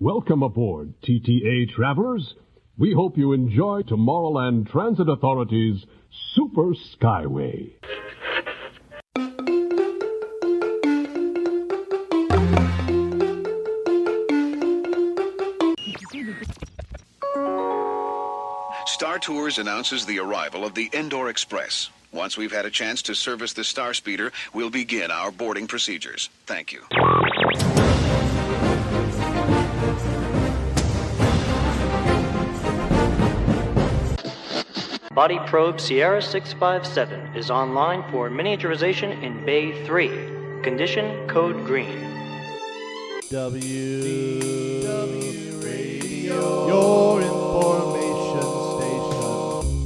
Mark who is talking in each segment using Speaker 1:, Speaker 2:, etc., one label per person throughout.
Speaker 1: Welcome aboard, TTA travelers. We hope you enjoy Tomorrowland Transit Authority's Super Skyway.
Speaker 2: Star Tours announces the arrival of the Indoor Express. Once we've had a chance to service the Star Speeder, we'll begin our boarding procedures. Thank you.
Speaker 3: Body probe Sierra 657 is online for miniaturization in Bay 3. Condition code green.
Speaker 4: WDW Radio, your information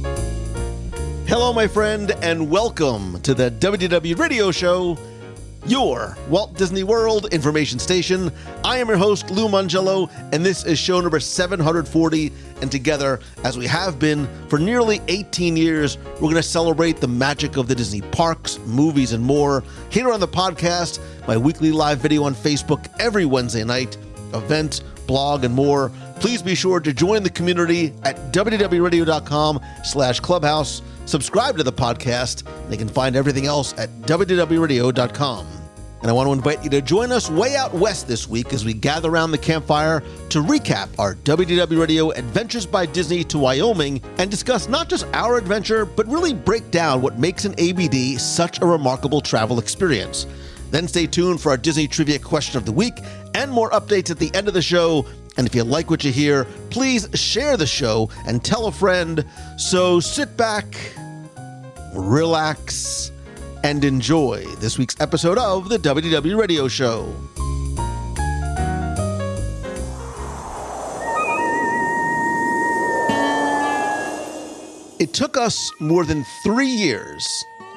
Speaker 4: station.
Speaker 5: Hello, my friend, and welcome to the WDW Radio Show, your Walt Disney World information station. I am your host, Lou Mangello, and this is show number 740. And together, as we have been for nearly 18 years, we're going to celebrate the magic of the Disney parks, movies, and more here on the podcast, my weekly live video on Facebook every Wednesday night, event, blog, and more. Please be sure to join the community at wdwradio.com/clubhouse. Subscribe to the podcast. They can find everything else at wdwradio.com. And I want to invite you to join us way out west this week as we gather around the campfire to recap our WDW Radio Adventures by Disney to Wyoming and discuss not just our adventure, but really break down what makes an ABD such a remarkable travel experience. Then stay tuned for our Disney Trivia Question of the Week and more updates at the end of the show. And if you like what you hear, please share the show and tell a friend. So sit back, relax, and enjoy this week's episode of the WDW Radio Show. It took us more than 3 years,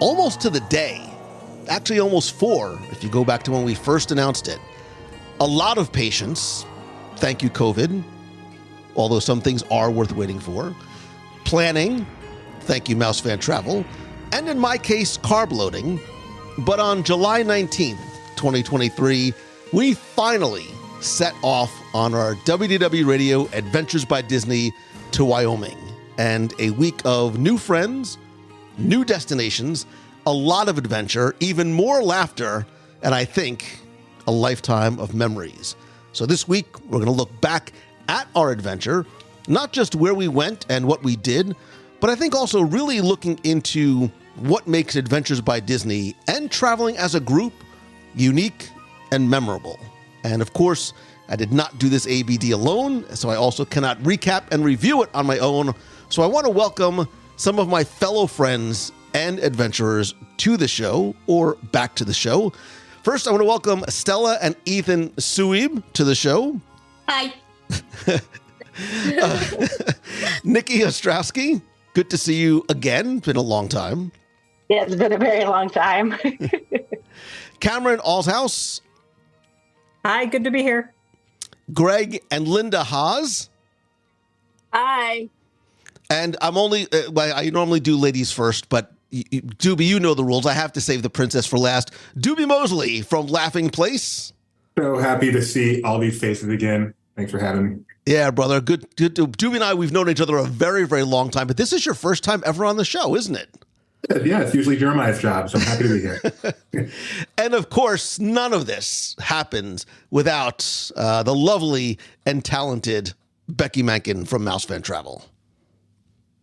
Speaker 5: almost to the day, actually almost 4, if you go back to when we first announced it. A lot of patience, thank you COVID, although some things are worth waiting for. Planning, thank you Mouse Fan Travel, and in my case, carb loading. But on July 19th, 2023, we finally set off on our WDW Radio Adventures by Disney to Wyoming. And a week of new friends, new destinations, a lot of adventure, even more laughter, and I think a lifetime of memories. So this week, we're going to look back at our adventure, not just where we went and what we did, but I think also really looking into what makes Adventures by Disney and traveling as a group unique and memorable. And of course, I did not do this ABD alone, so I also cannot recap and review it on my own. So I want to welcome some of my fellow friends and adventurers to the show, or back to the show. First, I want to welcome Stella and Ethan Suib to the show.
Speaker 6: Hi.
Speaker 5: Nikki Ostrowski. Good to see you again. It's been a long time.
Speaker 6: Yeah, it's been a very long time.
Speaker 5: Cameron Allshouse.
Speaker 7: Hi, good to be here.
Speaker 5: Greg and Linda Haas.
Speaker 6: Hi.
Speaker 5: And I'm only, I normally do ladies first, but Doobie, you know the rules. I have to save the princess for last. Doobie Mosley from Laughing Place.
Speaker 8: So happy to see all these faces again. Thanks for having me.
Speaker 5: Yeah, brother. Good. Doobie and I, we've known each other a very, very long time, but this is your first time ever on the show, isn't it?
Speaker 8: Yeah, it's usually Jeremiah's job, so I'm happy to be here.
Speaker 5: And of course, none of this happens without the lovely and talented Becky Mankin from Mouse Fan Travel.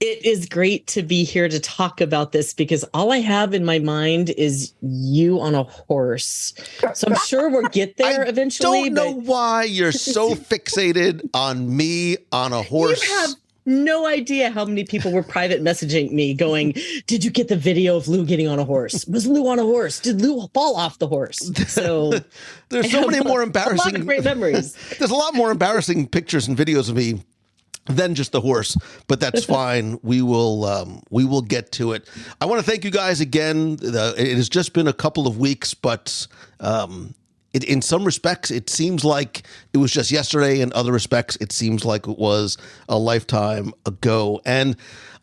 Speaker 7: It is great to be here to talk about this because all I have in my mind is you on a horse. So I'm sure we'll get there eventually.
Speaker 5: I don't know why you're so fixated on me on a horse.
Speaker 7: You have no idea how many people were private messaging me going, did you get the video of Lou getting on a horse? Was Lou on a horse? Did Lou fall off the horse? So
Speaker 5: there's so many more embarrassing,
Speaker 7: a lot of great memories.
Speaker 5: There's a lot more embarrassing pictures and videos of me than just the horse, but that's fine. We will get to it. I want to thank you guys again. It has just been a couple of weeks, but in some respects, it seems like it was just yesterday. In other respects, it seems like it was a lifetime ago. And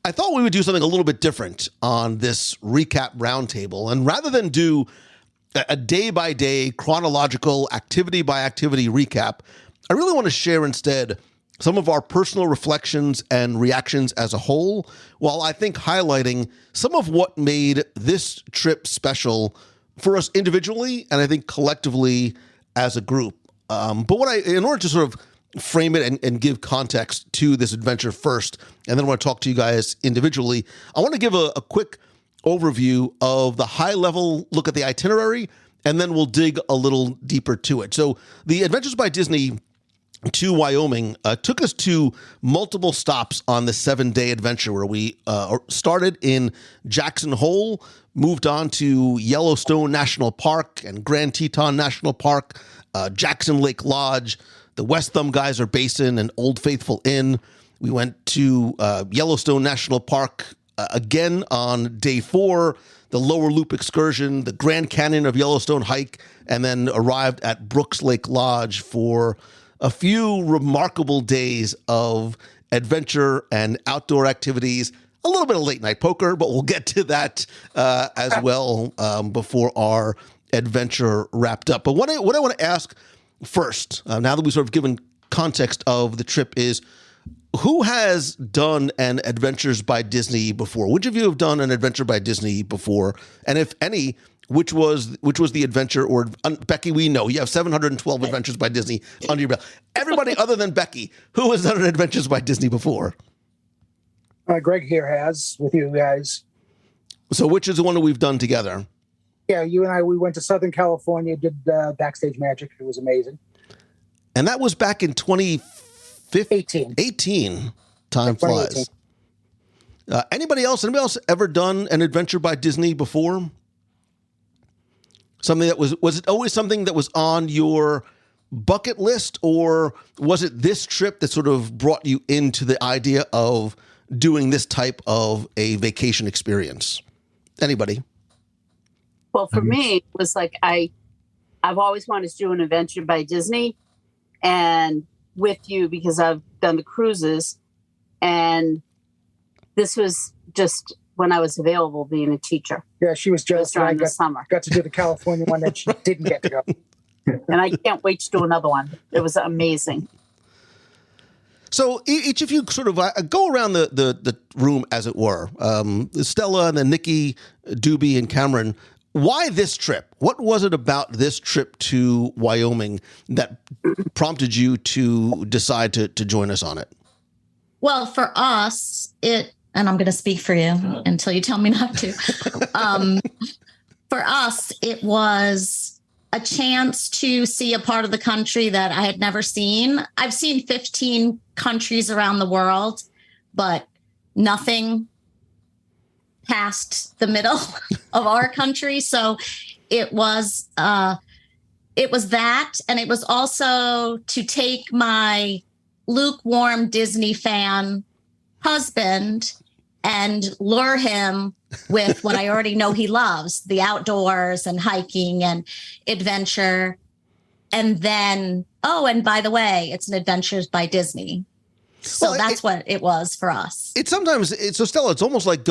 Speaker 5: I thought we would do something a little bit different on this recap roundtable. And rather than do a day-by-day chronological activity-by-activity recap, I really want to share instead some of our personal reflections and reactions as a whole, while I think highlighting some of what made this trip special for us individually and I think collectively as a group. But in order to sort of frame it and give context to this adventure first, and then I want to talk to you guys individually, I want to give a quick overview of the high-level look at the itinerary, and then we'll dig a little deeper to it. So the Adventures by Disney to Wyoming took us to multiple stops on the 7-day adventure where we started in Jackson Hole, moved on to Yellowstone National Park and Grand Teton National Park, Jackson Lake Lodge, the West Thumb Geyser Basin, and Old Faithful Inn. We went to Yellowstone National Park again on day 4, the Lower Loop excursion, the Grand Canyon of Yellowstone hike, and then arrived at Brooks Lake Lodge for a few remarkable days of adventure and outdoor activities, a little bit of late night poker, but we'll get to that as well before our adventure wrapped up. But what I want to ask first, now that we've sort of given context of the trip, is who has done an Adventures by Disney before? Which of you have done an Adventure by Disney before? And if any, which was the adventure? Or Becky, we know you have 712 Adventures by Disney under your belt. Everybody other than Becky, who has done an Adventures by Disney before?
Speaker 9: Greg here has, with you guys.
Speaker 5: So which is the one that we've done together?
Speaker 9: Yeah, you and I, we went to Southern California, did Backstage Magic. It was amazing.
Speaker 5: And that was back in 2018. 18. Time flies. Anybody else ever done an Adventure by Disney before? Something that was it always something that was on your bucket list, or was it this trip that sort of brought you into the idea of doing this type of a vacation experience? Anybody?
Speaker 10: Well, for me, it was like I've always wanted to do an Adventure by Disney, and with you because I've done the cruises, and this was just when I was available being a teacher.
Speaker 9: Yeah, she was jealous.
Speaker 10: During the summer.
Speaker 9: Got to do the California one that she didn't get to go.
Speaker 10: And I can't wait to do another one. It was amazing.
Speaker 5: So each of you sort of go around the room, as it were. Stella and then Nikki, Doobie, and Cameron. Why this trip? What was it about this trip to Wyoming that prompted you to decide to join us on it?
Speaker 11: Well, for us, and I'm going to speak for you until you tell me not to. For us, it was a chance to see a part of the country that I had never seen. I've seen 15 countries around the world, but nothing past the middle of our country. So it was that, and it was also to take my lukewarm Disney fan husband and lure him with what I already know he loves, the outdoors and hiking and adventure. And then, and by the way, it's an Adventures by Disney. So that's what it was for us. So
Speaker 5: Stella, it's almost like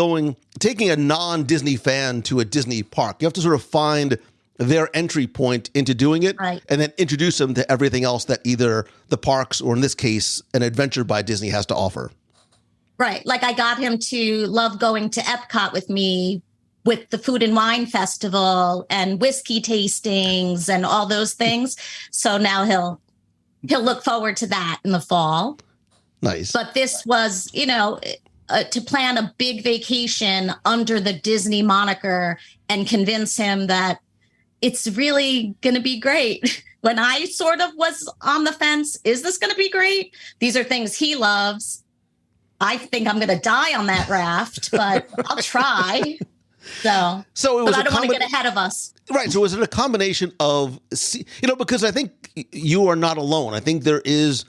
Speaker 5: taking a non-Disney fan to a Disney park. You have to sort of find their entry point into doing it, right, and then introduce them to everything else that either the parks or, in this case, an Adventure by Disney has to offer.
Speaker 11: Right. Like I got him to love going to Epcot with me with the Food and Wine Festival and whiskey tastings and all those things. So now he'll look forward to that in the fall.
Speaker 5: Nice.
Speaker 11: But this was, to plan a big vacation under the Disney moniker and convince him that it's really going to be great. When I sort of was on the fence, is this going to be great? These are things he loves. I think I'm going to die on that raft, but I'll try. So it was. But I don't want to get ahead of us.
Speaker 5: Right. So was it a combination of, because I think you are not alone. I think there is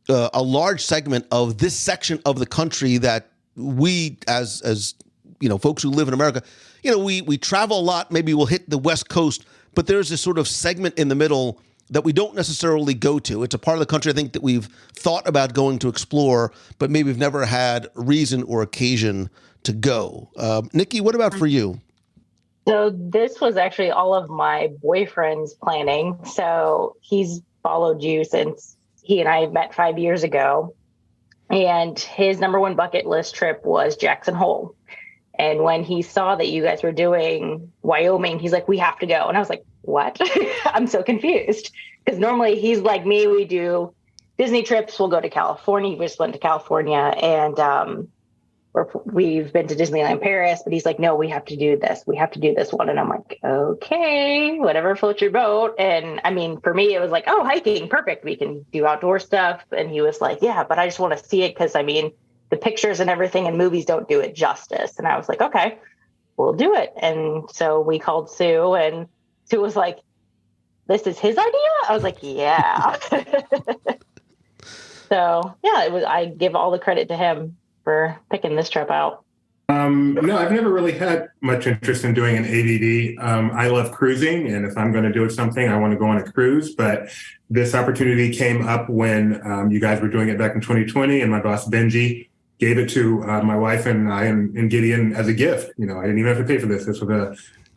Speaker 5: a large segment of this section of the country that we, as folks who live in America, we travel a lot. Maybe we'll hit the West Coast, but there's this sort of segment in the middle that we don't necessarily go to. It's a part of the country, I think, that we've thought about going to explore, but maybe we've never had reason or occasion to go. Nikki, what about for you?
Speaker 6: So this was actually all of my boyfriend's planning. So he's followed you since he and I met 5 years ago, and his number one bucket list trip was Jackson Hole. And when he saw that you guys were doing Wyoming, he's like, we have to go. And I was like, what? I'm so confused. Because normally he's like me, we do Disney trips. We'll go to California. We just went to California, and we've been to Disneyland Paris, but he's like, no, we have to do this. We have to do this one. And I'm like, okay, whatever floats your boat. And I mean, for me, it was like, oh, hiking, perfect. We can do outdoor stuff. And he was like, yeah, but I just want to see it. Cause I mean, the pictures and everything in movies don't do it justice. And I was like, okay, we'll do it. And so we called Sue, and Sue was like, this is his idea? I was like, yeah. So yeah, I give all the credit to him for picking this trip out.
Speaker 8: No, I've never really had much interest in doing an AVD. I love cruising, and if I'm going to do something, I want to go on a cruise. But this opportunity came up when you guys were doing it back in 2020, and my boss Benji gave it to my wife and I and Gideon as a gift. I didn't even have to pay for this. This was a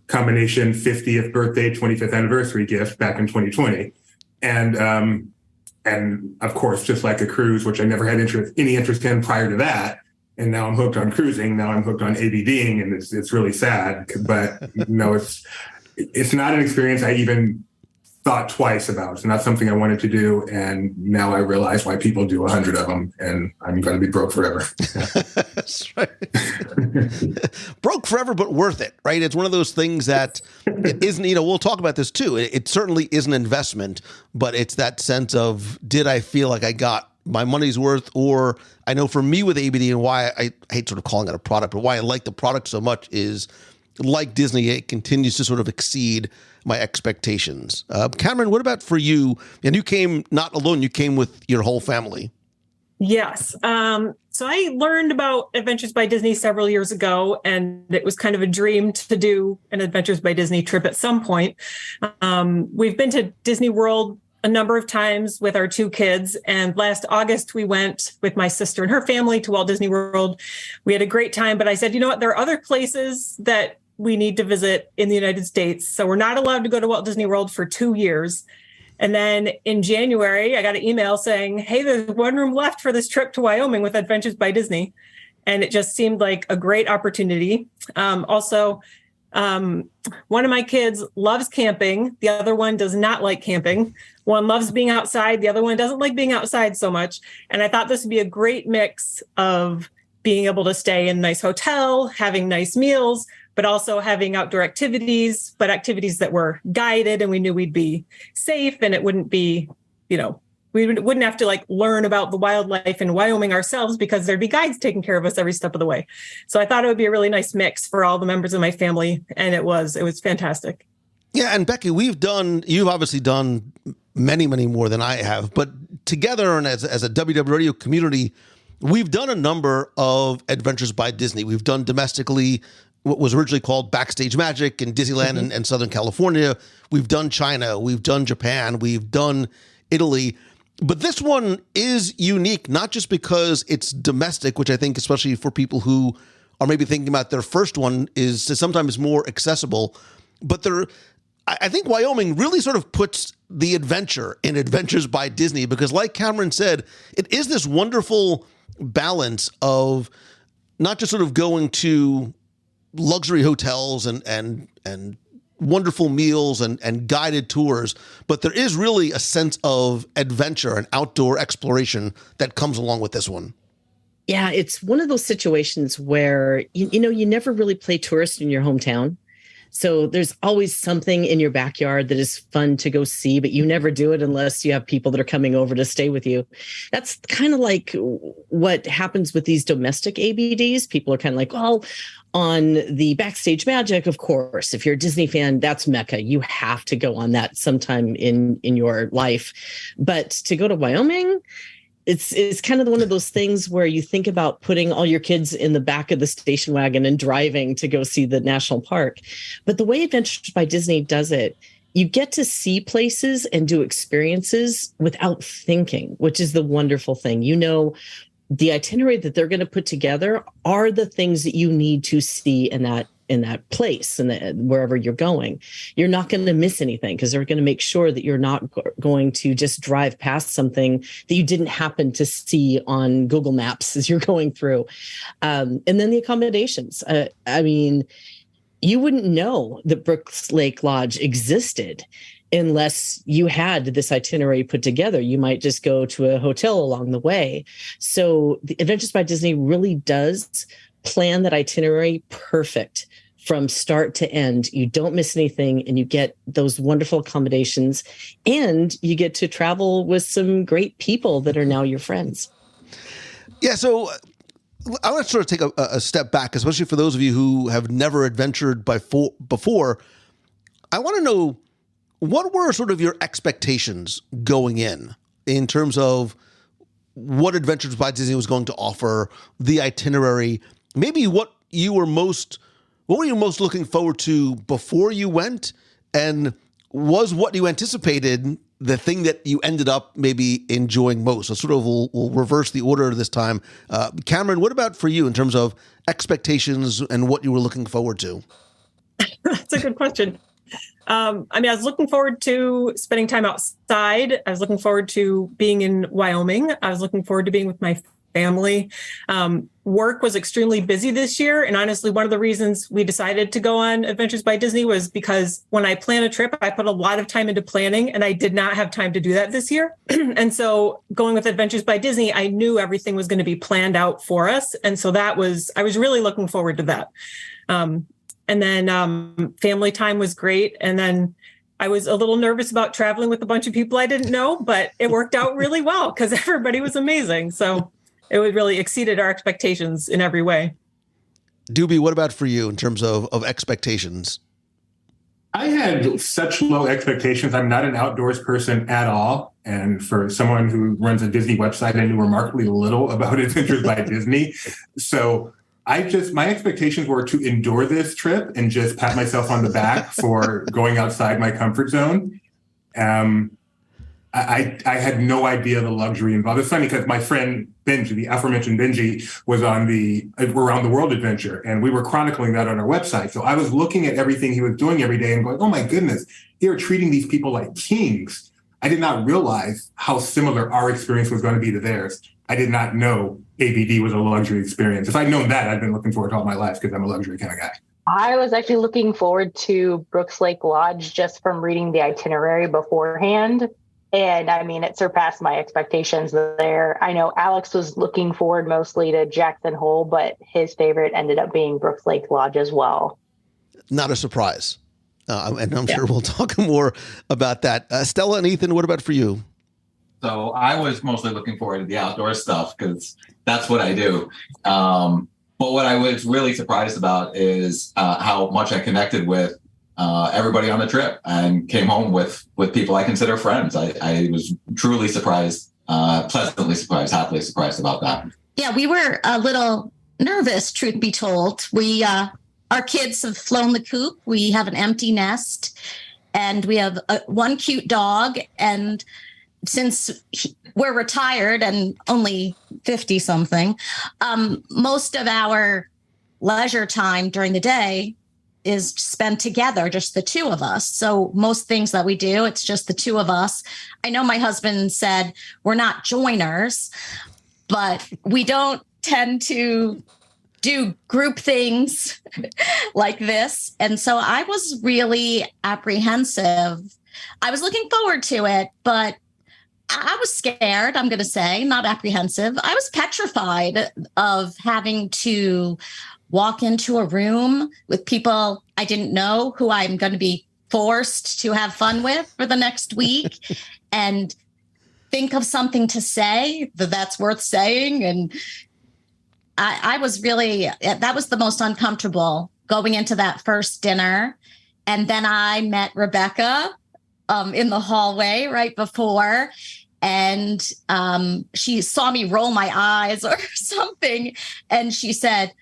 Speaker 8: combination 50th birthday, 25th anniversary gift back in 2020, and of course, just like a cruise, which I never had any interest in prior to that. And now I'm hooked on cruising. Now I'm hooked on ABDing, and it's really sad. But no, it's not an experience I even thought twice about. It's not something I wanted to do. And now I realize why people do 100 of them, and I'm going to be broke forever.
Speaker 5: That's right. Broke forever, but worth it, right? It's one of those things that it isn't, we'll talk about this too. It certainly is an investment, but it's that sense of, did I feel like I got my money's worth? Or I know for me with ABD, and why I hate sort of calling it a product, but why I like the product so much is, like Disney, it continues to sort of exceed my expectations. Cameron, what about for you? And you came not alone, you came with your whole family.
Speaker 12: Yes. So I learned about Adventures by Disney several years ago, and it was kind of a dream to do an Adventures by Disney trip at some point. We've been to Disney World a number of times with our two kids. And last August, we went with my sister and her family to Walt Disney World. We had a great time, but I said, you know what, there are other places that we need to visit in the United States. So we're not allowed to go to Walt Disney World for 2 years. And then in January, I got an email saying, hey, there's one room left for this trip to Wyoming with Adventures by Disney. And it just seemed like a great opportunity. Also, one of my kids loves camping. The other one does not like camping. One loves being outside. The other one doesn't like being outside so much. And I thought this would be a great mix of being able to stay in a nice hotel, having nice meals, but also having outdoor activities, but activities that were guided, and we knew we'd be safe, and it wouldn't be, we wouldn't have to like learn about the wildlife in Wyoming ourselves, because there'd be guides taking care of us every step of the way. So I thought it would be a really nice mix for all the members of my family, and it was fantastic.
Speaker 5: Yeah, and Becky, you've obviously done many, many more than I have, but together and as a WDW Radio community, we've done a number of Adventures by Disney. We've done domestically what was originally called Backstage Magic in Disneyland and Southern California. We've done China. We've done Japan. We've done Italy. But this one is unique, not just because it's domestic, which I think, especially for people who are maybe thinking about their first one, is sometimes more accessible. But I think Wyoming really sort of puts the adventure in Adventures by Disney, because like Cameron said, it is this wonderful balance of not just sort of going to luxury hotels and wonderful meals and guided tours, but there is really a sense of adventure and outdoor exploration that comes along with this one.
Speaker 7: Yeah, it's one of those situations where, you never really play tourist in your hometown. So there's always something in your backyard that is fun to go see, but you never do it unless you have people that are coming over to stay with you. That's kind of like what happens with these domestic ABDs. People are kind of like, well, on the Backstage Magic, of course, if you're a Disney fan, that's Mecca. You have to go on that sometime in your life. But to go to Wyoming, it's kind of one of those things where you think about putting all your kids in the back of the station wagon and driving to go see the national park. But the way Adventures by Disney does it, you get to see places and do experiences without thinking, which is the wonderful thing. The itinerary that they're going to put together are the things that you need to see in that that place and wherever you're going. You're not going to miss anything because they're going to make sure that you're not going to just drive past something that you didn't happen to see on Google Maps as you're going through. And then the accommodations. I mean, you wouldn't know that Brooks Lake Lodge existed unless you had this itinerary put together. You might just go to a hotel along the way. So the Adventures by Disney really does plan that itinerary perfect from start to end. You don't miss anything and you get those wonderful accommodations and you get to travel with some great people that are now your friends.
Speaker 5: Yeah, so I want to sort of take a step back, especially for those of you who have never adventured before. I want to know, what were sort of your expectations going in terms of what Adventures by Disney was going to offer, the itinerary, maybe what you were most looking forward to before you went, and was what you anticipated the thing that you ended up maybe enjoying most? So sort of we'll reverse the order this time. Cameron, what about for you in terms of expectations and what you were looking forward to?
Speaker 12: That's a good question. I mean, I was looking forward to spending time outside. I was looking forward to being in Wyoming. I was looking forward to being with my family. Work was extremely busy this year. And honestly, one of the reasons we decided to go on Adventures by Disney was because when I plan a trip, I put a lot of time into planning and I did not have time to do that this year. And so going with Adventures by Disney, I knew everything was going to be planned out for us. And so I was really looking forward to that. And then family time was great. And then I was a little nervous about traveling with a bunch of people I didn't know, but it worked out really well because everybody was amazing. So it really exceeded our expectations in every way.
Speaker 5: Doobie, what about for you in terms of expectations?
Speaker 8: I had such low expectations. I'm not an outdoors person at all. And for someone who runs a Disney website, I knew remarkably little about Adventures by Disney. So my expectations were to endure this trip and just pat myself on the back for going outside my comfort zone. I had no idea the luxury involved. It's funny because my friend Benji, the aforementioned Benji, was on the Around the World adventure, and we were chronicling that on our website. So I was looking at everything he was doing every day and going, oh my goodness, they are treating these people like kings. I did not realize how similar our experience was going to be to theirs. I did not know ABD was a luxury experience. If I'd known that, I'd been looking forward to all my life because I'm a luxury kind of guy.
Speaker 6: I was actually looking forward to Brooks Lake Lodge just from reading the itinerary beforehand. And I mean, it surpassed my expectations there. I know Alex was looking forward mostly to Jackson Hole, but his favorite ended up being Brooks Lake Lodge as well.
Speaker 5: Not a surprise. And I'm sure we'll talk more about that. Stella and Ethan, what about for you?
Speaker 13: So I was mostly looking forward to the outdoor stuff because that's what I do. But what I was really surprised about is how much I connected with everybody on the trip and came home with people I consider friends. I was truly surprised, pleasantly surprised, happily surprised about that.
Speaker 11: Yeah, we were a little nervous, truth be told. Our kids have flown the coop. We have an empty nest and we have one cute dog. And since we're retired and only 50 something, most of our leisure time during the day is spent together, just the two of us. So most things that we do, it's just the two of us. I know my husband said we're not joiners, but we don't tend to do group things like this. And so I was really apprehensive. I was looking forward to it, but I was scared, I'm going to say, not apprehensive. I was petrified of having to walk into a room with people I didn't know who I'm going to be forced to have fun with for the next week and think of something to say that's worth saying. And I was really, that was the most uncomfortable going into that first dinner. And then I met Rebecca in the hallway right before. And she saw me roll my eyes or something. And she said,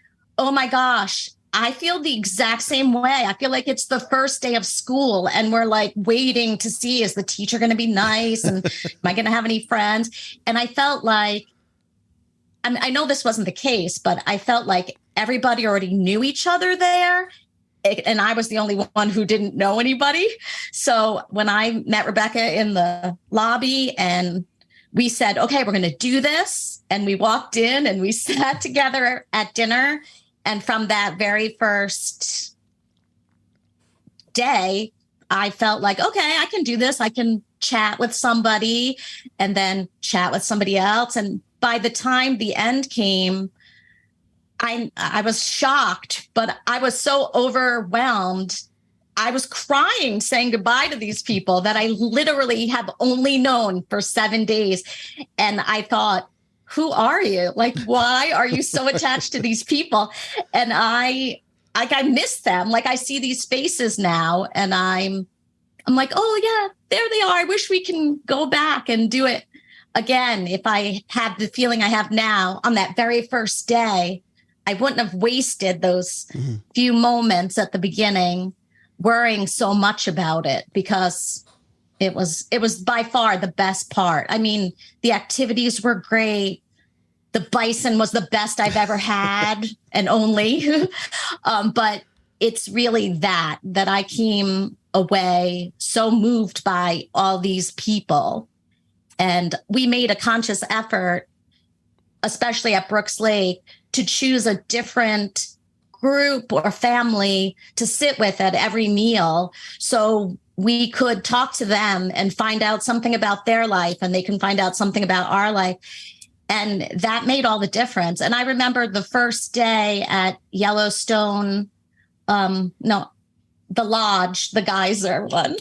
Speaker 11: oh my gosh, I feel the exact same way. I feel like it's the first day of school and we're like waiting to see, is the teacher going to be nice? And am I going to have any friends? And I felt like, I know this wasn't the case, but I felt like everybody already knew each other there. and I was the only one who didn't know anybody. So when I met Rebecca in the lobby and we said, okay, we're going to do this. And we walked in and we sat together at dinner. And from that very first day, I felt like, okay, I can do this. I can chat with somebody and then chat with somebody else. And by the time the end came, I was shocked, but I was so overwhelmed. I was crying, saying goodbye to these people that I literally have only known for 7 days. And I thought, who are you? Like, why are you so attached to these people? And I miss them. Like, I see these faces now and I'm like, oh yeah, there they are. I wish we can go back and do it again. If I had the feeling I have now on that very first day, I wouldn't have wasted those few moments at the beginning worrying so much about it, because it was by far the best part. I mean, the activities were great. The bison was the best I've ever had and only. But it's really that I came away so moved by all these people. And we made a conscious effort, especially at Brooks Lake, to choose a different group or family to sit with at every meal, so we could talk to them and find out something about their life and they can find out something about our life. And that made all the difference. And I remember the first day at Yellowstone, the lodge, the geyser one.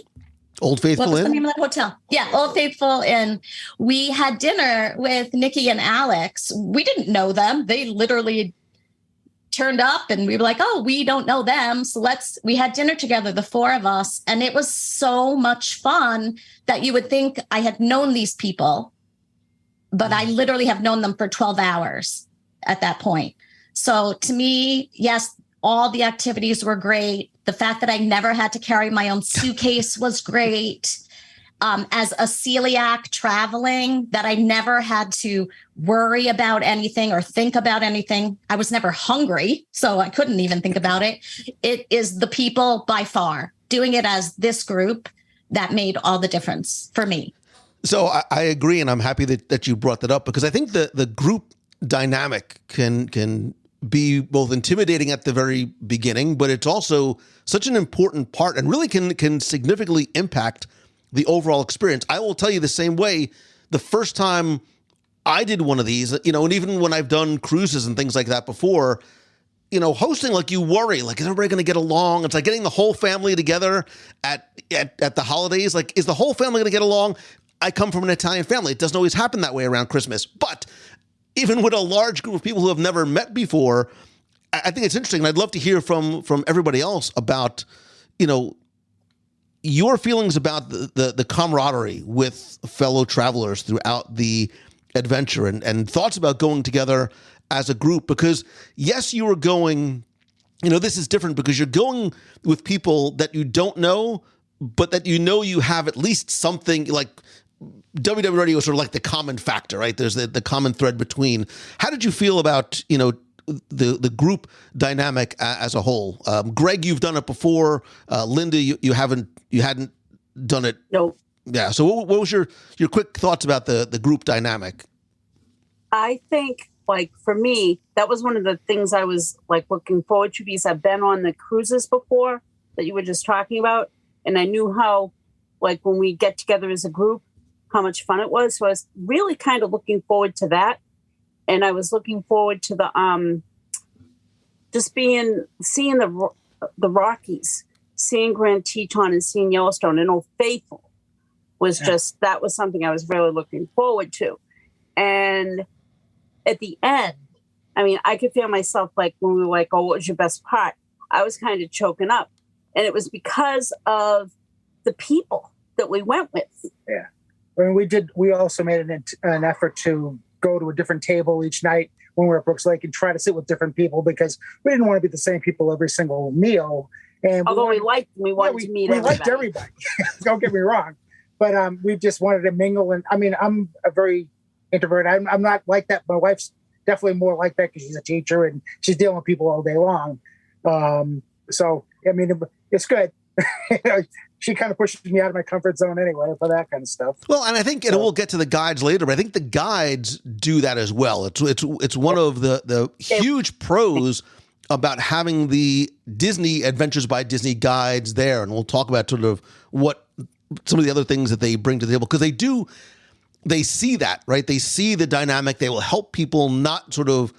Speaker 5: Old Faithful Inn?
Speaker 11: What was the name of that hotel? Yeah, Old Faithful Inn. We had dinner with Nikki and Alex. We didn't know them. They literally turned up and we were like, oh, we don't know them. So we had dinner together, the four of us. And it was so much fun that you would think I had known these people, but I literally have known them for 12 hours at that point. So to me, yes, all the activities were great. The fact that I never had to carry my own suitcase was great. As a celiac traveling, that I never had to worry about anything or think about anything. I was never hungry, so I couldn't even think about it. It is the people by far doing it as this group that made all the difference for me.
Speaker 5: So I agree, and I'm happy that you brought that up, because I think the group dynamic can be both intimidating at the very beginning, but it's also such an important part and really can significantly impact the overall experience. I will tell you the same way. The first time I did one of these, and even when I've done cruises and things like that before, hosting, like, you worry, like, is everybody going to get along? It's like getting the whole family together at the holidays. Like, is the whole family going to get along? I come from an Italian family. It doesn't always happen that way around Christmas. But even with a large group of people who have never met before, I think it's interesting. And I'd love to hear from everybody else about, your feelings about the camaraderie with fellow travelers throughout the adventure and thoughts about going together as a group. Because yes, you are going, this is different because you're going with people that you don't know, but that you have at least something like WDW Radio is sort of like the common factor, right? There's the common thread between. How did you feel about, the group dynamic as a whole? Greg, you've done it before. Linda, you hadn't done it.
Speaker 10: Nope.
Speaker 5: Yeah. So what was your quick thoughts about the group dynamic?
Speaker 10: I think, like, for me, that was one of the things I was like looking forward to, because I've been on the cruises before that you were just talking about. And I knew how, like, when we get together as a group, how much fun it was. So I was really kind of looking forward to that. And I was looking forward to the just seeing the Rockies, seeing Grand Teton and seeing Yellowstone, and Old Faithful was just, that was something I was really looking forward to. And at the end, I mean, I could feel myself, like, when we were like, oh, what was your best part? I was kind of choking up. And it was because of the people that we went with.
Speaker 9: Yeah. I mean, we also made an effort to go to a different table each night when we were at Brooks Lake and try to sit with different people, because we didn't want to be the same people every single meal. And
Speaker 10: although we wanted to meet everybody.
Speaker 9: We liked everybody. Don't get me wrong. But we just wanted to mingle. And I mean, I'm a very introvert. I'm not like that. My wife's definitely more like that because she's a teacher and she's dealing with people all day long. So I mean, it's good. She kind of pushes me out of my comfort zone anyway for that kind of stuff.
Speaker 5: Well, and I think, and we'll get to the guides later, but I think the guides do that as well. It's one of the huge pros about having the Disney Adventures by Disney guides there. And we'll talk about sort of what some of the other things that they bring to the table, because they see that, right? They see the dynamic. They will help people not sort of,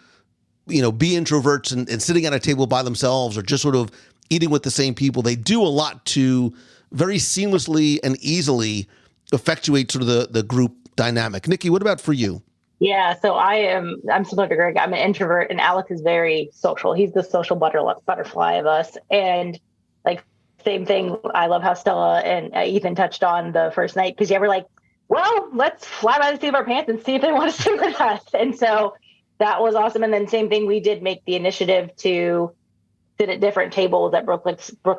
Speaker 5: be introverts and sitting at a table by themselves or just sort of eating with the same people. They do a lot to very seamlessly and easily effectuate sort of the group dynamic. Nikki, what about for you?
Speaker 6: Yeah, so I'm similar to Greg. I'm an introvert, and Alex is very social. He's the social butterfly of us. And like, same thing. I love how Stella and Ethan touched on the first night, because you were like, well, let's fly by the seat of our pants and see if they want to sit with us. And so that was awesome. And then same thing, we did make the initiative to sit at different tables at Brook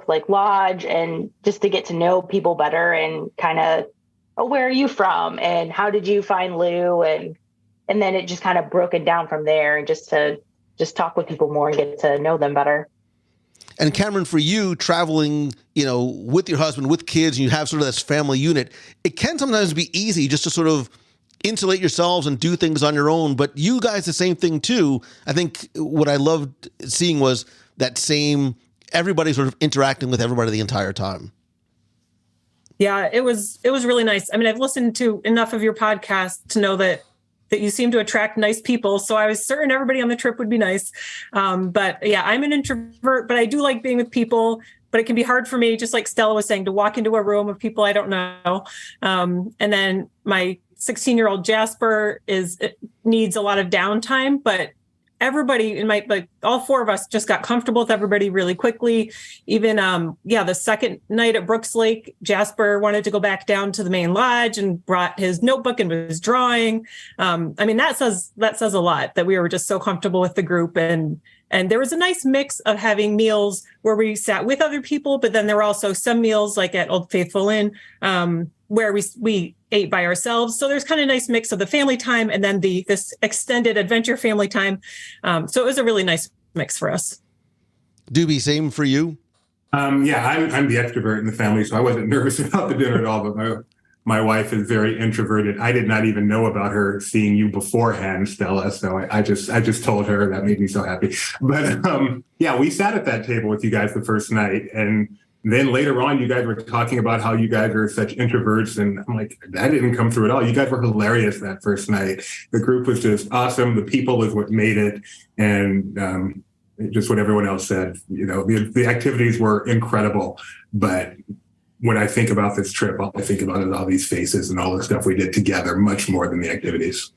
Speaker 6: Lake Lodge, and just to get to know people better and kind of, where are you from? And how did you find Lou? And then it just kind of broke it down from there, and just to talk with people more and get to know them better.
Speaker 5: And Cameron, for you, traveling, with your husband, with kids, and you have sort of this family unit, it can sometimes be easy just to sort of insulate yourselves and do things on your own. But you guys, the same thing too. I think what I loved seeing was that same, everybody sort of interacting with everybody the entire time.
Speaker 12: Yeah, it was really nice. I mean, I've listened to enough of your podcast to know that you seem to attract nice people. So I was certain everybody on the trip would be nice. But yeah, I'm an introvert, but I do like being with people. But it can be hard for me, just like Stella was saying, to walk into a room of people I don't know. And then my 16-year-old Jasper needs a lot of downtime, but everybody all four of us just got comfortable with everybody really quickly. Even, the second night at Brooks Lake, Jasper wanted to go back down to the main lodge and brought his notebook and was drawing. That says a lot, that we were just so comfortable with the group. And there was a nice mix of having meals where we sat with other people, but then there were also some meals like at Old Faithful Inn, where we ate by ourselves. So there's kind of a nice mix of the family time and then this extended adventure family time. So it was a really nice mix for us.
Speaker 5: Doobie, same for you?
Speaker 8: I'm the extrovert in the family, so I wasn't nervous about the dinner at all, but my wife is very introverted. I did not even know about her seeing you beforehand, Stella. So I just told her. That made me so happy. But we sat at that table with you guys the first night, and then later on, you guys were talking about how you guys are such introverts, and I'm like, that didn't come through at all. You guys were hilarious that first night. The group was just awesome. The people is what made it, and just what everyone else said. The activities were incredible. But when I think about this trip, all I think about is all these faces and all the stuff we did together, much more than the activities.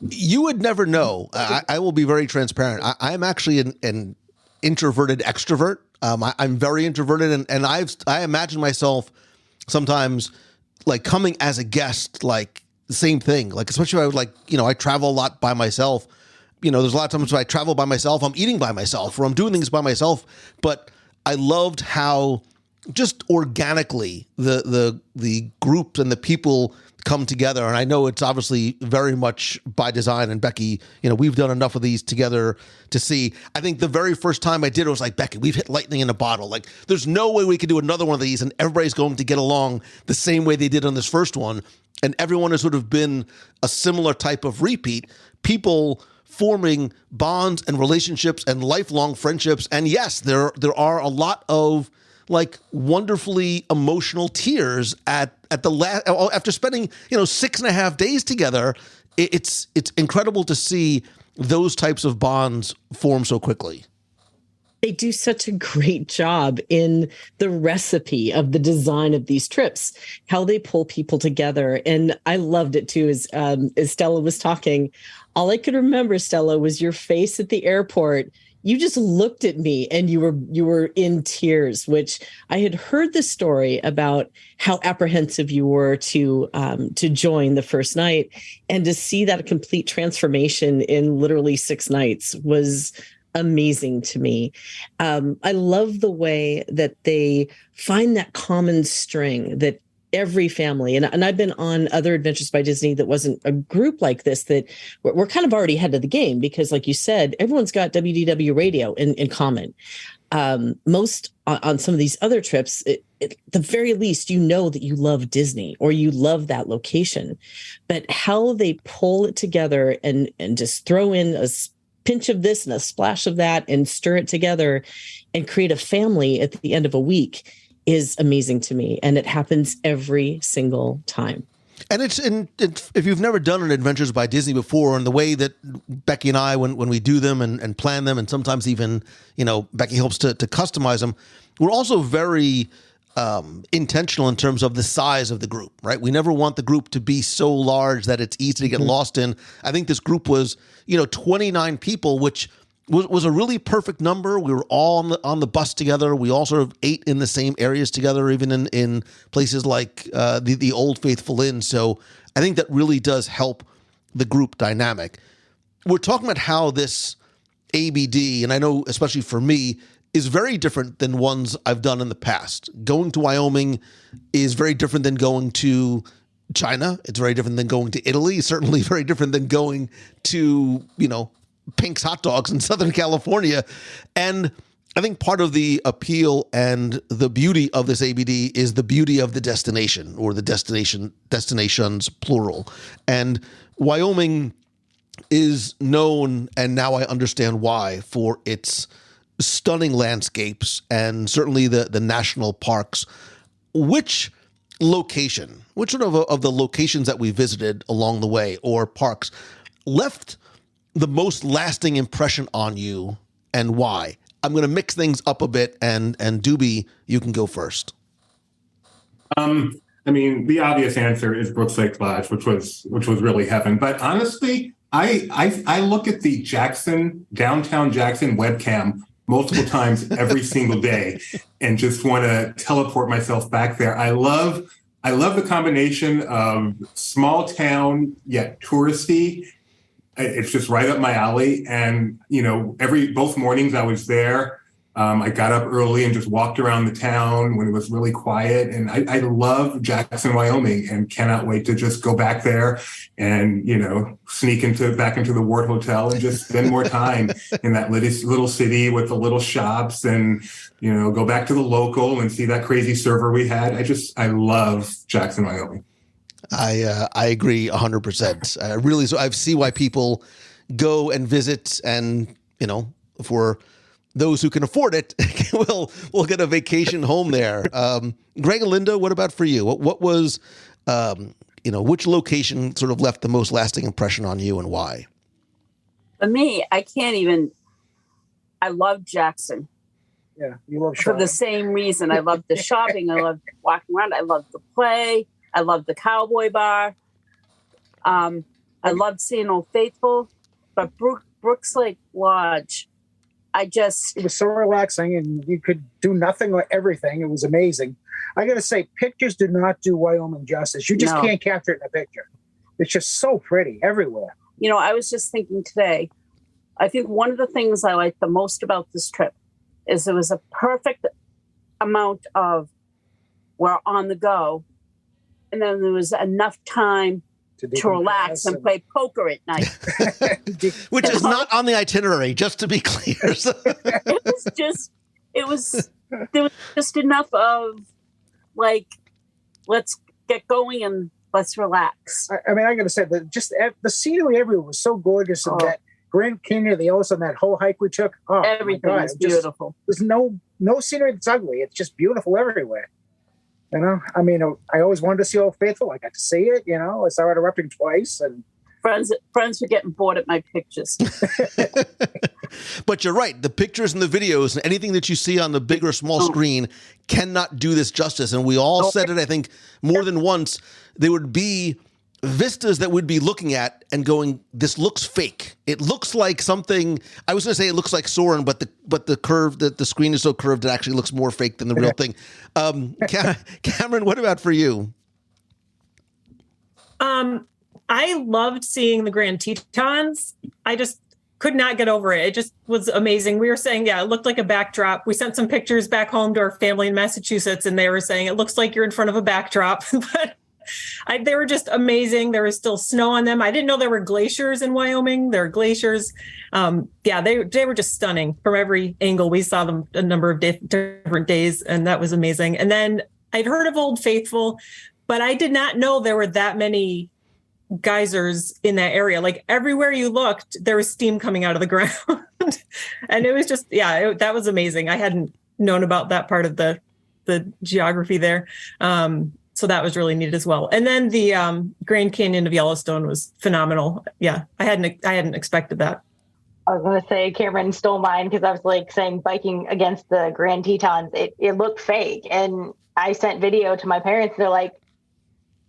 Speaker 5: You would never know. I will be very transparent. I'm actually an introverted extrovert. I'm very introverted, and I imagine myself sometimes like coming as a guest, like the same thing. Like, especially if I would I travel a lot by myself. There's a lot of times when I travel by myself, I'm eating by myself, or I'm doing things by myself. But I loved how just organically the group and the people come together. And I know it's obviously very much by design. And Becky, we've done enough of these together to see. I think the very first time I did it was like, Becky, we've hit lightning in a bottle. Like, there's no way we could do another one of these and everybody's going to get along the same way they did on this first one. And everyone has sort of been a similar type of repeat. People forming bonds and relationships and lifelong friendships. And yes, there are a lot of like wonderfully emotional tears at the last, after spending 6.5 days together. It's incredible to see those types of bonds form so quickly.
Speaker 7: They do such a great job in the recipe of the design of these trips, how they pull people together. And I loved it too, as Stella was talking. All I could remember, Stella, was your face at the airport. You just looked at me and you were in tears, which I had heard the story about how apprehensive you were to join the first night, and to see that complete transformation in literally 6 nights was amazing to me. I love the way that they find that common string that every family, and I've been on other Adventures by Disney that wasn't a group like this, that we're kind of already ahead of the game because, like you said, everyone's got WDW radio in common. Most on some of these other trips, at the very least, you know that you love Disney or you love that location, but how they pull it together and just throw in a pinch of this and a splash of that and stir it together and create a family at the end of a week is amazing to me. And it happens every single time.
Speaker 5: And it's if you've never done an Adventures by Disney before, and the way that Becky and I, when we do them and plan them, and sometimes even, Becky helps to customize them, we're also very intentional in terms of the size of the group, right? We never want the group to be so large that it's easy to get lost in. I think this group was, 29 people, which was a really perfect number. We were all on the bus together. We all sort of ate in the same areas together, even in places like the Old Faithful Inn. So I think that really does help the group dynamic. We're talking about how this ABD, and I know especially for me, is very different than ones I've done in the past. Going to Wyoming is very different than going to China. It's very different than going to Italy. Certainly very different than going to, Pink's Hot Dogs in Southern California. And I think part of the appeal and the beauty of this ABD is the beauty of the destination, or the destinations plural. And Wyoming is known, and now I understand why, for its stunning landscapes and certainly the national parks. Which sort of the locations that we visited along the way, or parks, left the most lasting impression on you, and why? I'm going to mix things up a bit, and Doobie, you can go first.
Speaker 8: The obvious answer is Brooks Lake Lodge, which was really heaven. But honestly, I look at the downtown Jackson webcam multiple times every single day, and just want to teleport myself back there. I love the combination of small town yet touristy. It's just right up my alley. And, both mornings I was there. I got up early and just walked around the town when it was really quiet. And I love Jackson, Wyoming, and cannot wait to just go back there and, sneak back into the Ward Hotel and just spend more time in that little city with the little shops, and, go back to the local and see that crazy server we had. I love Jackson, Wyoming.
Speaker 5: I agree 100%. Really, so I see why people go and visit, and for those who can afford it, we'll get a vacation home there. Greg and Linda, what about for you? What was which location sort of left the most lasting impression on you, and why?
Speaker 10: For me, I love Jackson.
Speaker 9: Yeah, you love shopping.
Speaker 10: For the same reason. I love the shopping. I love walking around. I love the play. I love the cowboy bar. I loved seeing Old Faithful, but Brooks Lake Lodge, it was so relaxing, and you could do nothing or everything. It was amazing. I got to say, pictures do not do Wyoming justice. You just can't capture it in a picture. It's just so pretty everywhere. I was just thinking today, I think one of the things I liked the most about this trip is it was a perfect amount of we're on the go, and then there was enough time to relax and play poker at night.
Speaker 5: Which is not on the itinerary, just to be clear.
Speaker 10: There was just enough of, let's get going and let's relax.
Speaker 9: I got to say that just the scenery everywhere was so gorgeous, and that Grand Canyon of the Yellowstone, that whole hike we took. Oh,
Speaker 10: everything was beautiful.
Speaker 9: There's no scenery that's ugly. It's just beautiful everywhere. I always wanted to see Old Faithful. I got to see it. I saw it erupting twice, and
Speaker 10: friends were getting bored at my pictures.
Speaker 5: But you're right. The pictures and the videos and anything that you see on the big or small screen cannot do this justice. And we all said it, I think, more than once. There would be vistas that we'd be looking at and going, this looks fake. It looks like something. I was going to say it looks like Soren, but the curve, the screen is so curved, it actually looks more fake than the real thing. Cameron, what about for you?
Speaker 12: I loved seeing the Grand Tetons. could not get over it. It just was amazing. We were saying, yeah, it looked like a backdrop. We sent some pictures back home to our family in Massachusetts, and they were saying it looks like you're in front of a backdrop. But they were just amazing. There was still snow on them. I didn't know there were glaciers in Wyoming. There are glaciers. They were just stunning from every angle. We saw them a number of different days, and that was amazing. And then I'd heard of Old Faithful, but I did not know there were that many geysers in that area. Like everywhere you looked, there was steam coming out of the ground. And it was just, that was amazing. I hadn't known about that part of the geography there. So that was really neat as well. And then the Grand Canyon of Yellowstone was phenomenal. Yeah, I hadn't expected that.
Speaker 6: I was going to say Cameron stole mine because I was like saying biking against the Grand Tetons. It looked fake. And I sent video to my parents. They're like,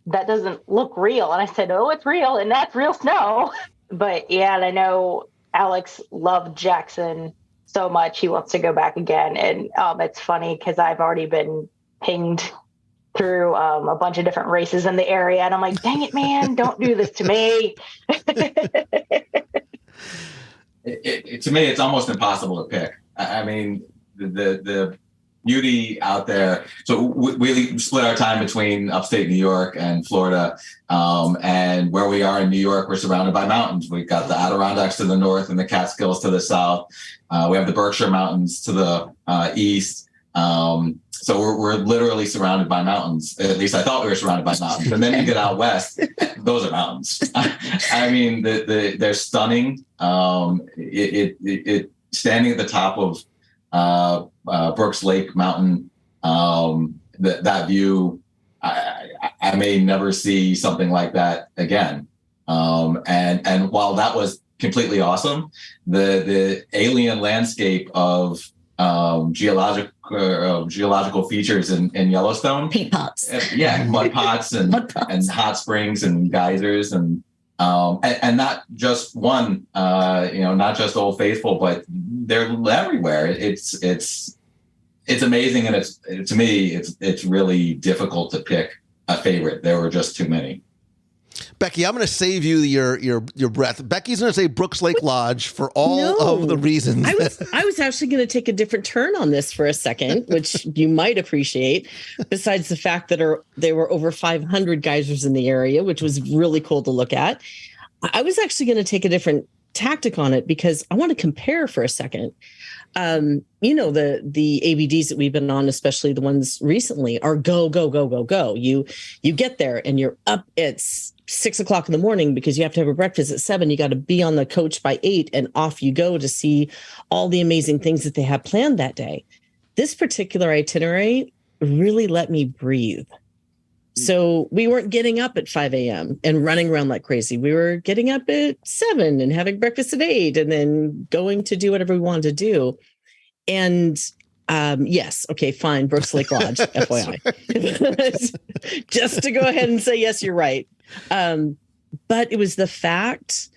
Speaker 6: that doesn't look real. And I said, oh, it's real. And that's real snow. But yeah, and I know Alex loved Jackson so much. He wants to go back again. And it's funny because I've already been pinged through a bunch of different races in the area. And I'm like, dang it, man, don't do this to me.
Speaker 13: To me, it's almost impossible to pick. I mean, the beauty out there. So we split our time between upstate New York and Florida. And where we are in New York, we're surrounded by mountains. We've got the Adirondacks to the north and the Catskills to the south. We have the Berkshire Mountains to the east. So we're literally surrounded by mountains. At least I thought we were surrounded by mountains. And then you get out west, those are mountains. I mean, they're stunning. It standing at the top of Brooks Lake Mountain, that view, I may never see something like that again. And while that was completely awesome, the alien landscape of geological features in Yellowstone,
Speaker 11: paint pots,
Speaker 13: mud pots and hot springs and geysers and not just one, not just Old Faithful, but they're everywhere. It's amazing, and to me it's really difficult to pick a favorite. There were just too many.
Speaker 5: Becky, I'm going to save you your breath. Becky's going to say Brooks Lake Lodge for all of the reasons.
Speaker 7: I was actually going to take a different turn on this for a second, which you might appreciate, besides the fact that there were over 500 geysers in the area, which was really cool to look at. I was actually going to take a different tactic on it because I want to compare for a second. The ABDs that we've been on, especially the ones recently, are go, go, go, go, go. You get there and you're up. It's 6 o'clock in the morning because you have to have a breakfast at 7. You got to be on the coach by 8 and off you go to see all the amazing things that they have planned that day. This particular itinerary really let me breathe. So we weren't getting up at 5 a.m. and running around like crazy. We were getting up at 7 and having breakfast at 8 and then going to do whatever we wanted to do. And yes, okay, fine, Brooks Lake Lodge, FYI. Just to go ahead and say, yes, you're right. But it was the fact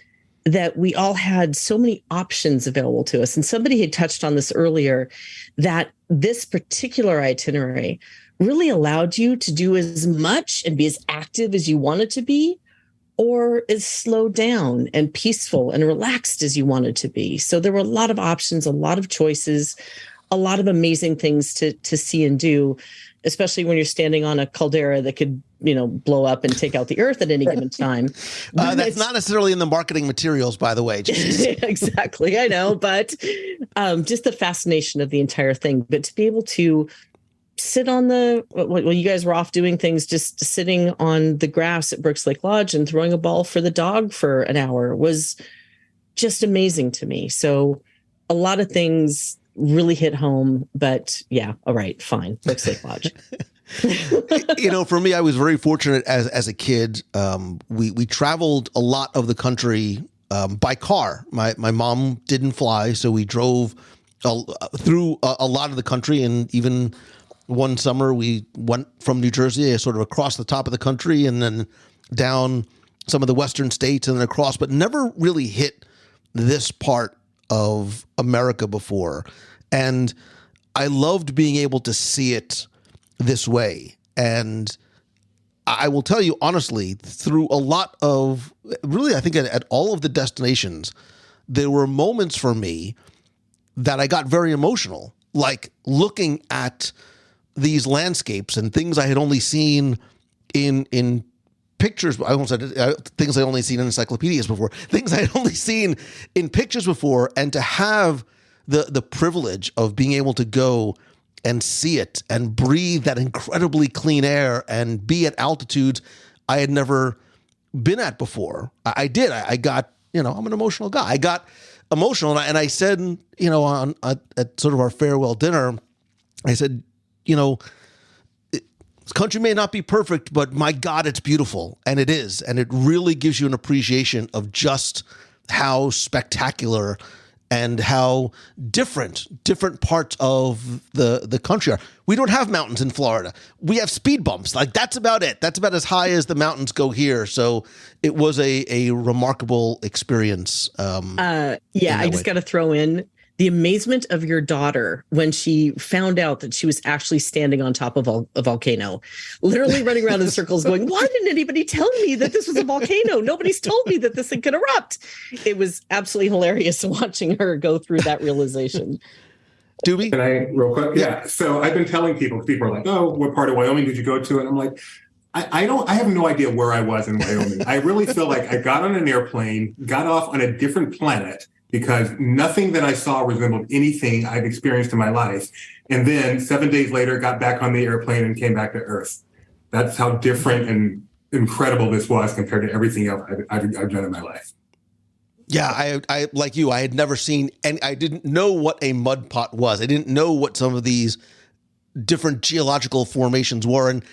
Speaker 7: that we all had so many options available to us. And somebody had touched on this earlier, that this particular itinerary really allowed you to do as much and be as active as you wanted to be, or as slowed down and peaceful and relaxed as you wanted to be. So there were a lot of options, a lot of choices, a lot of amazing things to see and do, especially when you're standing on a caldera that could, blow up and take out the earth at any given time.
Speaker 5: That's not necessarily in the marketing materials, by the way.
Speaker 7: Exactly, I know, but just the fascination of the entire thing. But to be able to sit on you guys were off doing things, just sitting on the grass at Brooks Lake Lodge and throwing a ball for the dog for an hour was just amazing to me. So a lot of things really hit home, but yeah, all right, fine. Brooks Lake Lodge.
Speaker 5: For me, I was very fortunate as a kid. We traveled a lot of the country by car. My mom didn't fly, so we drove through a lot of the country, and even one summer we went from New Jersey sort of across the top of the country and then down some of the western states and then across, but never really hit this part of America before. And I loved being able to see it this way. And I will tell you honestly, through a lot of, really, I think at all of the destinations there were moments for me that I got very emotional, like looking at these landscapes and things I had only seen in pictures. I almost said things I only seen in encyclopedias before, things I had only seen in pictures before, and to have the privilege of being able to go and see it and breathe that incredibly clean air and be at altitudes I had never been at before. I did. I got, I'm an emotional guy. I got emotional, and I said, at sort of our farewell dinner, I said, this country may not be perfect, but my God, it's beautiful. And it is. And it really gives you an appreciation of just how spectacular and how different parts of the country are. We don't have mountains in Florida. We have speed bumps. Like, that's about it. That's about as high as the mountains go here. So it was a remarkable experience. I
Speaker 7: just got to throw in the amazement of your daughter when she found out that she was actually standing on top of a volcano, literally running around in circles going, why didn't anybody tell me that this was a volcano? Nobody's told me that this thing could erupt. It was absolutely hilarious watching her go through that realization.
Speaker 5: Doobie?
Speaker 8: Can I real quick? Yeah. So I've been telling people are like, oh, what part of Wyoming did you go to? And I'm like, I have no idea where I was in Wyoming. I really feel like I got on an airplane, got off on a different planet, because nothing that I saw resembled anything I've experienced in my life. And then 7 days later, got back on the airplane and came back to Earth. That's how different and incredible this was compared to everything else I've done in my life.
Speaker 5: Yeah, I like you, I had never seen, and I didn't know what a mud pot was. I didn't know what some of these different geological formations were. And,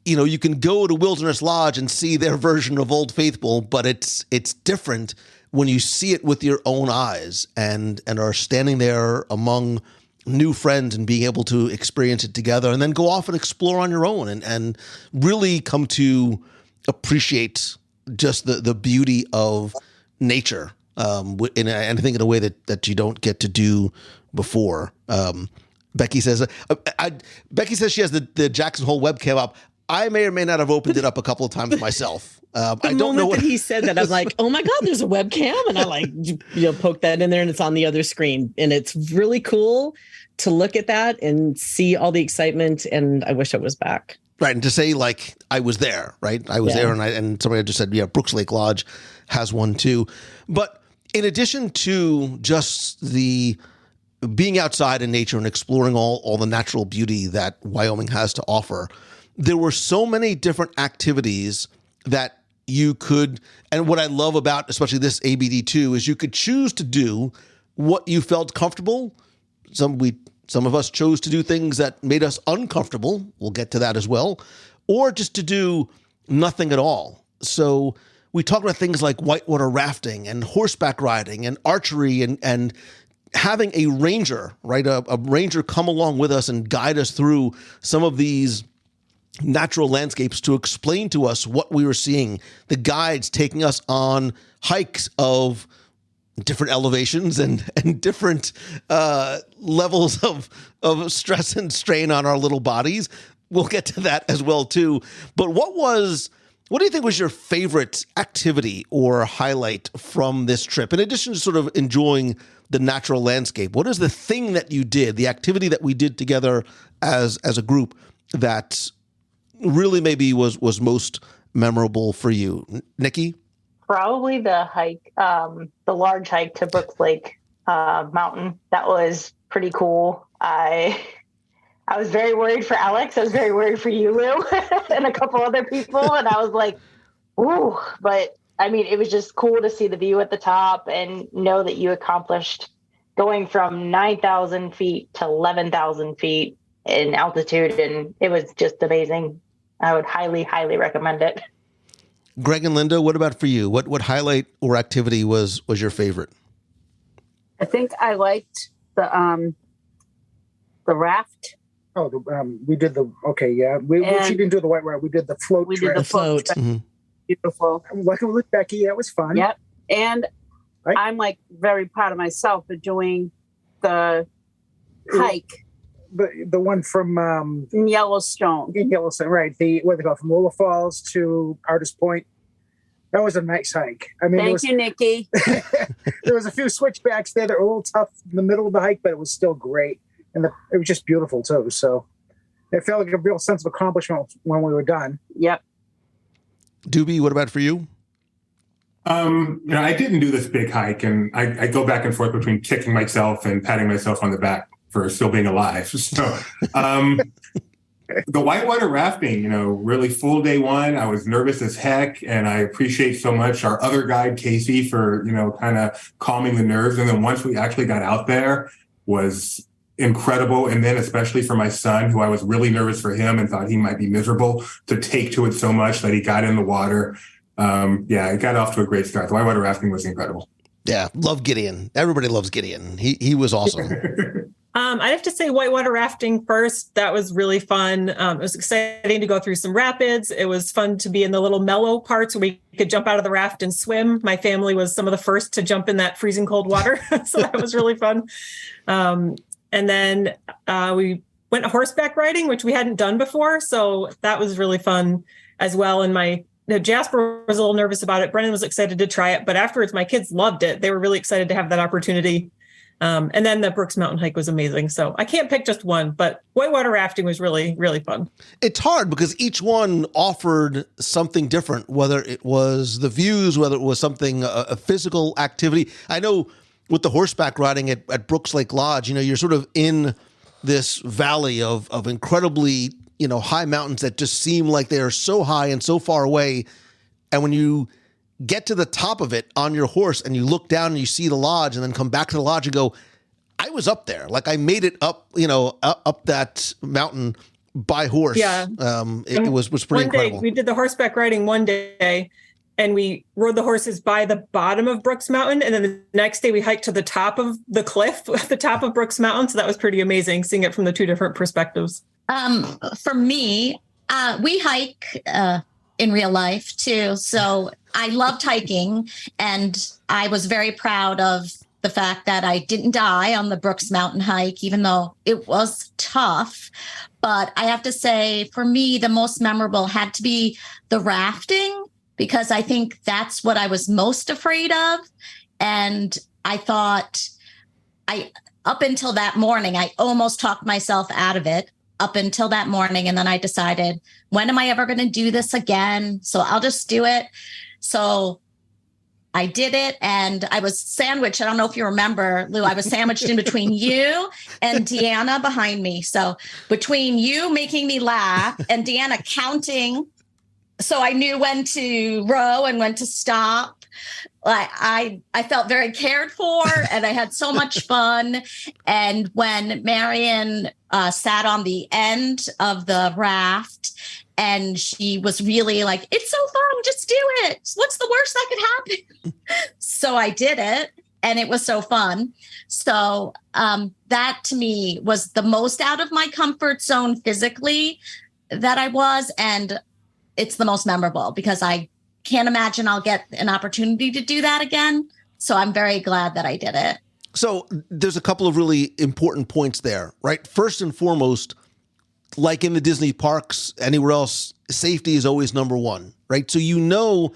Speaker 5: you can go to Wilderness Lodge and see their version of Old Faithful, but it's different when you see it with your own eyes and are standing there among new friends and being able to experience it together, and then go off and explore on your own and really come to appreciate just the beauty of nature. And I think in a way that you don't get to do before. Becky says she has the Jackson Hole webcam up. I may or may not have opened it up a couple of times myself. I don't know what
Speaker 7: he said that. I'm like, oh my God, there's a webcam. And I poke that in there and it's on the other screen. And it's really cool to look at that and see all the excitement. And I wish I was back.
Speaker 5: Right. And to say like, I was there, right? I was there and somebody just said, yeah, Brooks Lake Lodge has one too. But in addition to just the being outside in nature and exploring all the natural beauty that Wyoming has to offer, there were so many different activities that you could, and what I love about especially this ABD2 is you could choose to do what you felt comfortable. Some of us chose to do things that made us uncomfortable. We'll get to that as well. Or just to do nothing at all. So we talk about things like whitewater rafting and horseback riding and archery and having a ranger, right? A ranger come along with us and guide us through some of these natural landscapes to explain to us what we were seeing. The guides taking us on hikes of different elevations and different levels of stress and strain on our little bodies. We'll get to that as well too. But what do you think was your favorite activity or highlight from this trip? In addition to sort of enjoying the natural landscape, what is the thing that you did, the activity that we did together as a group that really maybe was most memorable for you? Nikki?
Speaker 6: Probably the hike, the large hike to Brooks Lake Mountain. That was pretty cool. I was very worried for Alex. I was very worried for you, Lou, and a couple other people. And I was like, ooh, but I mean, it was just cool to see the view at the top and know that you accomplished going from 9,000 feet to 11,000 feet in altitude. And it was just amazing. I would highly, highly recommend it.
Speaker 5: Greg and Linda, what about for you? What highlight or activity was your favorite?
Speaker 10: I think I liked the raft.
Speaker 9: Oh, we did she didn't do the white raft. We did the float.
Speaker 10: We did the float.
Speaker 5: Mm-hmm.
Speaker 10: Beautiful.
Speaker 9: Working with Becky, that was fun.
Speaker 10: Yep. And I'm like very proud of myself for doing the hike.
Speaker 9: The one from
Speaker 10: Yellowstone.
Speaker 9: Right. What they call from Lola Falls to Artist Point. That was a nice hike. I mean,
Speaker 10: Thank you, Nikki.
Speaker 9: There was a few switchbacks there that were a little tough in the middle of the hike, but it was still great. And it was just beautiful too. So it felt like a real sense of accomplishment when we were done.
Speaker 10: Yep.
Speaker 5: Doobie, what about for you?
Speaker 8: I didn't do this big hike, and I go back and forth between kicking myself and patting myself on the back for still being alive. So the whitewater rafting, really full day one. I was nervous as heck, and I appreciate so much our other guide, Casey, for, kind of calming the nerves. And then once we actually got out there, was incredible. And then especially for my son, who I was really nervous for him and thought he might be miserable, to take to it so much that he got in the water. It got off to a great start. The whitewater rafting was incredible.
Speaker 5: Yeah, love Gideon. Everybody loves Gideon. He was awesome.
Speaker 12: I'd have to say whitewater rafting first. That was really fun. It was exciting to go through some rapids. It was fun to be in the little mellow parts where we could jump out of the raft and swim. My family was some of the first to jump in that freezing cold water. So that was really fun. And then we went horseback riding, which we hadn't done before. So that was really fun as well. And Jasper was a little nervous about it. Brennan was excited to try it, but afterwards my kids loved it. They were really excited to have that opportunity. And then the Brooks Mountain hike was amazing. So I can't pick just one, but whitewater rafting was really, really fun.
Speaker 5: It's hard because each one offered something different, whether it was the views, whether it was something, a physical activity. I know with the horseback riding at Brooks Lake Lodge, you're sort of in this valley of incredibly, high mountains that just seem like they are so high and so far away. And when you get to the top of it on your horse and you look down and you see the lodge and then come back to the lodge and go, I was up there. Like I made it up, up that mountain by horse.
Speaker 12: Yeah.
Speaker 5: It was pretty incredible.
Speaker 12: We did the horseback riding one day and we rode the horses by the bottom of Brooks Mountain. And then the next day we hiked to the top of the cliff at the top of Brooks Mountain. So that was pretty amazing seeing it from the two different perspectives.
Speaker 11: For me, we hike in real life too. So I loved hiking, and I was very proud of the fact that I didn't die on the Brooks Mountain hike, even though it was tough. But I have to say, for me, the most memorable had to be the rafting, because I think that's what I was most afraid of. And I thought up until that morning, I almost talked myself out of it up until that morning. And then I decided, when am I ever going to do this again? So I'll just do it. So I did it, and I was sandwiched. I don't know if you remember, Lou, I was sandwiched in between you and Deanna behind me. So between you making me laugh and Deanna counting, so I knew when to row and when to stop. I felt very cared for, and I had so much fun. And when Marion sat on the end of the raft, and she was really like, it's so fun, just do it. What's the worst that could happen? So I did it, and it was so fun. So that to me was the most out of my comfort zone physically that I was. And it's the most memorable because I can't imagine I'll get an opportunity to do that again. So I'm very glad that I did it.
Speaker 5: So there's a couple of really important points there, right? First and foremost, like in the Disney parks, anywhere else, safety is always number one, right? So you know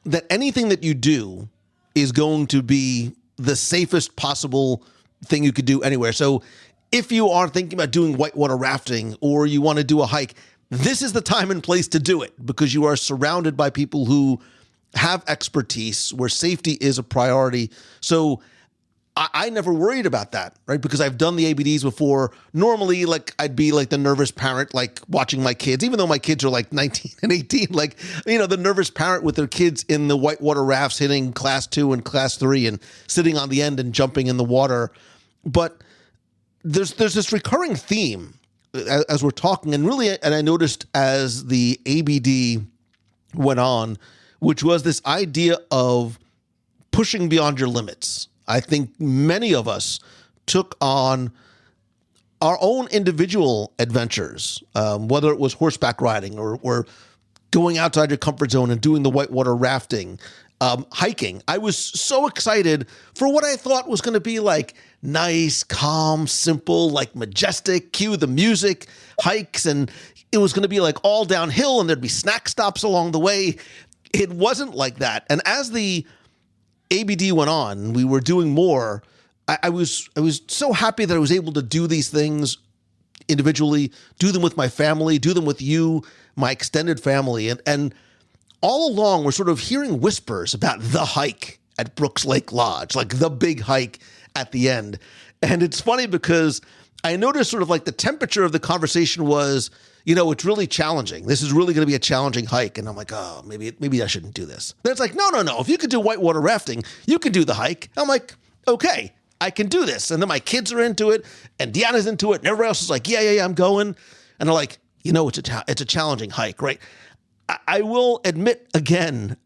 Speaker 5: that anything that you do is going to be the safest possible thing you could do anywhere. So if you are thinking about doing whitewater rafting or you want to do a hike, this is the time and place to do it because you are surrounded by people who have expertise where safety is a priority. So I never worried about that, right? Because I've done the ABDs before. Normally, like I'd be like the nervous parent, like watching my kids, even though my kids are like 19 and 18, like, the nervous parent with their kids in the whitewater rafts hitting class 2 and class 3 and sitting on the end and jumping in the water. But there's this recurring theme as we're talking, and I noticed as the ABD went on, which was this idea of pushing beyond your limits. I think many of us took on our own individual adventures, whether it was horseback riding or going outside your comfort zone and doing the whitewater rafting, hiking. I was so excited for what I thought was going to be like nice, calm, simple, like majestic, cue the music, hikes, and it was going to be like all downhill and there'd be snack stops along the way. It wasn't like that. And as the ABD went on, we were doing more. I was so happy that I was able to do these things individually, do them with my family, do them with you, my extended family. And all along, we're sort of hearing whispers about the hike at Brooks Lake Lodge, like the big hike at the end. And it's funny because I noticed sort of like the temperature of the conversation was, it's really challenging. This is really going to be a challenging hike. And I'm like, oh, maybe I shouldn't do this. Then it's like, no. If you could do whitewater rafting, you can do the hike. I'm like, okay, I can do this. And then my kids are into it, and Deanna's into it, and everybody else is like, yeah, I'm going. And they're like, it's a challenging hike, right? I will admit again,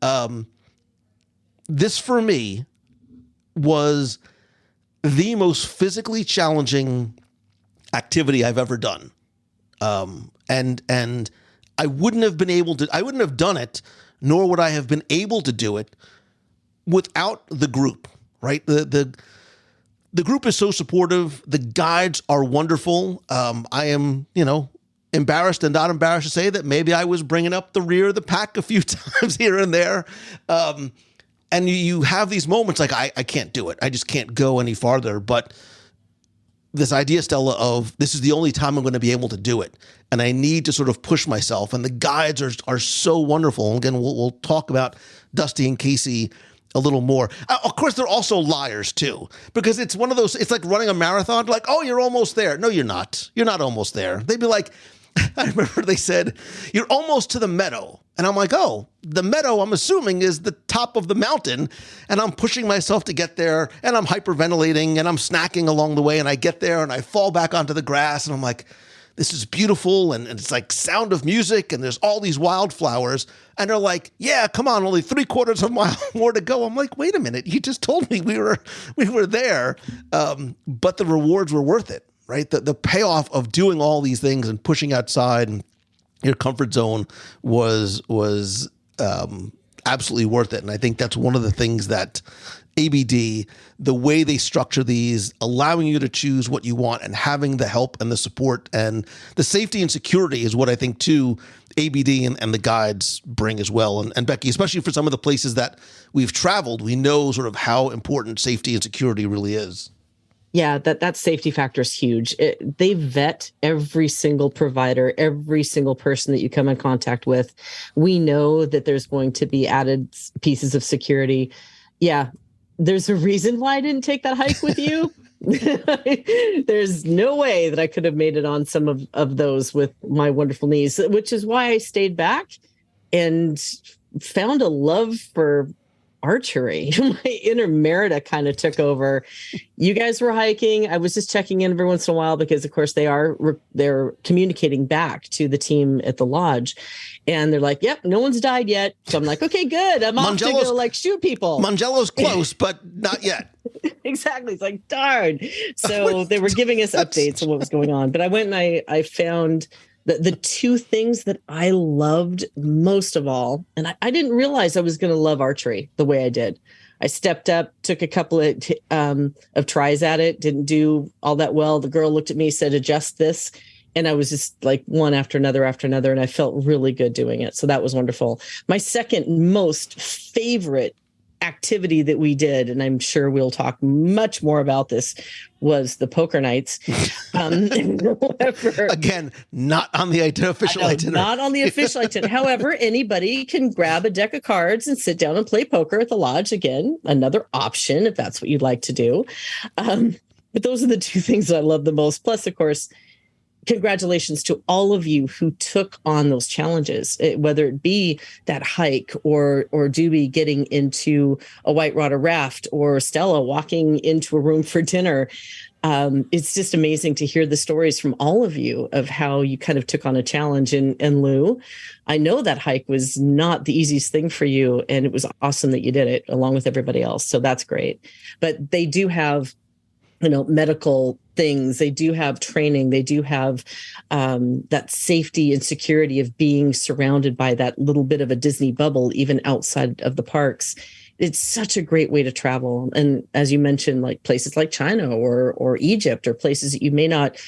Speaker 5: this for me was the most physically challenging activity I've ever done. And I wouldn't have done it, nor would I have been able to do it without the group, right? The group is so supportive. The guides are wonderful. I am, embarrassed and not embarrassed to say that maybe I was bringing up the rear of the pack a few times here and there. And you have these moments like, I can't do it. I just can't go any farther. But this idea, Stella, of this is the only time I'm going to be able to do it. And I need to sort of push myself. And the guides are so wonderful. And again, we'll talk about Dusty and Casey a little more. Of course, they're also liars too, because it's one of those, it's like running a marathon. Like, oh, you're almost there. No, you're not. You're not almost there. They'd be like, I remember they said, you're almost to the meadow. And I'm like, oh, the meadow, I'm assuming, is the top of the mountain. And I'm pushing myself to get there, and I'm hyperventilating, and I'm snacking along the way. And I get there, and I fall back onto the grass, and I'm like, this is beautiful. And it's like Sound of Music, and there's all these wildflowers. And they're like, yeah, come on, only 3/4 of a mile more to go. I'm like, wait a minute, you just told me we were there. But the rewards were worth it. Right, the payoff of doing all these things and pushing outside and your comfort zone was absolutely worth it. And I think that's one of the things that ABD, the way they structure these, allowing you to choose what you want and having the help and the support and the safety and security is what I think too ABD and the guides bring as well. And Becky, especially for some of the places that we've traveled, we know sort of how important safety and security really is.
Speaker 7: Yeah, that safety factor is huge. They vet every single provider, every single person that you come in contact with. We know that there's going to be added pieces of security. Yeah, there's a reason why I didn't take that hike with you. There's no way that I could have made it on some of those with my wonderful knees, which is why I stayed back and found a love for archery. My inner Merida kind of took over. You guys were hiking. I was just checking in every once in a while because, of course, they're communicating back to the team at the lodge, and they're like, "Yep, no one's died yet." So I'm like, "Okay, good. I'm off to go shoot people."
Speaker 5: Mangello's close, but not yet.
Speaker 7: Exactly. It's like, darn. So they were giving us updates on what was going on. But I went and I found the two things that I loved most of all, and I didn't realize I was going to love archery the way I did. I stepped up, took a couple of tries at it, didn't do all that well. The girl looked at me, said, adjust this. And I was just like one after another, and I felt really good doing it. So that was wonderful. My second most favorite activity that we did, and I'm sure we'll talk much more about this, was the poker nights. However,
Speaker 5: again, not on the official itinerary.
Speaker 7: Not on the official itinerary. However, anybody can grab a deck of cards and sit down and play poker at the lodge. Again, another option if that's what you'd like to do. But those are the two things that I love the most. Plus, of course, congratulations to all of you who took on those challenges, whether it be that hike or Doobie getting into a whitewater raft or Stella walking into a room for dinner. It's just amazing to hear the stories from all of you of how you kind of took on a challenge. And Lou, I know that hike was not the easiest thing for you, and it was awesome that you did it along with everybody else. So that's great. But they do have, medical things. They do have training. They do have that safety and security of being surrounded by that little bit of a Disney bubble, even outside of the parks. It's such a great way to travel. And as you mentioned, like places like China or Egypt, or places that you may not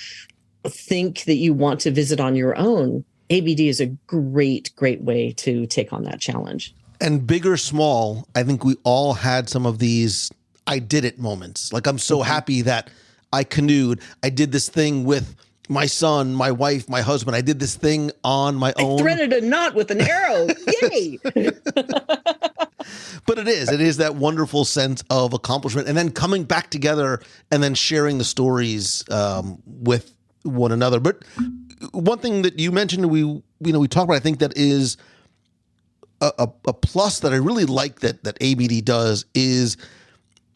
Speaker 7: think that you want to visit on your own, ABD is a great way to take on that challenge.
Speaker 5: And big or small, I think we all had some of these I did it moments. Like, I'm so happy that I canoed. I did this thing with my son, my wife, my husband. I did this thing on my own.
Speaker 7: I threaded a knot with an arrow. Yay!
Speaker 5: But it is that wonderful sense of accomplishment, and then coming back together and then sharing the stories with one another. But one thing that you mentioned, we talked about, I think that is a plus that I really like that ABD does is,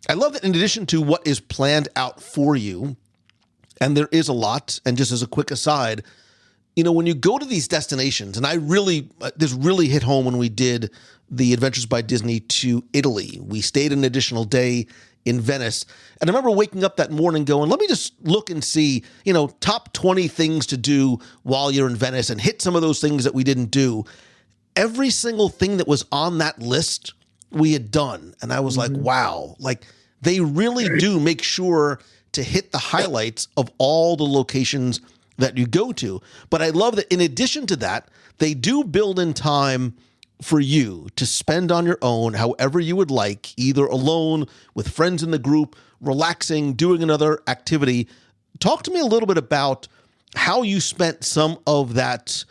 Speaker 5: I love that in addition to what is planned out for you, and there is a lot, and just as a quick aside, when you go to these destinations, and this really hit home when we did the Adventures by Disney to Italy. We stayed an additional day in Venice. And I remember waking up that morning going, let me just look and see, top 20 things to do while you're in Venice, and hit some of those things that we didn't do. Every single thing that was on that list we had done. And I was like, wow, like they really do make sure to hit the highlights of all the locations that you go to. But I love that in addition to that, they do build in time for you to spend on your own, however you would like, either alone, with friends in the group, relaxing, doing another activity. Talk to me a little bit about how you spent some of that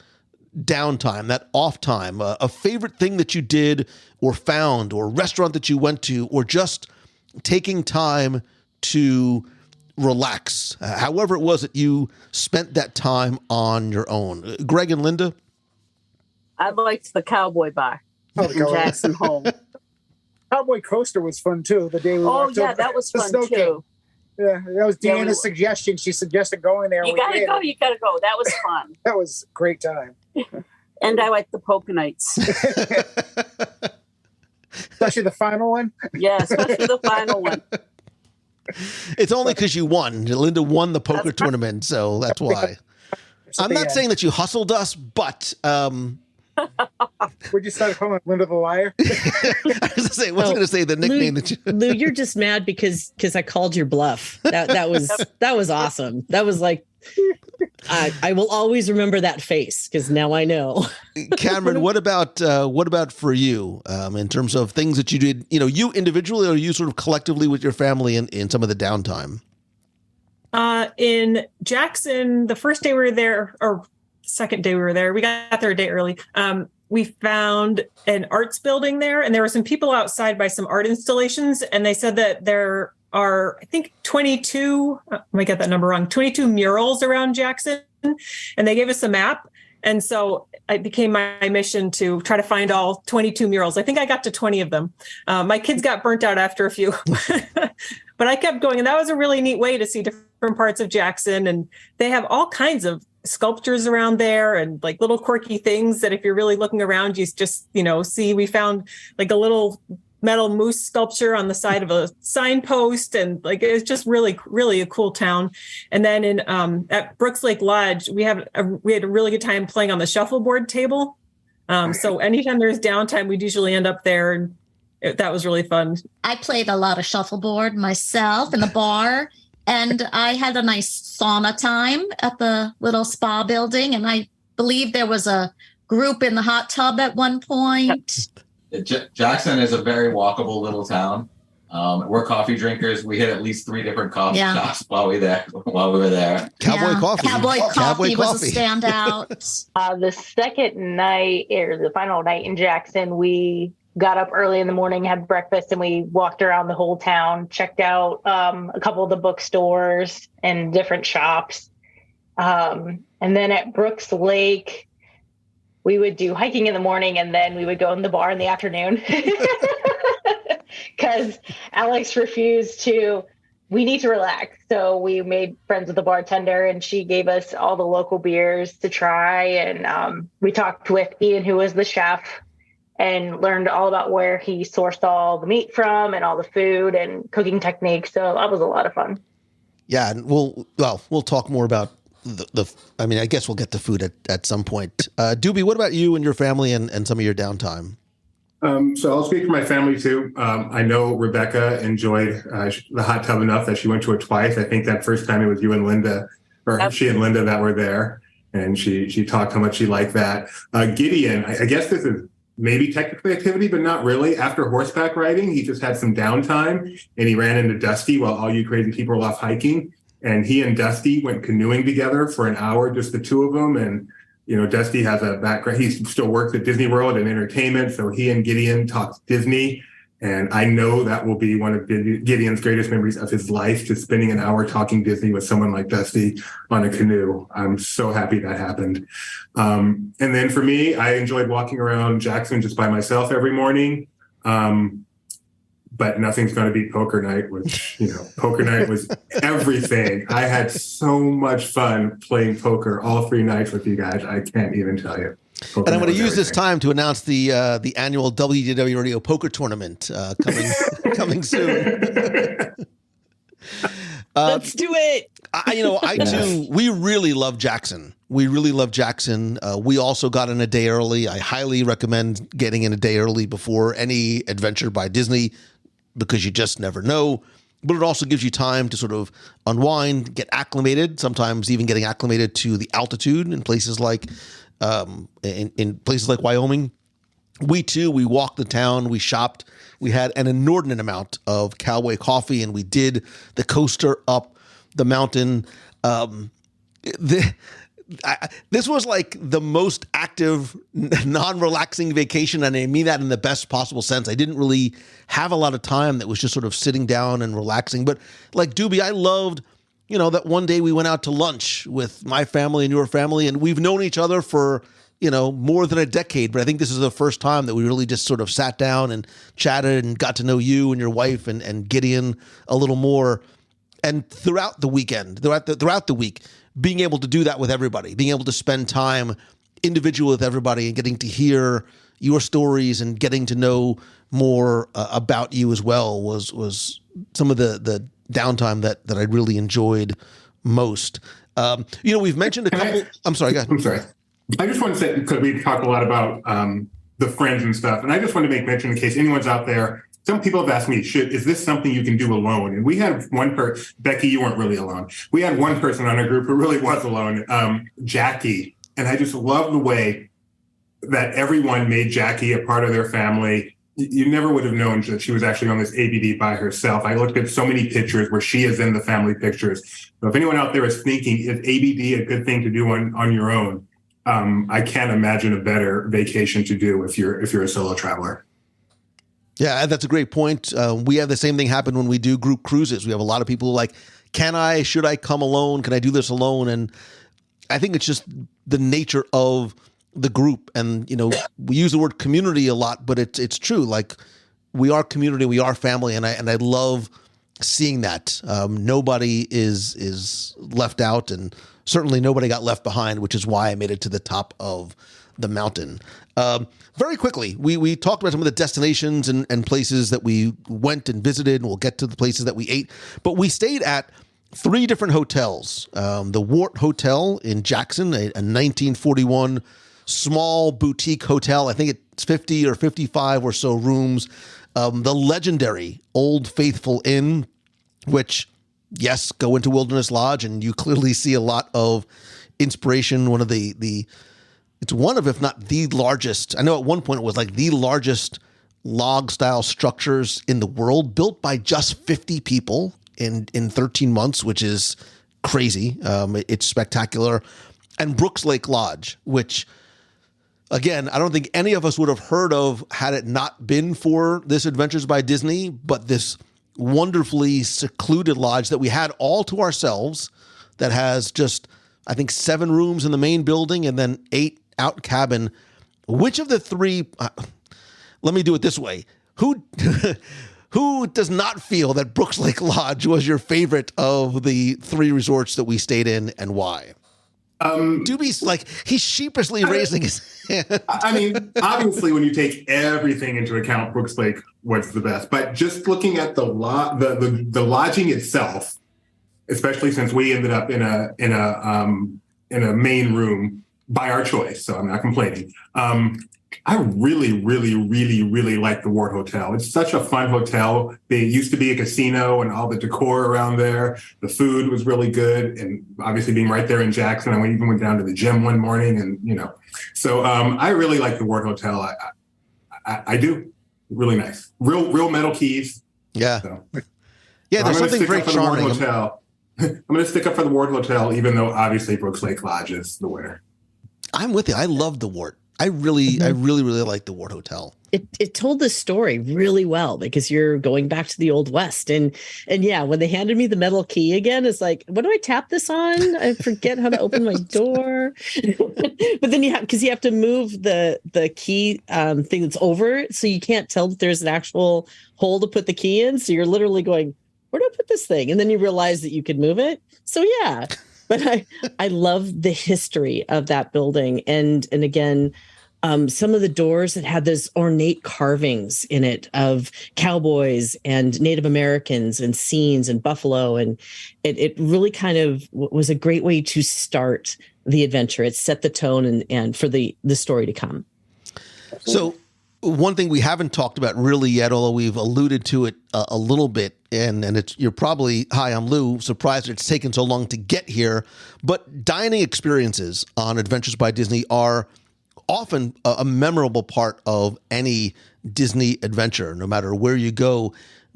Speaker 5: downtime, that off time, a favorite thing that you did or found, or restaurant that you went to, or just taking time to relax, however it was that you spent that time on your own. Greg and Linda?
Speaker 10: I liked the Cowboy Bar in Jackson Hole.
Speaker 9: Cowboy Coaster was fun too. The day we walked over.
Speaker 10: That was fun too.
Speaker 9: Yeah, that was Deanna's suggestion. She suggested going there.
Speaker 10: You gotta go. That was fun.
Speaker 9: That was a great time.
Speaker 10: And I like the poker nights.
Speaker 9: Especially the final one?
Speaker 10: Yeah, especially the final one.
Speaker 5: It's only because you won. Linda won the poker tournament, so that's why. I'm not saying that you hustled us, but...
Speaker 9: Would you start calling Linda the liar?
Speaker 5: I was going to say the nickname that you...
Speaker 7: Lou, you're just mad because I called your bluff. That was awesome. That was like... I will always remember that face because now I know.
Speaker 5: Cameron, what about for you in terms of things that you did, you individually, or you sort of collectively with your family in some of the downtime?
Speaker 12: In Jackson, the first day we were there, or second day we were there, we got there a day early. We found an arts building there, and there were some people outside by some art installations, and they said that there are, I think, 22, I might get that number wrong, 22 murals around Jackson, and they gave us a map. And so it became my mission to try to find all 22 murals. I think I got to 20 of them. My kids got burnt out after a few, but I kept going. And that was a really neat way to see different parts of Jackson. And they have all kinds of sculptures around there and like little quirky things that if you're really looking around, you just, see. We found like a little metal moose sculpture on the side of a signpost, and like it's just really, really a cool town. And then in at Brooks Lake Lodge, we had a really good time playing on the shuffleboard table. So anytime there's downtime, we'd usually end up there, and that was really fun.
Speaker 11: I played a lot of shuffleboard myself in the bar, and I had a nice sauna time at the little spa building, and I believe there was a group in the hot tub at one point.
Speaker 13: Jackson is a very walkable little town. We're coffee drinkers. We hit at least 3 different coffee shops while we were there.
Speaker 5: Cowboy coffee.
Speaker 11: Cowboy coffee was a standout.
Speaker 6: The second night, or the final night in Jackson, we got up early in the morning, had breakfast, and we walked around the whole town, checked out a couple of the bookstores and different shops. And then at Brooks Lake, we would do hiking in the morning, and then we would go in the bar in the afternoon because Alex refused to. We need to relax. So we made friends with the bartender, and she gave us all the local beers to try. And we talked with Ian, who was the chef, and learned all about where he sourced all the meat from and all the food and cooking techniques. So that was a lot of fun.
Speaker 5: Yeah. And we'll talk more about I guess we'll get to food at some point. Doobie, what about you and your family and some of your downtime?
Speaker 8: So I'll speak for my family too. I know Rebecca enjoyed the hot tub enough that she went to it twice. I think that first time it was you and Linda, or she and Linda that were there, and she talked how much she liked that. Gideon, I guess this is maybe technical activity, but not really. After horseback riding, he just had some downtime, and he ran into Dusty while all you crazy people were off hiking. And he and Dusty went canoeing together for an hour, just the two of them. And, you know, Dusty has a background. He still works at Disney World and entertainment. So he and Gideon talked Disney. And I know that will be one of Gideon's greatest memories of his life, just spending an hour talking Disney with someone like Dusty on a canoe. I'm so happy that happened. And then for me, I enjoyed walking around Jackson just by myself every morning. But nothing's going to beat poker night, which, you know, poker night was everything. I had so much fun playing poker all 3 nights with you guys. I can't even tell you.
Speaker 5: And I'm going to use this time to announce the annual WDW Radio Poker Tournament coming soon.
Speaker 7: Let's do it.
Speaker 5: I too. We really love Jackson. We also got in a day early. I highly recommend getting in a day early before any adventure by Disney, because you just never know. But it also gives you time to sort of unwind, get acclimated. Sometimes even getting acclimated to the altitude in places like. In places like Wyoming. We walked the town, we shopped, we had an inordinate amount of cowboy coffee, and we did the coaster up the mountain. This was like the most active, non-relaxing vacation, and I mean that in the best possible sense. I didn't really have a lot of time that was just sort of sitting down and relaxing. But like Doobie, I loved that one day we went out to lunch with my family and your family, and we've known each other for, more than a decade. But I think this is the first time that we really just sort of sat down and chatted and got to know you and your wife and Gideon a little more. And throughout the weekend, throughout the week, being able to do that with everybody, being able to spend time individually with everybody and getting to hear your stories and getting to know more about you as well was some of the downtime that I really enjoyed most. We've mentioned a couple. I'm sorry.
Speaker 8: I just want to say, because we talked a lot about the friends and stuff, and I just want to make mention in case anyone's out there. Some people have asked me, is this something you can do alone? And we had one person, Becky, you weren't really alone. We had one person on our group who really was alone, Jackie. And I just love the way that everyone made Jackie a part of their family. You never would have known that she was actually on this ABD by herself. I looked at so many pictures where she is in the family pictures. So if anyone out there is thinking, is ABD a good thing to do on your own? I can't imagine a better vacation to do if you're a solo traveler.
Speaker 5: Yeah, that's a great point. We have the same thing happen when we do group cruises. We have a lot of people like, should I come alone? Can I do this alone? And I think it's just the nature of the group. And, we use the word community a lot, but it's true. Like, we are community, we are family. And I love seeing that. Nobody is left out, and certainly nobody got left behind, which is why I made it to the top of the mountain. Very quickly, we talked about some of the destinations and places that we went and visited, and we'll get to the places that we ate. But we stayed at 3 different hotels. The Wart Hotel in Jackson, a 1941 small boutique hotel. I think it's 50 or 55 or so rooms. The legendary Old Faithful Inn, which, yes, go into Wilderness Lodge, and you clearly see a lot of inspiration. One of it's one of, if not the largest, I know at one point it was like the largest log-style structures in the world, built by just 50 people in 13 months, which is crazy. It's spectacular. And Brooks Lake Lodge, which, again, I don't think any of us would have heard of had it not been for this Adventures by Disney, but this wonderfully secluded lodge that we had all to ourselves, that has just, I think, 7 rooms in the main building and then 8 out cabin. Which of the 3, let me do it this way. Who does not feel that Brooks Lake Lodge was your favorite of the 3 resorts that we stayed in, and why? Doobie's like, he's sheepishly raising his hand.
Speaker 8: I mean, obviously, when you take everything into account, Brooks Lake was the best. But just looking at the lodging itself, especially since we ended up in a main room by our choice, so I'm not complaining. I really, really, really, really like the Wart Hotel. It's such a fun hotel. It used to be a casino, and all the decor around there. The food was really good, and obviously being right there in Jackson, I even went down to the gym one morning, and so I really like the Wart Hotel. I do. Really nice. Real metal keys.
Speaker 5: Yeah.
Speaker 8: So.
Speaker 5: Yeah, there's something very charming.
Speaker 8: I'm going to stick up for the Ward Hotel, even though obviously Brooks Lake Lodge is the winner.
Speaker 5: I'm with you. I love the Ward. I really like the Ward Hotel.
Speaker 7: It told the story really well because you're going back to the Old West. And yeah, when they handed me the metal key again, it's like, what do I tap this on? I forget how to open my door. But then you have to move the key thing that's over it. So you can't tell that there's an actual hole to put the key in. So you're literally going, where do I put this thing? And then you realize that you could move it. So yeah, but I love the history of that building. And again, some of the doors that had those ornate carvings in it of cowboys and Native Americans and scenes and buffalo. And it really kind of was a great way to start the adventure. It set the tone and for the story to come.
Speaker 5: So one thing we haven't talked about really yet, although we've alluded to it a little bit, and you're probably, hi, I'm Lou, surprised it's taken so long to get here, but dining experiences on Adventures by Disney are often a memorable part of any Disney adventure. No matter where you go,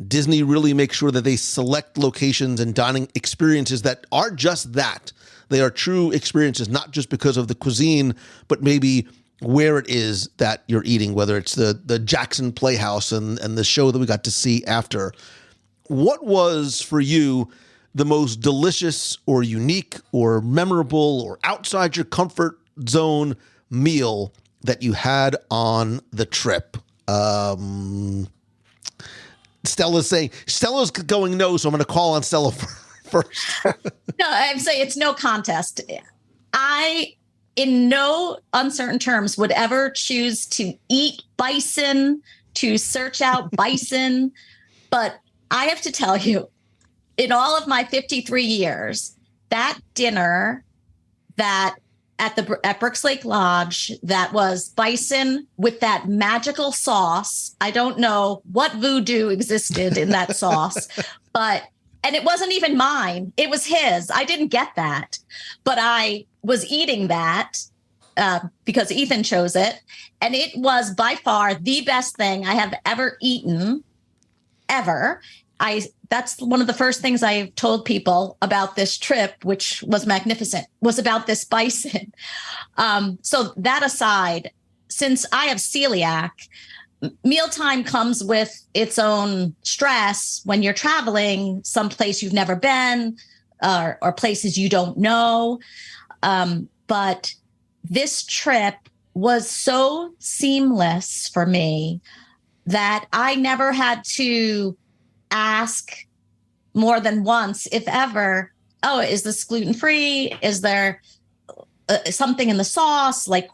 Speaker 5: Disney really makes sure that they select locations and dining experiences that are just that. They are true experiences, not just because of the cuisine, but maybe where it is that you're eating, whether it's the Jackson Playhouse and the show that we got to see after. What was for you the most delicious or unique or memorable or outside your comfort zone meal that you had on the trip? Stella's going no, so I'm going to call on Stella first.
Speaker 11: No, I'd say it's no contest. I, in no uncertain terms, would ever choose to eat bison, to search out bison. But I have to tell you, in all of my 53 years, that dinner that at Brooks Lake Lodge, that was bison with that magical sauce. I don't know what voodoo existed in that sauce, and it wasn't even mine. It was his. I didn't get that, but I was eating that because Ethan chose it. And it was by far the best thing I have ever eaten, ever. That's one of the first things I told people about this trip, which was magnificent, was about this bison. So that aside, since I have celiac, mealtime comes with its own stress when you're traveling someplace you've never been or places you don't know. But this trip was so seamless for me that I never had to ask more than once, if ever, oh, is this gluten-free? Is there something in the sauce? Like,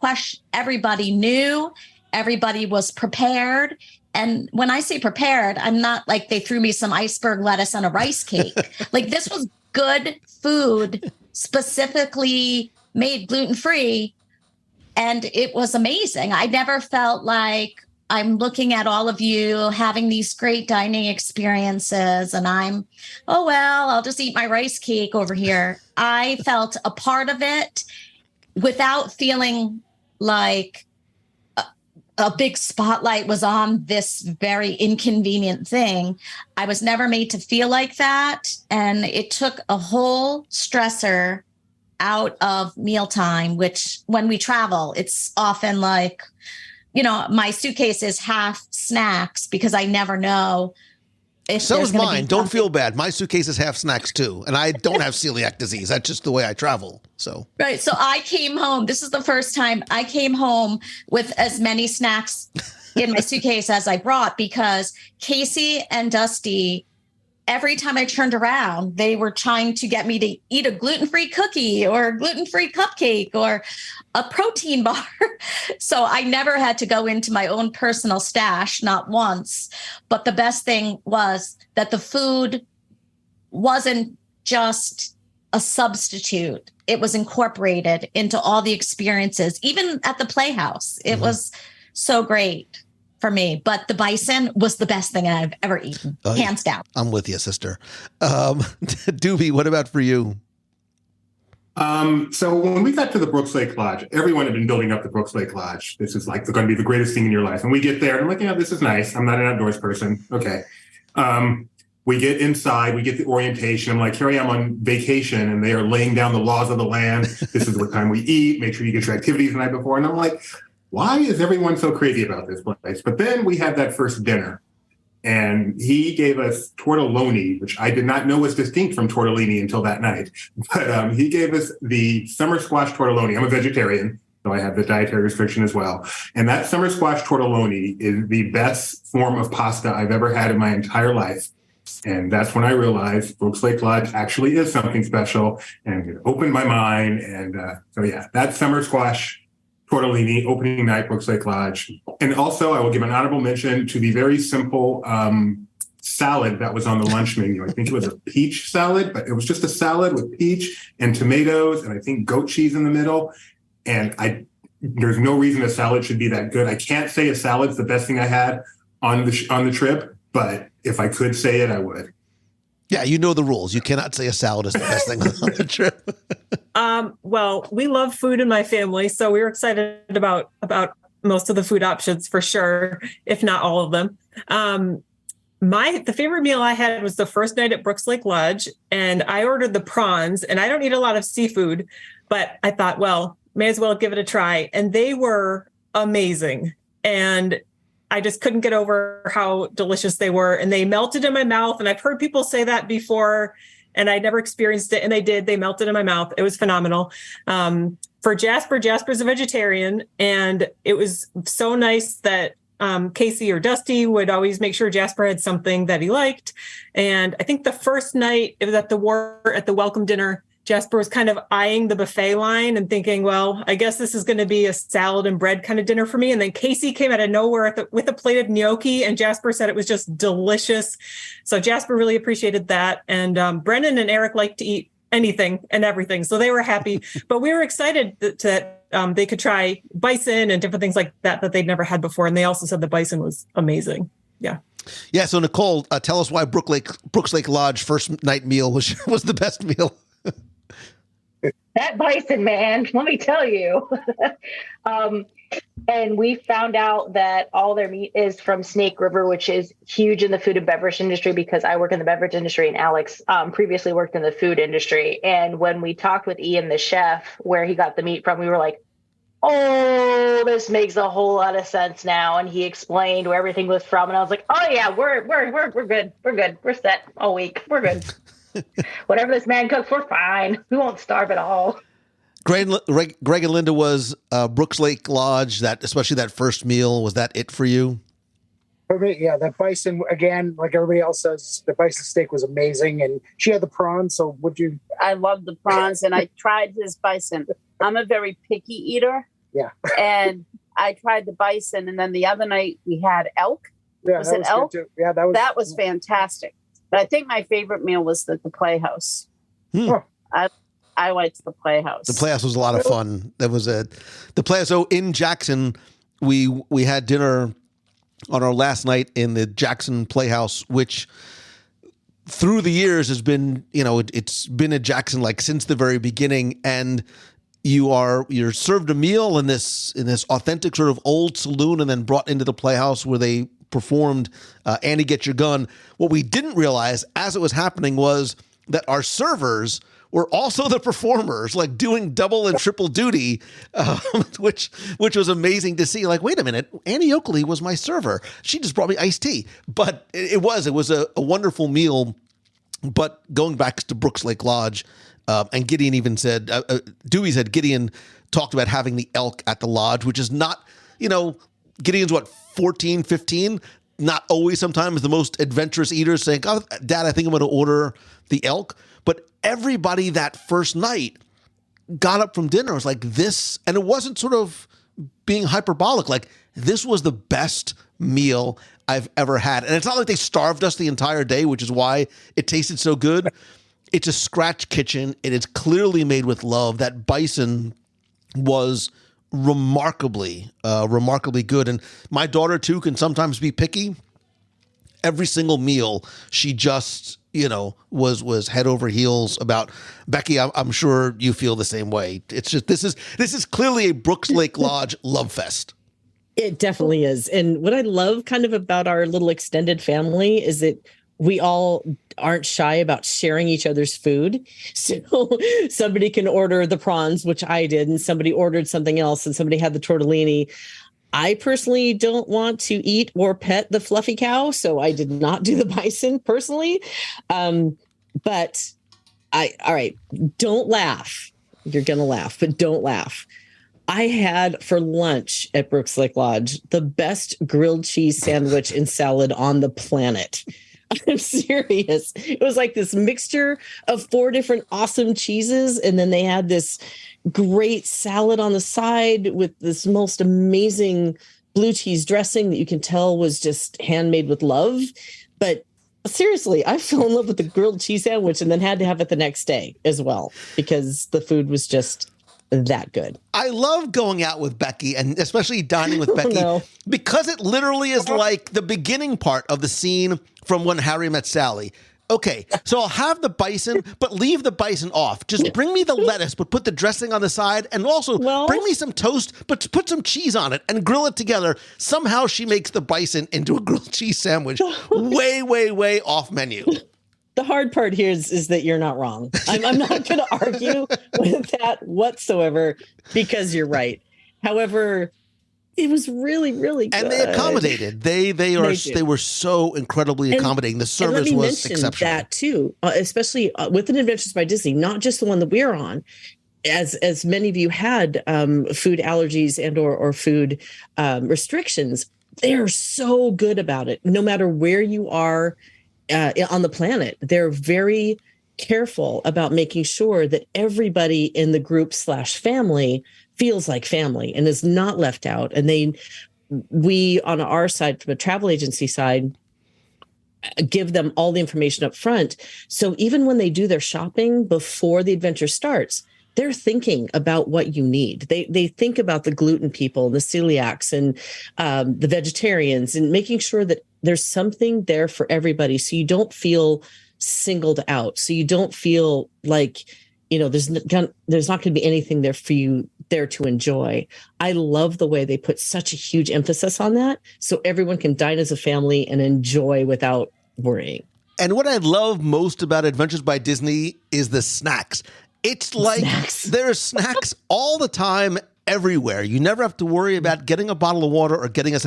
Speaker 11: everybody knew, everybody was prepared. And when I say prepared, I'm not like they threw me some iceberg lettuce on a rice cake. Like, this was good food, specifically made gluten-free. And it was amazing. I never felt like I'm looking at all of you having these great dining experiences and I'm, oh, well, I'll just eat my rice cake over here. I felt a part of it without feeling like a big spotlight was on this very inconvenient thing. I was never made to feel like that. And it took a whole stressor out of mealtime, which when we travel, it's often like, my suitcase is half snacks because I never know.
Speaker 5: So is mine. Don't feel bad. My suitcase is half snacks too. And I don't have celiac disease. That's just the way I travel. So.
Speaker 11: Right. So I came home. This is the first time I came home with as many snacks in my suitcase as I brought because Casey and Dusty, every time I turned around, they were trying to get me to eat a gluten-free cookie or a gluten-free cupcake or a protein bar. So I never had to go into my own personal stash, not once. But the best thing was that the food wasn't just a substitute. It was incorporated into all the experiences, even at the Playhouse. It was so great for me, but the bison was the best thing I've ever eaten, hands down.
Speaker 5: I'm with you, sister. Doobie, what about for you?
Speaker 8: So when we got to the Brooks Lake Lodge, everyone had been building up the Brooks Lake Lodge. This is like going to be the greatest thing in your life. And we get there and I'm like, yeah, this is nice. I'm not an outdoors person. Okay. We get inside, we get the orientation. I'm like, here I am on vacation and they are laying down the laws of the land. This is what time we eat. Make sure you get your activities the night before. And I'm like, why is everyone so crazy about this place? But then we had that first dinner and he gave us tortelloni, which I did not know was distinct from tortellini until that night. But he gave us the summer squash tortelloni. I'm a vegetarian, so I have the dietary restriction as well. And that summer squash tortelloni is the best form of pasta I've ever had in my entire life. And that's when I realized Brooks Lake Lodge actually is something special, and it opened my mind. And so, yeah, that summer squash tortellini, opening night, Brooks Lake Lodge. And also, I will give an honorable mention to the very simple salad that was on the lunch menu. I think it was a peach salad, but it was just a salad with peach and tomatoes, and I think goat cheese in the middle. And there's no reason a salad should be that good. I can't say a salad's the best thing I had on the trip, but if I could say it, I would.
Speaker 5: Yeah, you know the rules. You cannot say a salad is the best thing on the trip.
Speaker 12: Well, we love food in my family, so we were excited about most of the food options for sure, if not all of them. The favorite meal I had was the first night at Brooks Lake Lodge, and I ordered the prawns, and I don't eat a lot of seafood, but I thought, well, may as well give it a try. And they were amazing. And I just couldn't get over how delicious they were. And they melted in my mouth. And I've heard people say that before, and I never experienced it. And they did. They melted in my mouth. It was phenomenal. For Jasper's a vegetarian. And it was so nice that Casey or Dusty would always make sure Jasper had something that he liked. And I think the first night it was at the welcome dinner, Jasper was kind of eyeing the buffet line and thinking, well, I guess this is going to be a salad and bread kind of dinner for me. And then Casey came out of nowhere with a plate of gnocchi, and Jasper said it was just delicious. So Jasper really appreciated that. And Brennan and Eric like to eat anything and everything. So they were happy. But we were excited that they could try bison and different things like that they'd never had before. And they also said the bison was amazing. Yeah.
Speaker 5: Yeah. So Nicole, tell us why Brooks Lake Lodge first night meal was the best meal.
Speaker 6: That bison, man, let me tell you. And we found out that all their meat is from Snake River, which is huge in the food and beverage industry because I work in the beverage industry and Alex previously worked in the food industry. And when we talked with Ian, the chef, where he got the meat from, we were like, oh, this makes a whole lot of sense now. And he explained where everything was from. And I was like, oh yeah, we're good. We're good. We're set all week. We're good. Whatever this man cooks, we're fine. We won't starve at all.
Speaker 5: Greg and Linda, was Brooks Lake Lodge, especially that first meal, was that it for you?
Speaker 9: For me, yeah, that bison, again, like everybody else says, the bison steak was amazing. And she had the prawns, so would you?
Speaker 10: I love the prawns, and I tried his bison. I'm a very picky eater.
Speaker 9: Yeah.
Speaker 10: And I tried the bison, and then the other night we had elk.
Speaker 9: Yeah,
Speaker 10: was it elk?
Speaker 9: Yeah,
Speaker 10: that was fantastic. But I think my favorite meal was the Playhouse. I liked the Playhouse.
Speaker 5: The Playhouse was a lot of fun. That was the Playhouse. So in Jackson, we had dinner on our last night in the Jackson Playhouse, which through the years has been, it's been at Jackson like since the very beginning. And you're served a meal in this authentic sort of old saloon, and then brought into the Playhouse where they performed Annie Get Your Gun. What we didn't realize as it was happening was that our servers were also the performers, like doing double and triple duty, which was amazing to see. Like, wait a minute, Annie Oakley was my server. She just brought me iced tea. But it was a wonderful meal. But going back to Brooks Lake Lodge, and Gideon even said, Dewey said Gideon talked about having the elk at the lodge, which is not, Gideon's 14, 15, not always sometimes the most adventurous eaters saying, oh, Dad, I think I'm going to order the elk. But everybody that first night got up from dinner was like this, and it wasn't sort of being hyperbolic. Like, this was the best meal I've ever had. And it's not like they starved us the entire day, which is why it tasted so good. It's a scratch kitchen, and it's clearly made with love. That bison was remarkably good. And my daughter too can sometimes be picky. Every single meal, she just, was head over heels about. Becky, I'm sure you feel the same way. It's just this is clearly a Brooks Lake Lodge love fest.
Speaker 7: It definitely is. And what I love kind of about our little extended family is that we all aren't shy about sharing each other's food. So somebody can order the prawns, which I did, and somebody ordered something else, and somebody had the tortellini. I personally don't want to eat or pet the fluffy cow, so I did not do the bison personally. But all right, don't laugh. You're going to laugh, but don't laugh. I had for lunch at Brooks Lake Lodge the best grilled cheese sandwich and salad on the planet. I'm serious. It was like this mixture of 4 different awesome cheeses. And then they had this great salad on the side with this most amazing blue cheese dressing that you can tell was just handmade with love. But seriously, I fell in love with the grilled cheese sandwich and then had to have it the next day as well because the food was just that good.
Speaker 5: I love going out with Becky and especially dining with Becky because it literally is like the beginning part of the scene from When Harry Met Sally. Okay, so I'll have the bison, but leave the bison off. Just bring me the lettuce, but put the dressing on the side, and also bring me some toast, but put some cheese on it and grill it together. Somehow she makes the bison into a grilled cheese sandwich. Way, way, way off menu.
Speaker 7: The hard part here is that you're not wrong. I'm not going to argue with that whatsoever because you're right. However, it was really, really good.
Speaker 5: And they accommodated. They were so incredibly accommodating. The service was exceptional.
Speaker 7: That too, especially within Adventures by Disney, not just the one that we're on. As many of you had food allergies and or food restrictions, they're so good about it. No matter where you are on the planet, they're very careful about making sure that everybody in the group / family feels like family and is not left out. And we on our side, from a travel agency side, give them all the information up front. So even when they do their shopping before the adventure starts, they're thinking about what you need. They think about the gluten people, the celiacs, and the vegetarians, and making sure that there's something there for everybody. So you don't feel singled out. So you don't feel like, there's not going to be anything there for you there to enjoy. I love the way they put such a huge emphasis on that. So everyone can dine as a family and enjoy without worrying.
Speaker 5: And what I love most about Adventures by Disney is the snacks. It's like there's snacks all the time, everywhere. You never have to worry about getting a bottle of water or getting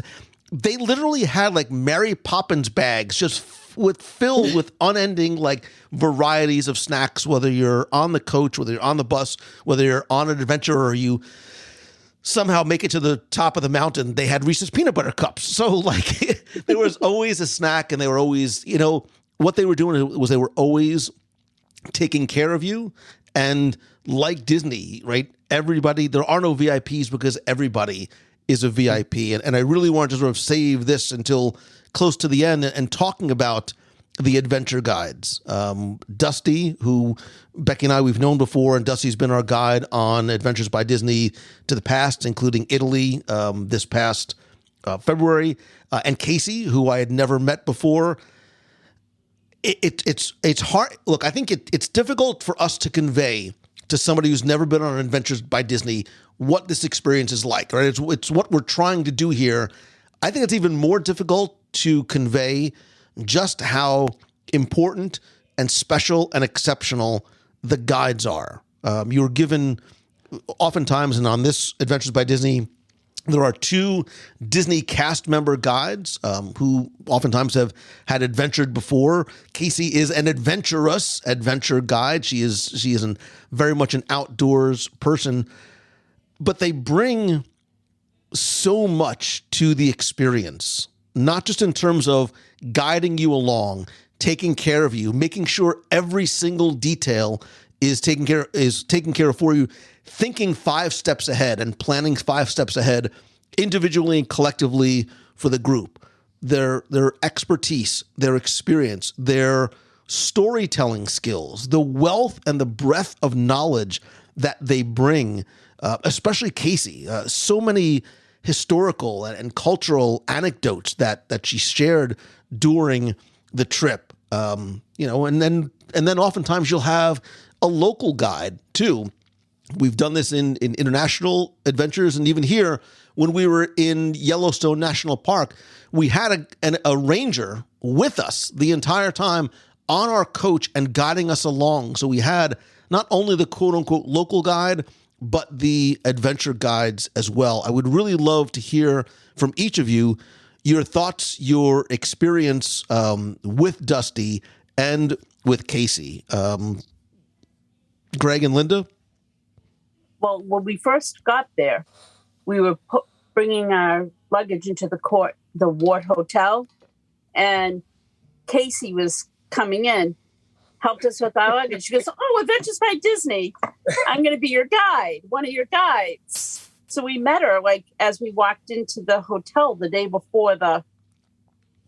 Speaker 5: they literally had like Mary Poppins bags just filled with unending like varieties of snacks, whether you're on the coach, whether you're on the bus, whether you're on an adventure or you somehow make it to the top of the mountain. They had Reese's peanut butter cups. So like there was always a snack, and they were always, what they were doing was they were always taking care of you. And like Disney, right? Everybody, there are no VIPs because everybody is a VIP. And I really wanted to sort of save this until close to the end and talking about the adventure guides. Dusty, who Becky and I, we've known before, and Dusty's been our guide on Adventures by Disney to the past, including Italy this past February. And Casey, who I had never met before. It's hard. Look, I think it's difficult for us to convey to somebody who's never been on Adventures by Disney what this experience is like, right? It's what we're trying to do here. I think it's even more difficult to convey just how important and special and exceptional the guides are. You were given, oftentimes, and on this Adventures by Disney, there are 2 Disney cast member guides who oftentimes have had adventured before. Casey is an adventurous adventure guide. She is very much an outdoors person, but they bring so much to the experience, not just in terms of guiding you along, taking care of you, making sure every single detail is taken care of for you, thinking 5 steps ahead and planning 5 steps ahead individually and collectively for the group. Their expertise, their experience, their storytelling skills, the wealth and the breadth of knowledge that they bring, especially Casey. So many historical and cultural anecdotes that she shared during the trip. and then oftentimes you'll have a local guide too. We've done this in international adventures, and even here when we were in Yellowstone National Park, we had a ranger with us the entire time on our coach and guiding us along. So we had not only the quote unquote local guide, but the adventure guides as well. I would really love to hear from each of you your thoughts, your experience with Dusty and with Casey. Greg and Linda?
Speaker 10: Well, when we first got there, we were bringing our luggage into the Ward Hotel, and Casey was coming in, helped us with our luggage. She goes, "Oh, Adventures by Disney. I'm going to be your guide, one of your guides." So we met her as we walked into the hotel the day before the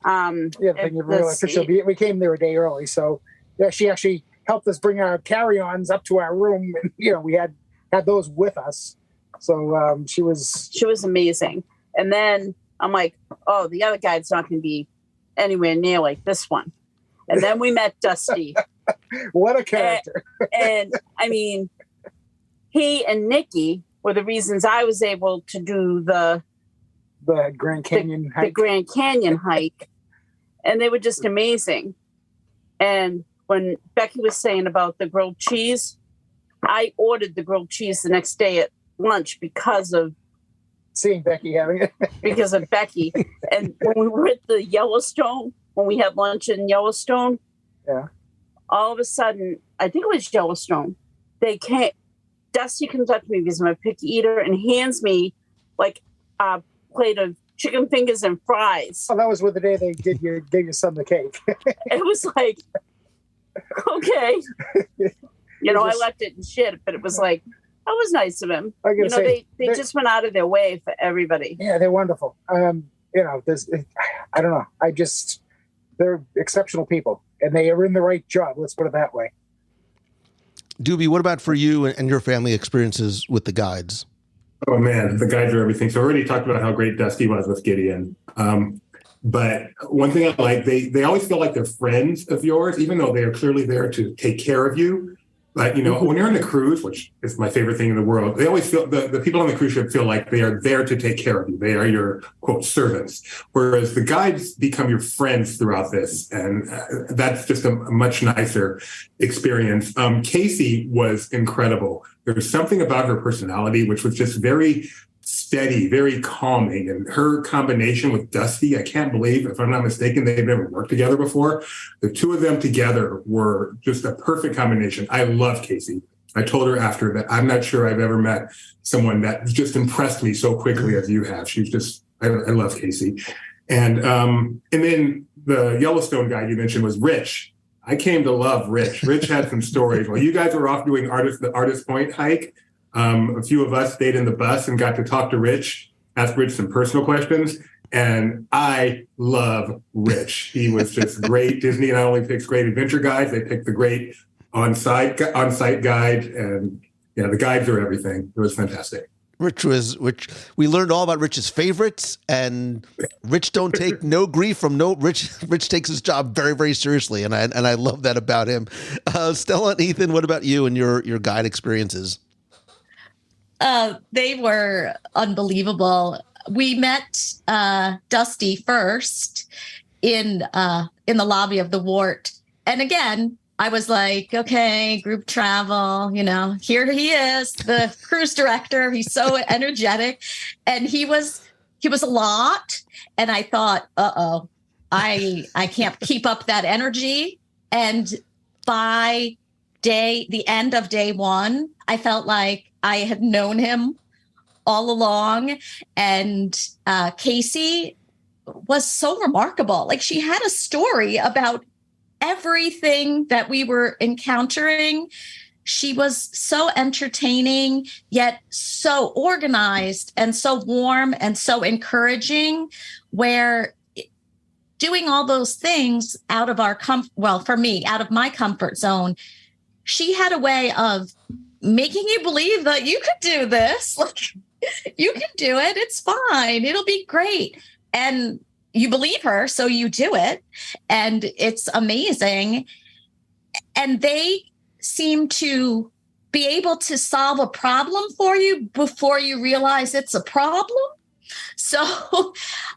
Speaker 9: we came there a day early. So yeah, she actually helped us bring our carry-ons up to our room, and we had those with us. So she was
Speaker 10: amazing. And then I'm like, oh, the other guide's not going to be anywhere near like this one. And then we met Dusty.
Speaker 9: What a character.
Speaker 10: And I mean, he and Nikki were the reasons I was able to do the
Speaker 9: Grand Canyon hike.
Speaker 10: The Grand Canyon hike. And they were just amazing. And when Becky was saying about the grilled cheese, I ordered the grilled cheese the next day at lunch because of
Speaker 9: seeing Becky having it.
Speaker 10: Because of Becky. And when we were at the Yellowstone, when we had lunch in Yellowstone, all of a sudden, I think it was Yellowstone, Dusty comes up to me because I'm a picky eater and hands me like a plate of chicken fingers and fries.
Speaker 9: Oh, that was the day they gave your son the cake.
Speaker 10: It was like, okay. I left it in shit, but it was like, that was nice of him. They just went out of their way for everybody.
Speaker 9: Yeah, they're wonderful. I don't know. They're exceptional people, and they are in the right job. Let's put it that way.
Speaker 5: Doobie, what about for you and your family experiences with the guides?
Speaker 8: Oh man, the guides are everything. So I already talked about how great Dusty was with Gideon. But one thing I like, they always feel like they're friends of yours, even though they are clearly there to take care of you. Like, when you're on a cruise, which is my favorite thing in the world, they always feel the people on the cruise ship feel like they are there to take care of you. They are your quote servants, whereas the guides become your friends throughout this. And that's just a much nicer experience. Casey was incredible. There was something about her personality, which was just very steady, very calming. And her combination with Dusty, I can't believe, if I'm not mistaken, they've never worked together before. The two of them together were just a perfect combination. I love Casey. I told her after that I'm not sure I've ever met someone that just impressed me so quickly as you have. She's just, I love Casey. And then the Yellowstone guy you mentioned was Rich. I came to love Rich. Rich had some stories. While you guys were off doing the Artist Point hike, a few of us stayed in the bus and got to talk to Rich, ask Rich some personal questions. And I love Rich. He was just great. Disney not only picks great adventure guides, they pick the great on-site guide. And the guides are everything. It was fantastic.
Speaker 5: Rich we learned all about Rich's favorites, and Rich don't take no grief from Rich takes his job very, very seriously. And I love that about him. Stella and Ethan, what about you and your guide experiences?
Speaker 11: They were unbelievable. We met Dusty first in the lobby of the Wart. And again, I was like, okay, group travel, here he is, the cruise director. He's so energetic. And he was a lot. And I thought, I can't keep up that energy. And by the end of day one, I felt like I had known him all along. And Casey was so remarkable. Like, she had a story about everything that we were encountering. She was so entertaining, yet so organized and so warm and so encouraging, where doing all those things out of our for me, out of my comfort zone, she had a way of making you believe that you could do this. Like, you can do it. It's fine. It'll be great. And you believe her, so you do it. And it's amazing. and they seem to be able to solve a problem for you before you realize it's a problem. So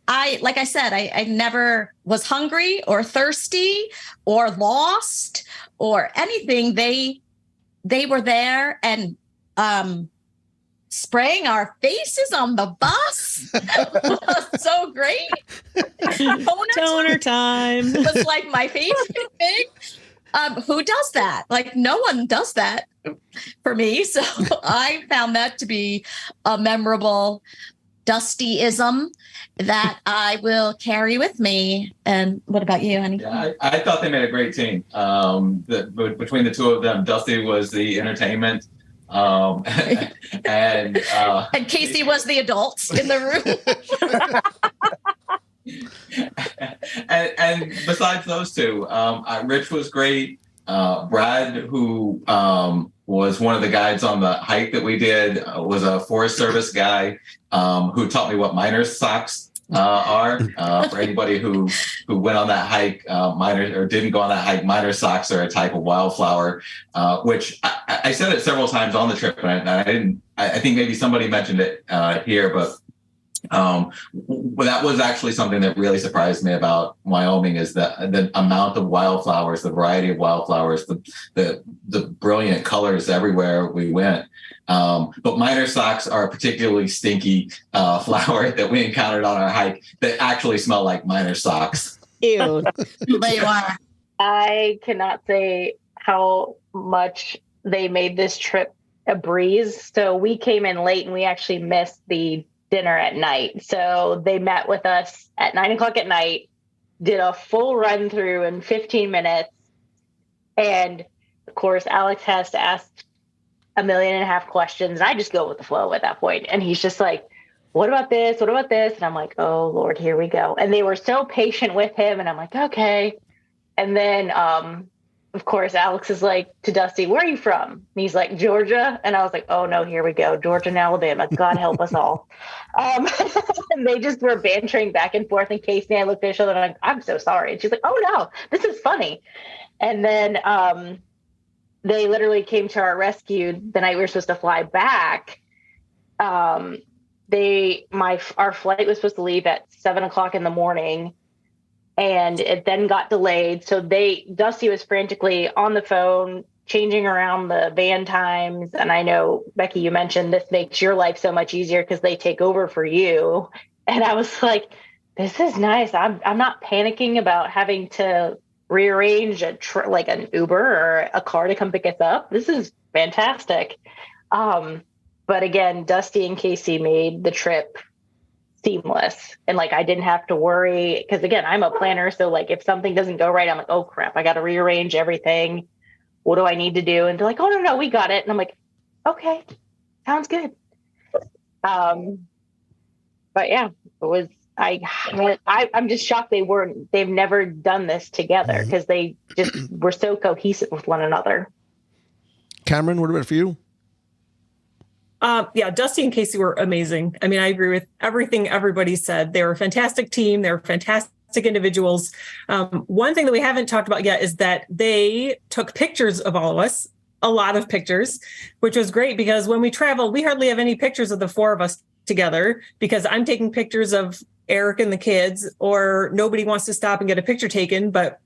Speaker 11: like I said, I never was hungry or thirsty or lost or anything. They were there and spraying our faces on the bus was so great.
Speaker 12: Toner time
Speaker 11: was like my favorite thing. Who does that? Like, no one does that for me. So I found that to be a memorable Dusty-ism that I will carry with me. And what about you, honey?
Speaker 13: Yeah, I thought they made a great team. Between the two of them, Dusty was the entertainment. And
Speaker 11: Casey was the adults in the
Speaker 13: room. and besides those two, Rich was great. Brad, who was one of the guides on the hike that we did, was a Forest Service guy who taught me what miner's socks are. For anybody who went on that hike, didn't go on that hike, miner's socks are a type of wildflower, which I said it several times on the trip, and I didn't. I think maybe somebody mentioned it here, but that was actually something that really surprised me about Wyoming is the amount of wildflowers, the variety of wildflowers, the brilliant colors everywhere we went. But miner socks are a particularly stinky flower that we encountered on our hike that actually smell like miner socks.
Speaker 11: Ew. They are.
Speaker 6: I cannot say how much they made this trip a breeze. So we came in late and we actually missed the dinner at night. So they met with us at 9:00 at night, did a full run through in 15 minutes. And of course, Alex has to ask 1.5 million questions. And I just go with the flow at that point. And he's just like, what about this? What about this? And I'm like, oh Lord, here we go. And they were so patient with him. And I'm like, okay. And then, of course, Alex is like to Dusty, where are you from? And he's like, Georgia. And I was like, oh no, here we go. Georgia and Alabama. God help us all. And they just were bantering back and forth. And Casey and I looked at each other and I'm like, I'm so sorry. And she's like, oh no, this is funny. And then they literally came to our rescue the night we were supposed to fly back. Our flight was supposed to leave at 7:00 in the morning. And it then got delayed. So Dusty was frantically on the phone, changing around the van times. And I know, Becky, you mentioned this makes your life so much easier because they take over for you. And I was like, this is nice. I'm not panicking about having to rearrange like an Uber or a car to come pick us up. This is fantastic. But again, Dusty and Casey made the trip seamless. And like, I didn't have to worry because again, I'm a planner. So like, if something doesn't go right, I'm like, oh crap, I got to rearrange everything. What do I need to do? And they're like, oh no, we got it. And I'm like, okay, sounds good. But yeah, it was, I'm just shocked they've never done this together because they just were so cohesive with one another.
Speaker 5: Cameron, what about for you?
Speaker 12: Yeah, Dusty and Casey were amazing. I mean, I agree with everything everybody said. They were a fantastic team. They were fantastic individuals. One thing that we haven't talked about yet is that they took pictures of all of us, a lot of pictures, which was great because when we travel, we hardly have any pictures of the four of us together because I'm taking pictures of Eric and the kids, or nobody wants to stop and get a picture taken, but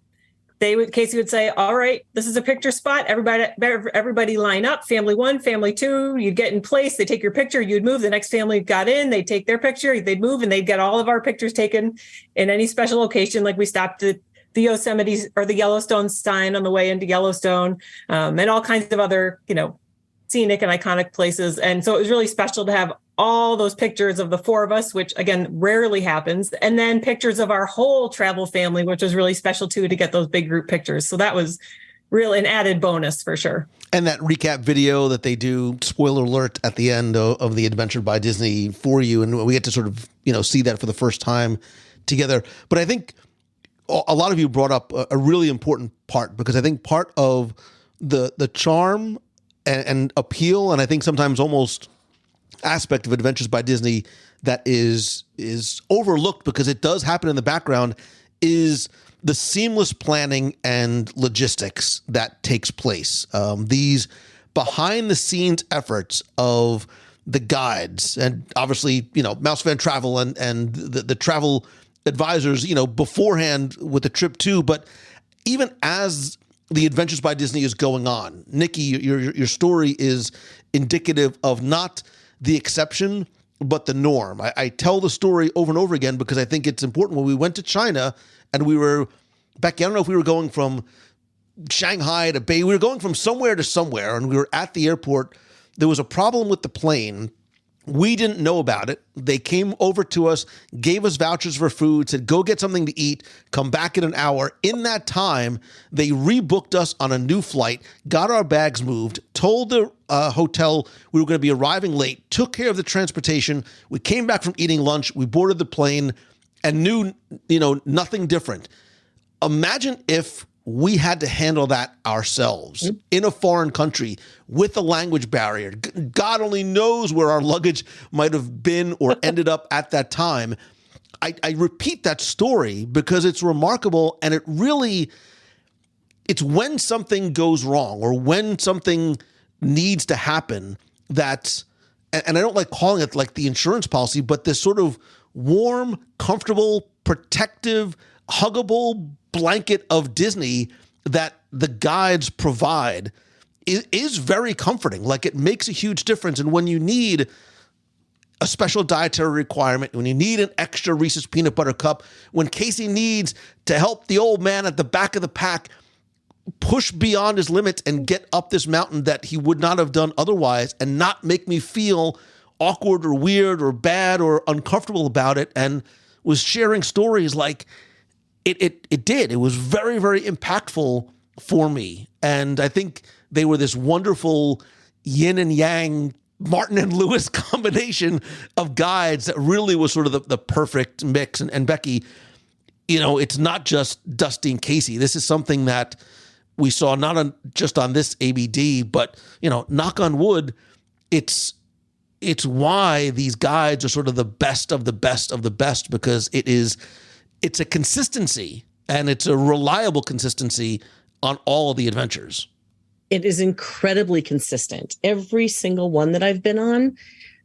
Speaker 12: Casey would say, all right, this is a picture spot. Everybody line up. Family 1, family 2, you'd get in place. They take your picture. You'd move. The next family got in. They'd take their picture. They'd move and they'd get all of our pictures taken in any special location. Like we stopped at the Yosemite or the Yellowstone Stein on the way into Yellowstone, and all kinds of other, scenic and iconic places. And so it was really special to have all those pictures of the four of us, which again, rarely happens. And then pictures of our whole travel family, which was really special too, to get those big group pictures. So that was really an added bonus for sure.
Speaker 5: And that recap video that they do, spoiler alert, at the end of the Adventure by Disney for you. And we get to sort of, see that for the first time together. But I think a lot of you brought up a really important part, because I think part of the charm and appeal, and I think sometimes almost aspect of Adventures by Disney that is overlooked because it does happen in the background, is the seamless planning and logistics that takes place. These behind the scenes efforts of the guides and obviously, Mouse Van Travel and the travel advisors, beforehand with the trip too. But even as the Adventures by Disney is going on, Nikki, your story is indicative of not the exception, but the norm. I tell the story over and over again because I think it's important. When we went to China and we were, Becky, I don't know if we were going from Shanghai to Beijing, we were going from somewhere to somewhere, and we were at the airport. There was a problem with the plane. We didn't know about it. They came over to us, gave us vouchers for food, said, go get something to eat, come back in an hour. In that time, they rebooked us on a new flight, got our bags moved, told the hotel we were going to be arriving late, took care of the transportation. We came back from eating lunch. We boarded the plane and knew, nothing different. Imagine if we had to handle that ourselves in a foreign country with a language barrier. God only knows where our luggage might have been or ended up at that time. I repeat that story because it's remarkable, and it's when something goes wrong or when something needs to happen that, and I don't like calling it like the insurance policy, but this sort of warm, comfortable, protective, huggable blanket of Disney that the guides provide is very comforting. Like, it makes a huge difference. And when you need a special dietary requirement, when you need an extra Reese's peanut butter cup, when Casey needs to help the old man at the back of the pack push beyond his limits and get up this mountain that he would not have done otherwise, and not make me feel awkward or weird or bad or uncomfortable about it, and was sharing stories like, It did. It was very, very impactful for me. And I think they were this wonderful yin and yang, Martin and Lewis combination of guides that really was sort of the perfect mix. And Becky, it's not just Dusty and Casey. This is something that we saw not just on this ABD, but, knock on wood, it's why these guides are sort of the best of the best of the best, because it's a consistency, and it's a reliable consistency on all of the adventures.
Speaker 7: It is incredibly consistent. Every single one that I've been on,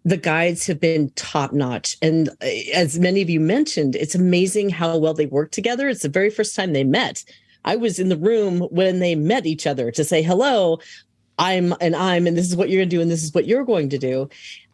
Speaker 7: the guides have been top notch. And as many of you mentioned, it's amazing how well they work together. It's the very first time they met. I was in the room when they met each other to say, hello, and this is what you're going to do, and this is what you're going to do.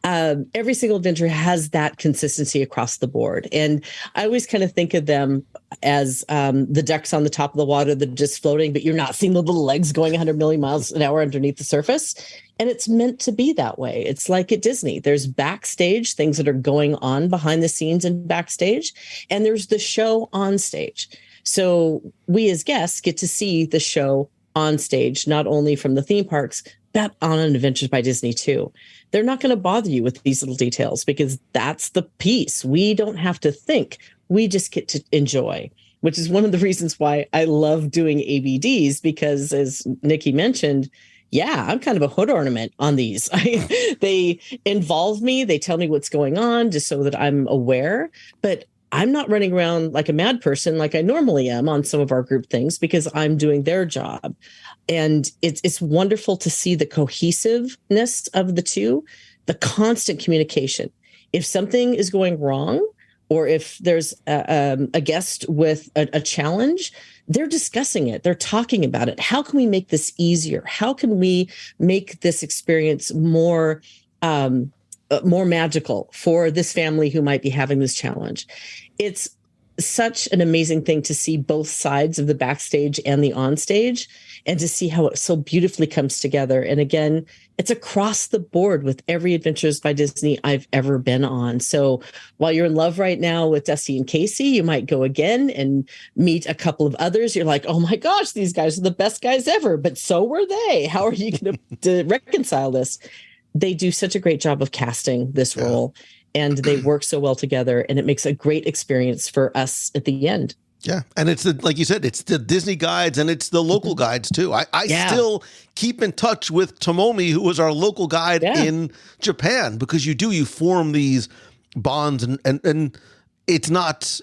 Speaker 7: Every single adventure has that consistency across the board. And I always kind of think of them as the ducks on the top of the water that are just floating, but you're not seeing the little legs going 100 million miles an hour underneath the surface. And it's meant to be that way. It's like at Disney. There's backstage, things that are going on behind the scenes and backstage, and there's the show on stage. So we as guests get to see the show on stage, not only from the theme parks, but on an Adventures by Disney too. They're not going to bother you with these little details because that's the piece. We don't have to think. We just get to enjoy, which is one of the reasons why I love doing ABDs, because as Nikki mentioned, I'm kind of a hood ornament on these. They involve me. They tell me what's going on just so that I'm aware, but I'm not running around like a mad person like I normally am on some of our group things, because I'm doing their job. And it's wonderful to see the cohesiveness of the two, the constant communication. If something is going wrong, or if there's a guest with a challenge, they're discussing it. They're talking about it. How can we make this easier? How can we make this experience more magical for this family who might be having this challenge? It's such an amazing thing to see both sides of the backstage and the onstage, and to see how it so beautifully comes together. And again, it's across the board with every Adventures by Disney I've ever been on. So while you're in love right now with Dusty and Casey, you might go again and meet a couple of others. You're like, oh my gosh, these guys are the best guys ever, but so were they. How are you going to reconcile this? They do such a great job of casting this role, and they work so well together, and it makes a great experience for us at the end.
Speaker 5: Yeah. And it's like you said, it's the Disney guides and it's the local guides too. I still keep in touch with Tomomi, who was our local guide in Japan, because you form these bonds, and it's not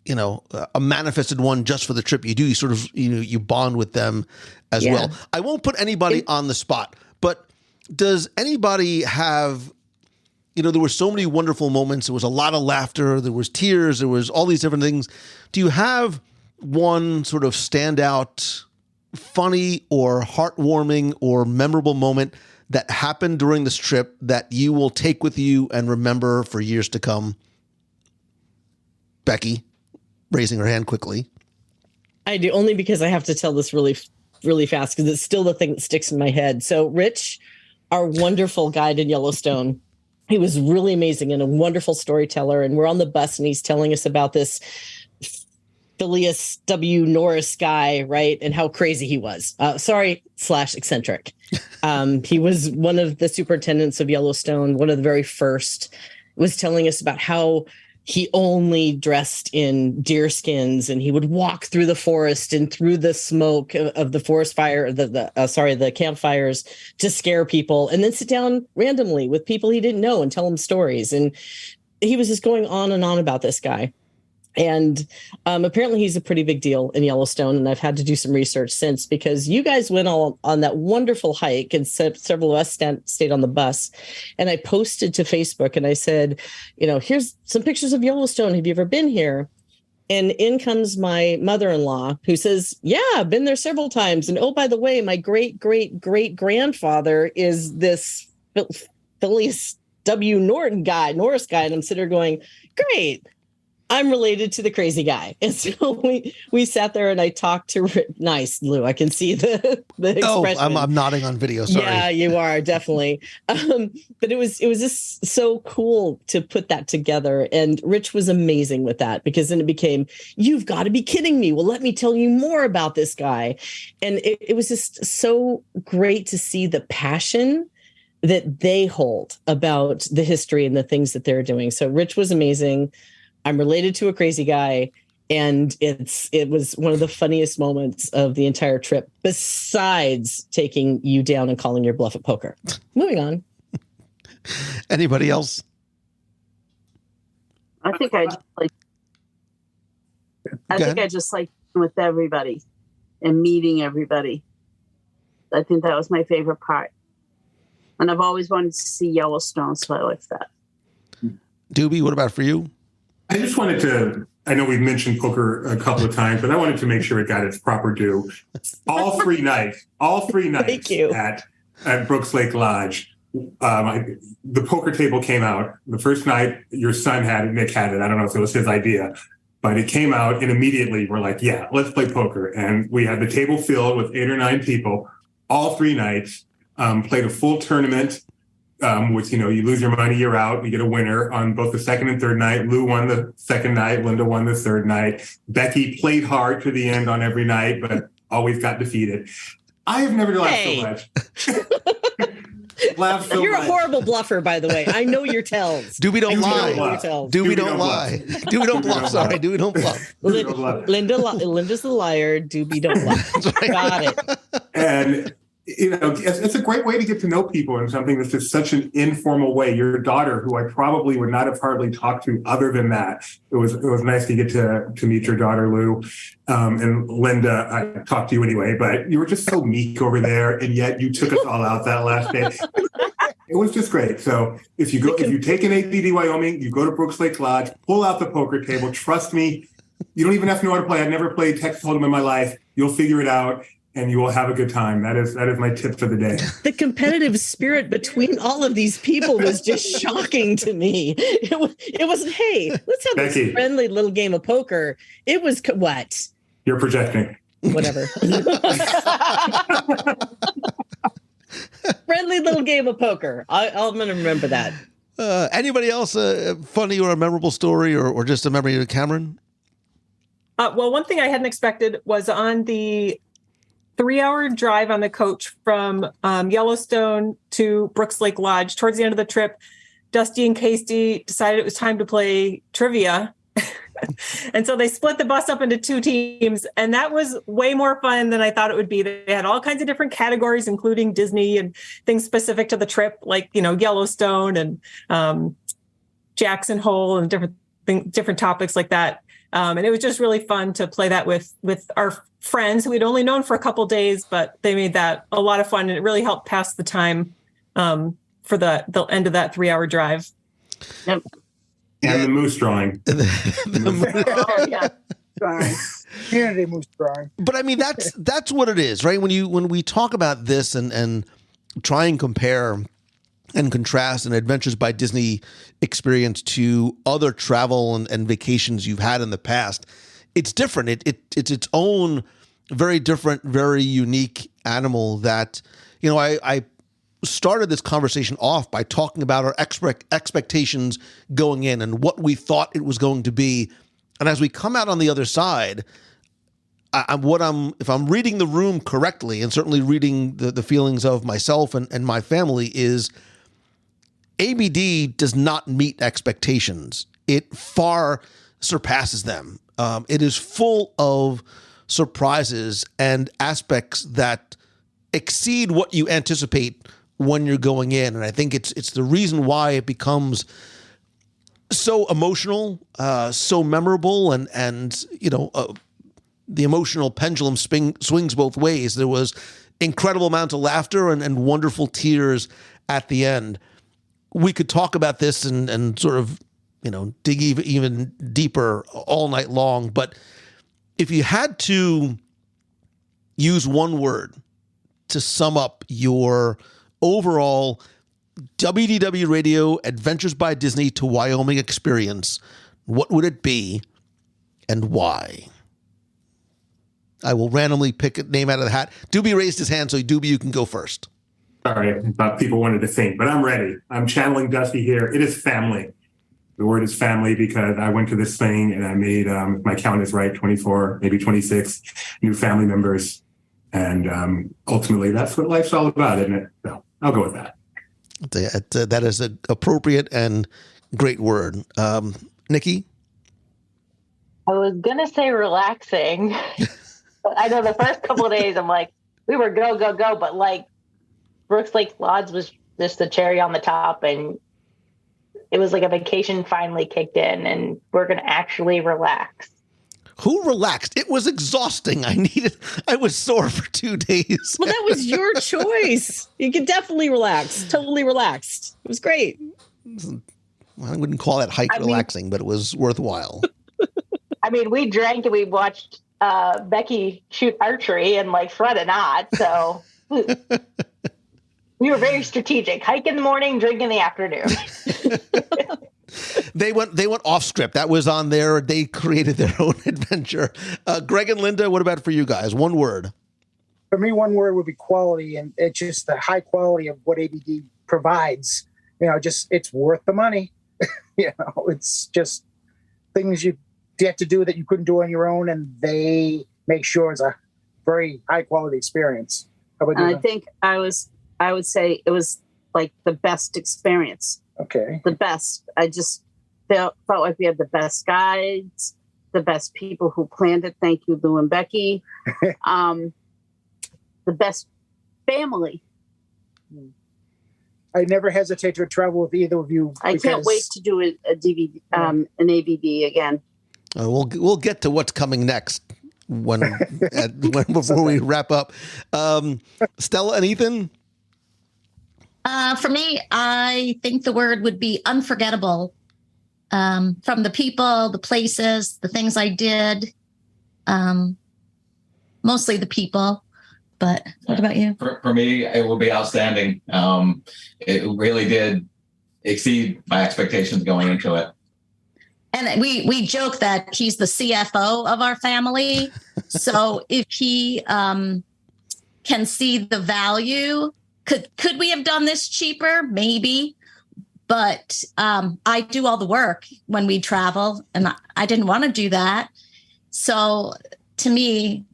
Speaker 5: a manifested one just for the trip. You sort of, you bond with them as well. I won't put anybody on the spot, but does anybody have, there were so many wonderful moments. There was a lot of laughter. There was tears. There was all these different things. Do you have one sort of standout, funny or heartwarming or memorable moment that happened during this trip that you will take with you and remember for years to come? Becky, raising her hand quickly.
Speaker 7: I do, only because I have to tell this really, really fast because it's still the thing that sticks in my head. So Rich, our wonderful guide in Yellowstone, he was really amazing and a wonderful storyteller. And we're on the bus and he's telling us about this Phileas W. Norris guy, right? And how crazy he was. /eccentric. He was one of the superintendents of Yellowstone, one of the very first, was telling us about how he only dressed in deer skins and he would walk through the forest and through the smoke of the forest fire, the campfires to scare people and then sit down randomly with people he didn't know and tell them stories. And he was just going on and on about this guy. And apparently he's a pretty big deal in Yellowstone. And I've had to do some research since because you guys went all on that wonderful hike and several of us stayed on the bus. And I posted to Facebook and I said, here's some pictures of Yellowstone. Have you ever been here? And in comes my mother-in-law who says, yeah, I've been there several times. And oh, by the way, my great-great-great-grandfather is this Phileas W. Norris guy. And I'm sitting there going, great. I'm related to the crazy guy. And so we sat there and I talked to nice, Lou. I can see the expression.
Speaker 5: Oh, I'm nodding on video. Sorry.
Speaker 7: Yeah, you are definitely. But it was just so cool to put that together. And Rich was amazing with that because then it became, you've got to be kidding me. Well, let me tell you more about this guy. And it was just so great to see the passion that they hold about the history and the things that they're doing. So Rich was amazing. I'm related to a crazy guy, and it was one of the funniest moments of the entire trip, besides taking you down and calling your bluff at poker. Moving on.
Speaker 5: Anybody else?
Speaker 10: I think I just like with everybody and meeting everybody. I think that was my favorite part. And I've always wanted to see Yellowstone, so I like that.
Speaker 5: Doobie, what about for you?
Speaker 8: I just wanted to, I know we've mentioned poker a couple of times, but I wanted to make sure it got its proper due. All three nights at Brooks Lake Lodge, the poker table came out. The first night, your son had it, Nick had it. I don't know if it was his idea, but it came out and immediately we're like, yeah, let's play poker. And we had the table filled with 8 or 9 people, all 3 nights, played a full tournament. Which, you lose your money, you're out. You get a winner on both the second and third night. Lou won the second night. Linda won the third night. Becky played hard to the end on every night, but always got defeated. I have never laughed so much.
Speaker 7: You're a horrible bluffer, by the way. I know your tells.
Speaker 5: Doobie don't lie. Doobie don't lie. Doobie don't bluff. Sorry, Doobie don't bluff.
Speaker 7: Linda's the liar. Doobie don't lie. Got it.
Speaker 8: And it's a great way to get to know people in something that's just such an informal way. Your daughter, who I probably would not have hardly talked to other than that, it was nice to get to meet your daughter, Lou. And Linda, I talked to you anyway, but you were just so meek over there, and yet you took us all out that last day. It was just great. So if you take an ABD Wyoming, you go to Brooks Lake Lodge, pull out the poker table. Trust me, you don't even have to know how to play. I've never played Texas Hold'em in my life. You'll figure it out. And you will have a good time. That is my tip for the day.
Speaker 7: The competitive spirit between all of these people was just shocking to me. It wasn't, hey, let's have Becky, this friendly little game of poker. It was what?
Speaker 8: You're projecting.
Speaker 7: Whatever. Friendly little game of poker. I'm going to remember that.
Speaker 5: Anybody else a funny or a memorable story or just a memory of Cameron?
Speaker 12: Well, one thing I hadn't expected was on the 3-hour drive on the coach from Yellowstone to Brooks Lake Lodge. Towards the end of the trip, Dusty and Casey decided it was time to play trivia. And so they split the bus up into 2 teams. And that was way more fun than I thought it would be. They had all kinds of different categories, including Disney and things specific to the trip, like, Yellowstone and Jackson Hole and different topics like that. And it was just really fun to play that with our friends who we'd only known for a couple days, but they made that a lot of fun, and it really helped pass the time for the end of that 3-hour drive.
Speaker 10: Yep.
Speaker 8: And the moose drawing.
Speaker 10: Oh, yeah.
Speaker 9: Community moose drawing.
Speaker 5: But I mean, that's what it is, right? When we talk about this and try and compare and contrast an Adventures by Disney experience to other travel and vacations you've had in the past, it's different. It's its own very different, very unique animal that, I started this conversation off by talking about our expectations going in and what we thought it was going to be. And as we come out on the other side, if I'm reading the room correctly, and certainly reading the feelings of myself and my family, is ABD does not meet expectations. It far surpasses them. It is full of surprises and aspects that exceed what you anticipate when you're going in. And I think it's the reason why it becomes so emotional, so memorable, and the emotional pendulum swings both ways. There was incredible amounts of laughter and wonderful tears at the end. We could talk about this and sort of, dig even deeper all night long. But if you had to use one word to sum up your overall WDW Radio Adventures by Disney to Wyoming experience, what would it be and why? I will randomly pick a name out of the hat. Doobie raised his hand, so Doobie, you can go first.
Speaker 8: Sorry, I thought people wanted to think, but I'm ready. I'm channeling Dusty here. It is family. The word is family because I went to this thing and I made, if my count is right, 24, maybe 26 new family members. And ultimately, that's what life's all about, isn't it? So I'll go with that.
Speaker 5: That is an appropriate and great word. Nikki?
Speaker 6: I was going to say relaxing. But I know the first couple of days, I'm like, we were go, go, go. But like Brooks Lake Lodge was just the cherry on the top. And it was like a vacation finally kicked in and we're going to actually relax.
Speaker 5: Who relaxed? It was exhausting. I was sore for 2 days.
Speaker 7: Well, that was your choice. You could definitely relax. Totally relaxed. It was great.
Speaker 5: I wouldn't call that hike relaxing, but it was worthwhile.
Speaker 6: I mean, we drank and we watched Becky shoot archery and like Fred and not. So we were very strategic. Hike in the morning, drink in the afternoon.
Speaker 5: They went off script. That was on there. They created their own adventure. Greg and Linda, what about for you guys? One word.
Speaker 9: For me, one word would be quality, and it's just the high quality of what ABD provides. It's worth the money. It's just things you get to do that you couldn't do on your own, and they make sure it's a very high quality experience. How about you?
Speaker 10: I think I would say it was like the best experience.
Speaker 9: Okay.
Speaker 10: The best. I just felt like we had the best guides, the best people who planned it. Thank you, Lou and Becky. The best family.
Speaker 9: I never hesitate to travel with either of you.
Speaker 10: I can't wait to do a DVD, an ABD again.
Speaker 5: We'll get to what's coming next before we wrap up. Stella and Ethan.
Speaker 11: For me, I think the word would be unforgettable. From the people, the places, the things I did, mostly the people. But what about you?
Speaker 13: For me, it will be outstanding. It really did exceed my expectations going into it.
Speaker 11: And we joke that he's the CFO of our family. So if he can see the value, could we have done this cheaper? Maybe. But I do all the work when we travel, and I didn't want to do that. So to me,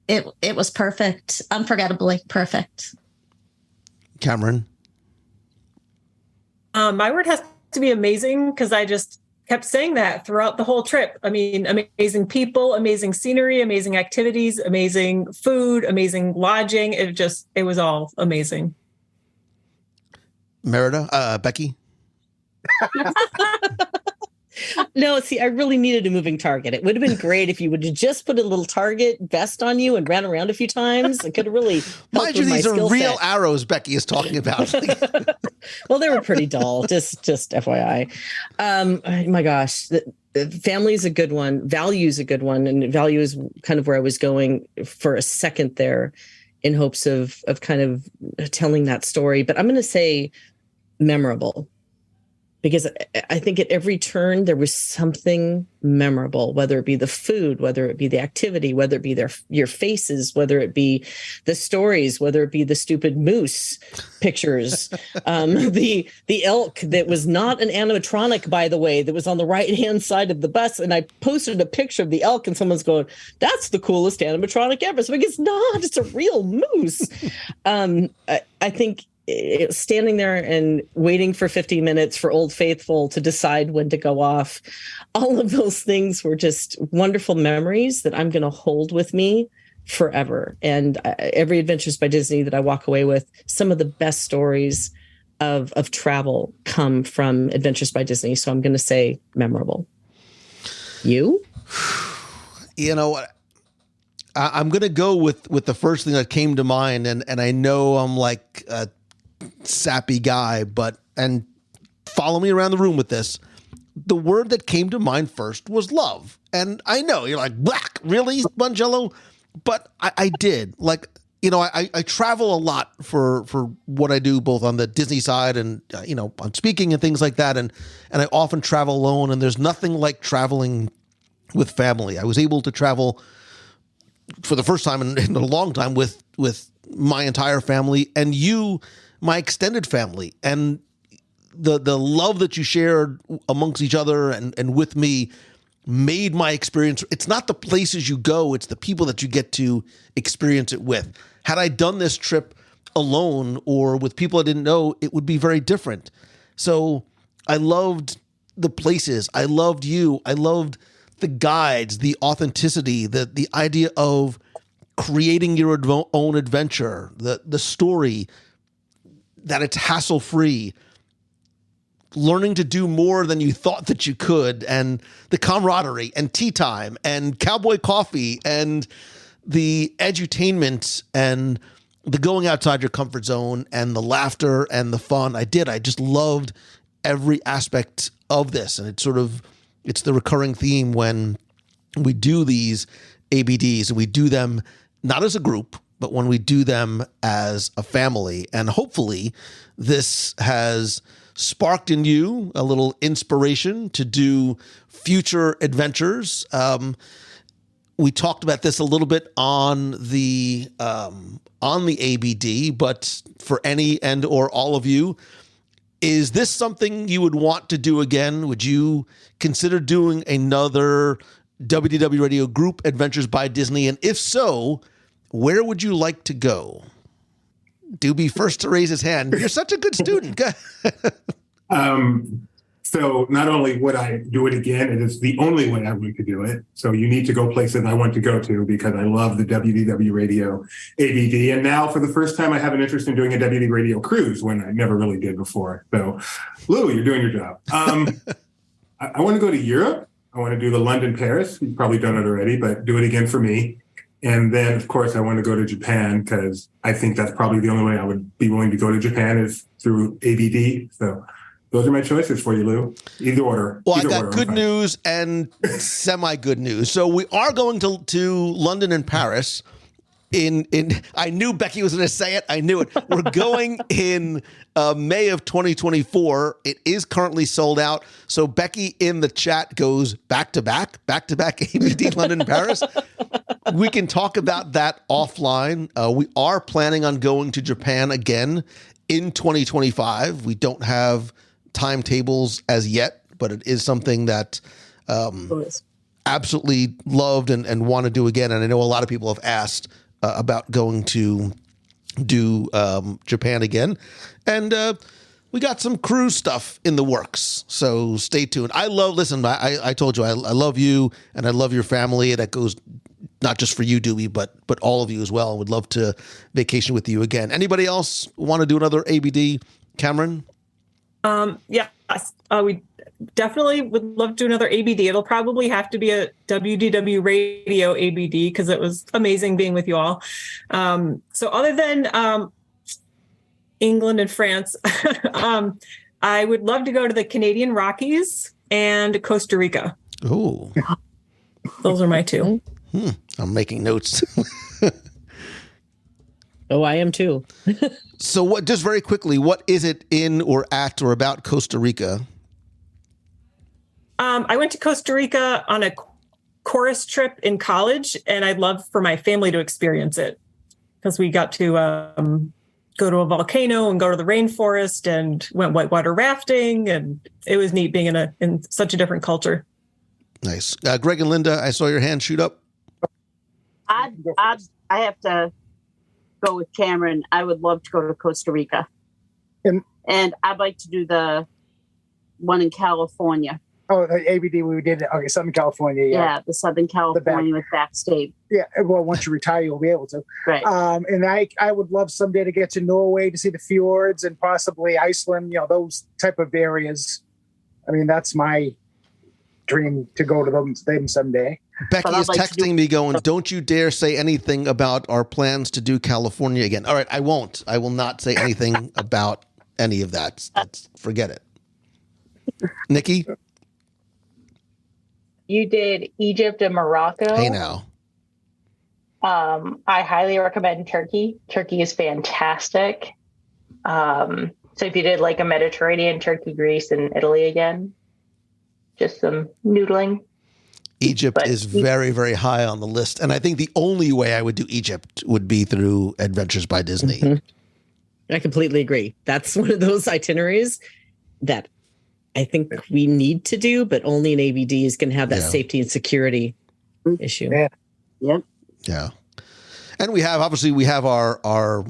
Speaker 11: it was perfect, unforgettably perfect.
Speaker 5: Cameron?
Speaker 12: My word has to be amazing, because I just kept saying that throughout the whole trip. I mean, amazing people, amazing scenery, amazing activities, amazing food, amazing lodging. It was all amazing.
Speaker 5: Merida, Becky?
Speaker 7: No, see, I really needed a moving target. It would have been great if you would have just put a little target vest on you and ran around a few times. It could have really helped.
Speaker 5: Mind you,
Speaker 7: with my
Speaker 5: these are
Speaker 7: skill
Speaker 5: real
Speaker 7: set.
Speaker 5: arrows Becky is talking about.
Speaker 7: Well, they were pretty dull. Just FYI. My gosh, family is a good one. Value is a good one, and value is kind of where I was going for a second there, in hopes of kind of telling that story. But I'm going to say memorable, because I think at every turn there was something memorable, whether it be the food, whether it be the activity, whether it be your faces, whether it be the stories, whether it be the stupid moose pictures, the elk that was not an animatronic, by the way, that was on the right-hand side of the bus. And I posted a picture of the elk and someone's going, that's the coolest animatronic ever. So it's not, it's a real moose. I think standing there and waiting for 50 minutes for Old Faithful to decide when to go off, all of those things were just wonderful memories that I'm going to hold with me forever. And every Adventures by Disney that I walk away with, some of the best stories of travel come from Adventures by Disney. So I'm going to say memorable. You?
Speaker 5: You know what? I'm going to go with the first thing that came to mind. And I know I'm like a sappy guy, and follow me around the room with this. The word that came to mind first was love. And I know you're like, black, really, Bungello? But I did. Like, you know, I travel a lot for what I do, both on the Disney side and, you know, on speaking and things like that. And I often travel alone, and there's nothing like traveling with family. I was able to travel for the first time in a long time with my entire family, and you, my extended family, and the love that you shared amongst each other and with me made my experience. It's not the places you go, it's the people that you get to experience it with. Had I done this trip alone or with people I didn't know, it would be very different. So I loved the places. I loved you. I loved the guides, the authenticity, the idea of creating your own adventure, the story, that it's hassle-free, learning to do more than you thought that you could, and the camaraderie and tea time and cowboy coffee and the edutainment and the going outside your comfort zone and the laughter and the fun. I just loved every aspect of this. And it's the recurring theme when we do these ABDs, and we do them not as a group, but when we do them as a family. And hopefully this has sparked in you a little inspiration to do future adventures. We talked about this a little bit on the ABD, but for any and or all of you, is this something you would want to do again? Would you consider doing another WDW Radio Group Adventures by Disney? And if so, where would you like to go? Doobie first to raise his hand. You're such a good student.
Speaker 8: So not only would I do it again, it is the only way I want to do it. So you need to go places I want to go to, because I love the WDW Radio ABD. And now for the first time, I have an interest in doing a WD Radio cruise when I never really did before. So Lou, you're doing your job. I want to go to Europe. I want to do the London, Paris. You've probably done it already, but do it again for me. And then, of course, I want to go to Japan, because I think that's probably the only way I would be willing to go to Japan is through ABD. So those are my choices for you, Lou. Either order.
Speaker 5: Well,
Speaker 8: Either
Speaker 5: I got
Speaker 8: order,
Speaker 5: good news and semi-good news. So we are going to London and Paris. I knew Becky was going to say it. I knew it. We're going in May of 2024. It is currently sold out. So Becky in the chat goes back to back ABD London, Paris. We can talk about that offline. We are planning on going to Japan again in 2025. We don't have timetables as yet, but it is something that absolutely loved and want to do again. And I know a lot of people have asked about going to do Japan again. And we got some cruise stuff in the works, so stay tuned. I told you, I love you and I love your family. That goes not just for you, Doobie, but all of you as well. I would love to vacation with you again. Anybody else want to do another ABD? Cameron?
Speaker 12: Yeah, we definitely would love to do another ABD. It'll probably have to be a WDW Radio ABD because it was amazing being with you all. So other than England and France, I would love to go to the Canadian Rockies and Costa Rica.
Speaker 5: Oh,
Speaker 12: those are my two.
Speaker 5: I'm making notes.
Speaker 7: Oh, I am too.
Speaker 5: So what, just very quickly, what is it in or at or about Costa Rica?
Speaker 12: I went to Costa Rica on a chorus trip in college, and I'd love for my family to experience it because we got to go to a volcano and go to the rainforest and went whitewater rafting, and it was neat being in such a different culture.
Speaker 5: Nice. Greg and Linda, I saw your hand shoot up.
Speaker 10: I have to go with Cameron. I would love to go to Costa Rica. And I'd like to do the one in California.
Speaker 9: Oh, the ABD we did. Okay, Southern California.
Speaker 10: Yeah, the Southern California with backstage.
Speaker 9: Yeah, well, once you retire, you'll be able to.
Speaker 10: Right.
Speaker 9: And I would love someday to get to Norway to see the fjords and possibly Iceland, those type of areas. I mean, that's my dream to go to them someday.
Speaker 5: Becky is texting me going, don't you dare say anything about our plans to do California again. All right, I won't. I will not say anything about any of that. Forget it. Nikki?
Speaker 6: You did Egypt and Morocco.
Speaker 5: Hey now.
Speaker 6: I highly recommend Turkey. Turkey is fantastic. So if you did like a Mediterranean, Turkey, Greece, and Italy again, just some noodling.
Speaker 5: Egypt is very, very high on the list. And I think the only way I would do Egypt would be through Adventures by Disney.
Speaker 7: Mm-hmm. I completely agree. That's one of those itineraries that I think we need to do, but only an ABD is going to have that safety and security issue.
Speaker 9: Yeah.
Speaker 10: Yep.
Speaker 5: Yeah. And we have our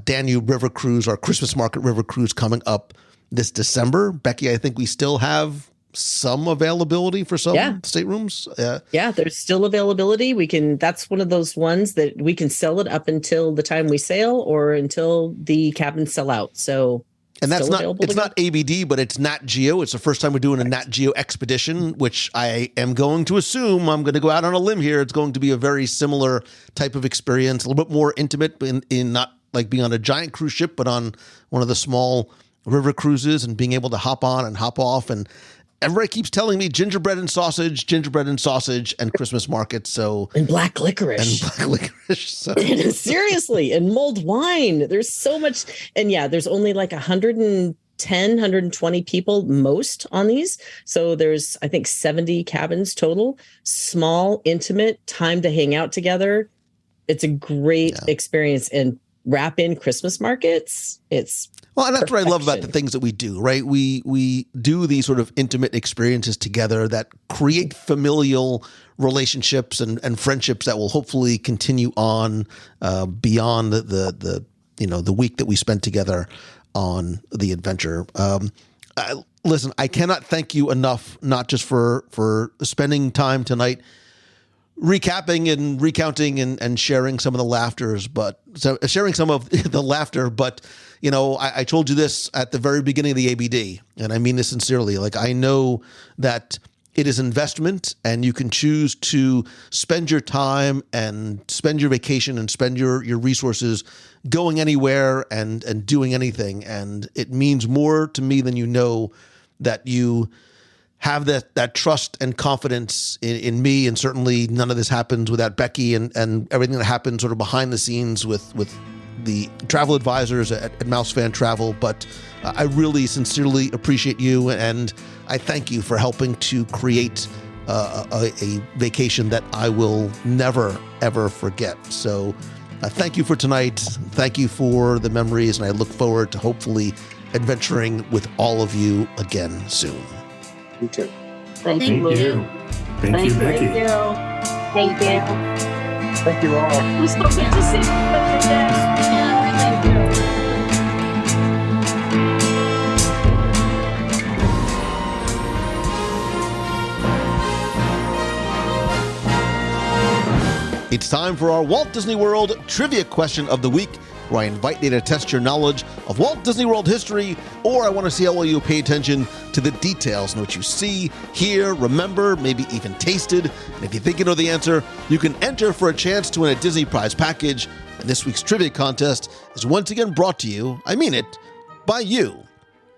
Speaker 5: Danube River Cruise, our Christmas Market River Cruise coming up this December. Becky, I think we still have some availability for some staterooms.
Speaker 7: Yeah, there's still availability. That's one of those ones that we can sell it up until the time we sail or until the cabins sell out. So,
Speaker 5: and that's not ABD, but it's Nat Geo. It's the first time we're doing a Nat Geo expedition, which I am going to assume, I'm going to go out on a limb here, it's going to be a very similar type of experience, a little bit more intimate in not like being on a giant cruise ship, but on one of the small river cruises and being able to hop on and hop off. And everybody keeps telling me gingerbread and sausage, and Christmas markets. So
Speaker 7: and black licorice.
Speaker 5: So.
Speaker 7: Seriously, and mulled wine. There's so much. And there's only like 120 people most on these. So there's, I think, 70 cabins total. Small, intimate, time to hang out together. It's a great experience. And wrap in Christmas markets. It's
Speaker 5: well, and that's what I love about the things that we do, right? We do these sort of intimate experiences together that create familial relationships and friendships that will hopefully continue on beyond the week that we spent together on the adventure. Listen, I cannot thank you enough, not just for spending time tonight recapping and recounting and sharing some of the laughter, but I told you this at the very beginning of the ABD, and I mean this sincerely. Like, I know that it is investment, and you can choose to spend your time and spend your vacation and spend your resources going anywhere and doing anything. And it means more to me than you know that you have that trust and confidence in me. And certainly none of this happens without Becky and everything that happens sort of behind the scenes with the travel advisors at Mouse Fan Travel. But I really sincerely appreciate you, and I thank you for helping to create a vacation that I will never, ever forget. So thank you for tonight. Thank you for the memories, and I look forward to hopefully adventuring with all of you again soon.
Speaker 9: You too.
Speaker 10: Thank you.
Speaker 8: Thank you, Becky.
Speaker 6: Thank you.
Speaker 9: Thank you all.
Speaker 10: It was so good to see you. Thank you.
Speaker 5: It's time for our Walt Disney World Trivia Question of the Week. where I invite you to test your knowledge of Walt Disney World history, or I want to see how well you pay attention to the details and what you see, hear, remember, maybe even tasted. And if you think you know the answer, you can enter for a chance to win a Disney prize package. And this week's trivia contest is once again brought to you, I mean it, by you.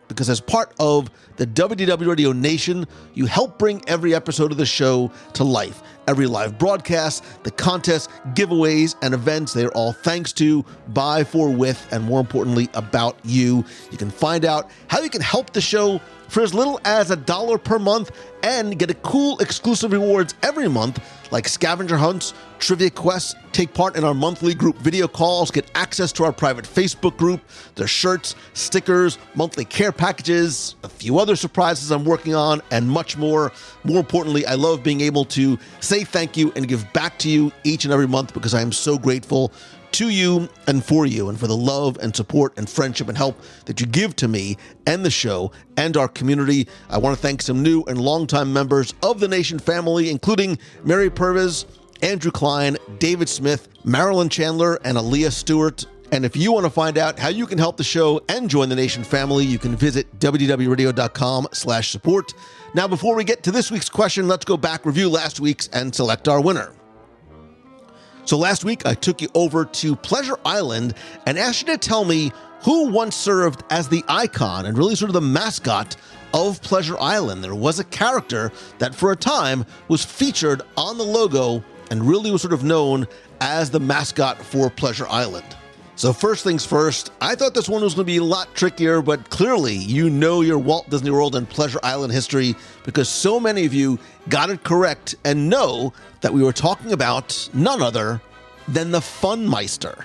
Speaker 5: Because as part of the WDW Radio Nation, you help bring every episode of the show to life. Every live broadcast, the contests, giveaways, and events, they are all thanks to, by, for, with, and more importantly, about you. You can find out how you can help the show for as little as $1 per month and get a cool exclusive rewards every month like scavenger hunts, trivia quests, take part in our monthly group video calls, get access to our private Facebook group, there's shirts, stickers, monthly care packages, a few other surprises I'm working on, and much more. More importantly, I love being able to say thank you and give back to you each and every month because I am so grateful to you and for the love and support and friendship and help that you give to me and the show and our community. I want to thank some new and longtime members of the Nation family, including Mary Purvis, Andrew Klein, David Smith, Marilyn Chandler, and Aaliyah Stewart. And if you want to find out how you can help the show and join the Nation family, you can visit wdwradio.com/support. Now, before we get to this week's question, let's go back, review last week's, and select our winner. So last week, I took you over to Pleasure Island and asked you to tell me who once served as the icon and really sort of the mascot of Pleasure Island. There was a character that for a time was featured on the logo and really was sort of known as the mascot for Pleasure Island. So first things first, I thought this one was going to be a lot trickier, but clearly you know your Walt Disney World and Pleasure Island history because so many of you got it correct and know that we were talking about none other than the Funmeister.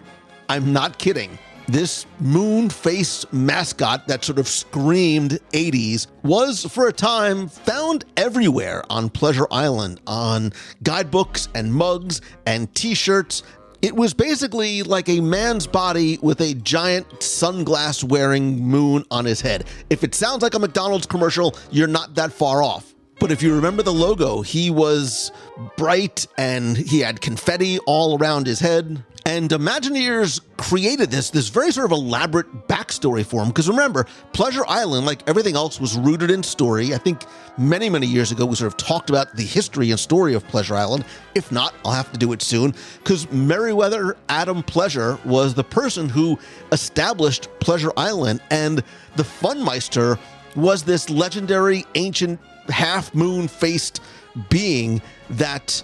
Speaker 5: I'm not kidding. This moon-faced mascot that sort of screamed 80s was for a time found everywhere on Pleasure Island, on guidebooks and mugs and t-shirts. It was basically like a man's body with a giant sunglass-wearing moon on his head. If it sounds like a McDonald's commercial, you're not that far off. But if you remember the logo, he was bright and he had confetti all around his head. And Imagineers created this very sort of elaborate backstory for him. Because remember, Pleasure Island, like everything else, was rooted in story. I think many, many years ago, we sort of talked about the history and story of Pleasure Island. If not, I'll have to do it soon. Because Meriwether Adam Pleasure was the person who established Pleasure Island. And the Funmeister was this legendary, ancient, half-moon-faced being that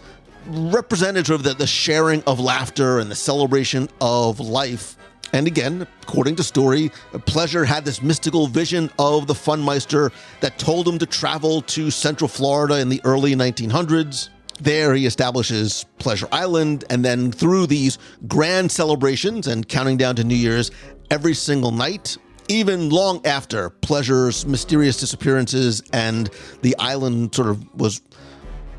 Speaker 5: represented sort of the sharing of laughter and the celebration of life. And again, according to story, Pleasure had this mystical vision of the Funmeister that told him to travel to Central Florida in the early 1900s. There he establishes Pleasure Island, and then through these grand celebrations and counting down to New Year's every single night, even long after Pleasure's mysterious disappearances and the island sort of was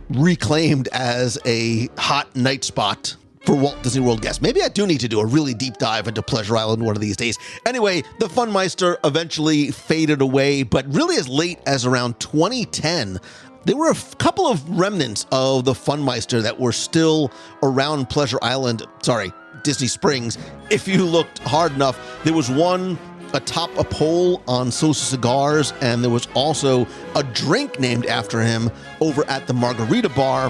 Speaker 5: reclaimed as a hot night spot for Walt Disney World guests. Maybe I do need to do a really deep dive into Pleasure Island one of these days. Anyway, the Funmeister eventually faded away, but really as late as around 2010, there were a couple of remnants of the Funmeister that were still around Disney Springs. If you looked hard enough, there was one atop a pole on Sosa Cigars, and there was also a drink named after him over at the Margarita Bar.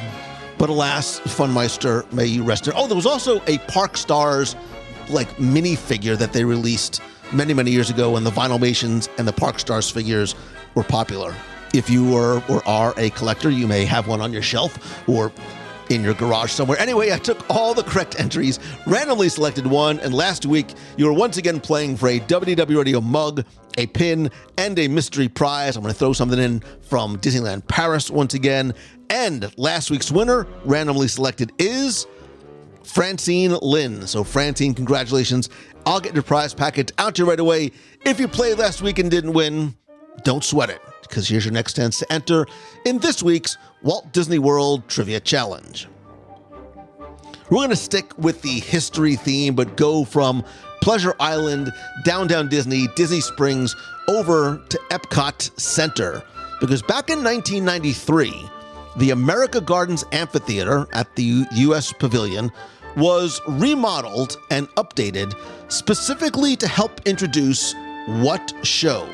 Speaker 5: But alas, Funmeister, may you rest in. Oh, there was also a Park Stars like mini figure that they released many, many years ago when the Vinylmations and the Park Stars figures were popular. If you were or are a collector, you may have one on your shelf or in your garage somewhere. Anyway, I took all the correct entries, randomly selected one, and last week you were once again playing for a WDW Radio mug, a pin, and a mystery prize. I'm going to throw something in from Disneyland Paris once again. And last week's winner, randomly selected, is Francine Lynn. So Francine, congratulations. I'll get your prize package out to you right away. If you played last week and didn't win, don't sweat it, because here's your next chance to enter in this week's Walt Disney World Trivia Challenge. We're going to stick with the history theme, but go from Pleasure Island, Downtown Disney, Disney Springs, over to Epcot Center. Because back in 1993, the America Gardens Amphitheater at the U.S. Pavilion was remodeled and updated specifically to help introduce what show.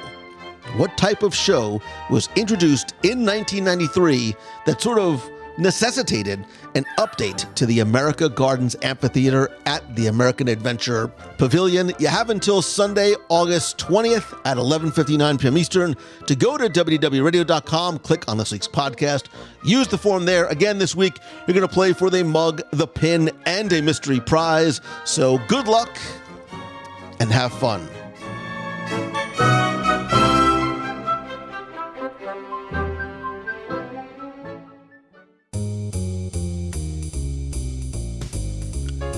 Speaker 5: What type of show was introduced in 1993 that sort of necessitated an update to the America Gardens Amphitheater at the American Adventure Pavilion? You have until Sunday, August 20th at 11:59 p.m. Eastern to go to WDWRadio.com, click on this week's podcast, use the form there. Again, this week, you're going to play for the mug, the pin, and a mystery prize. So good luck and have fun.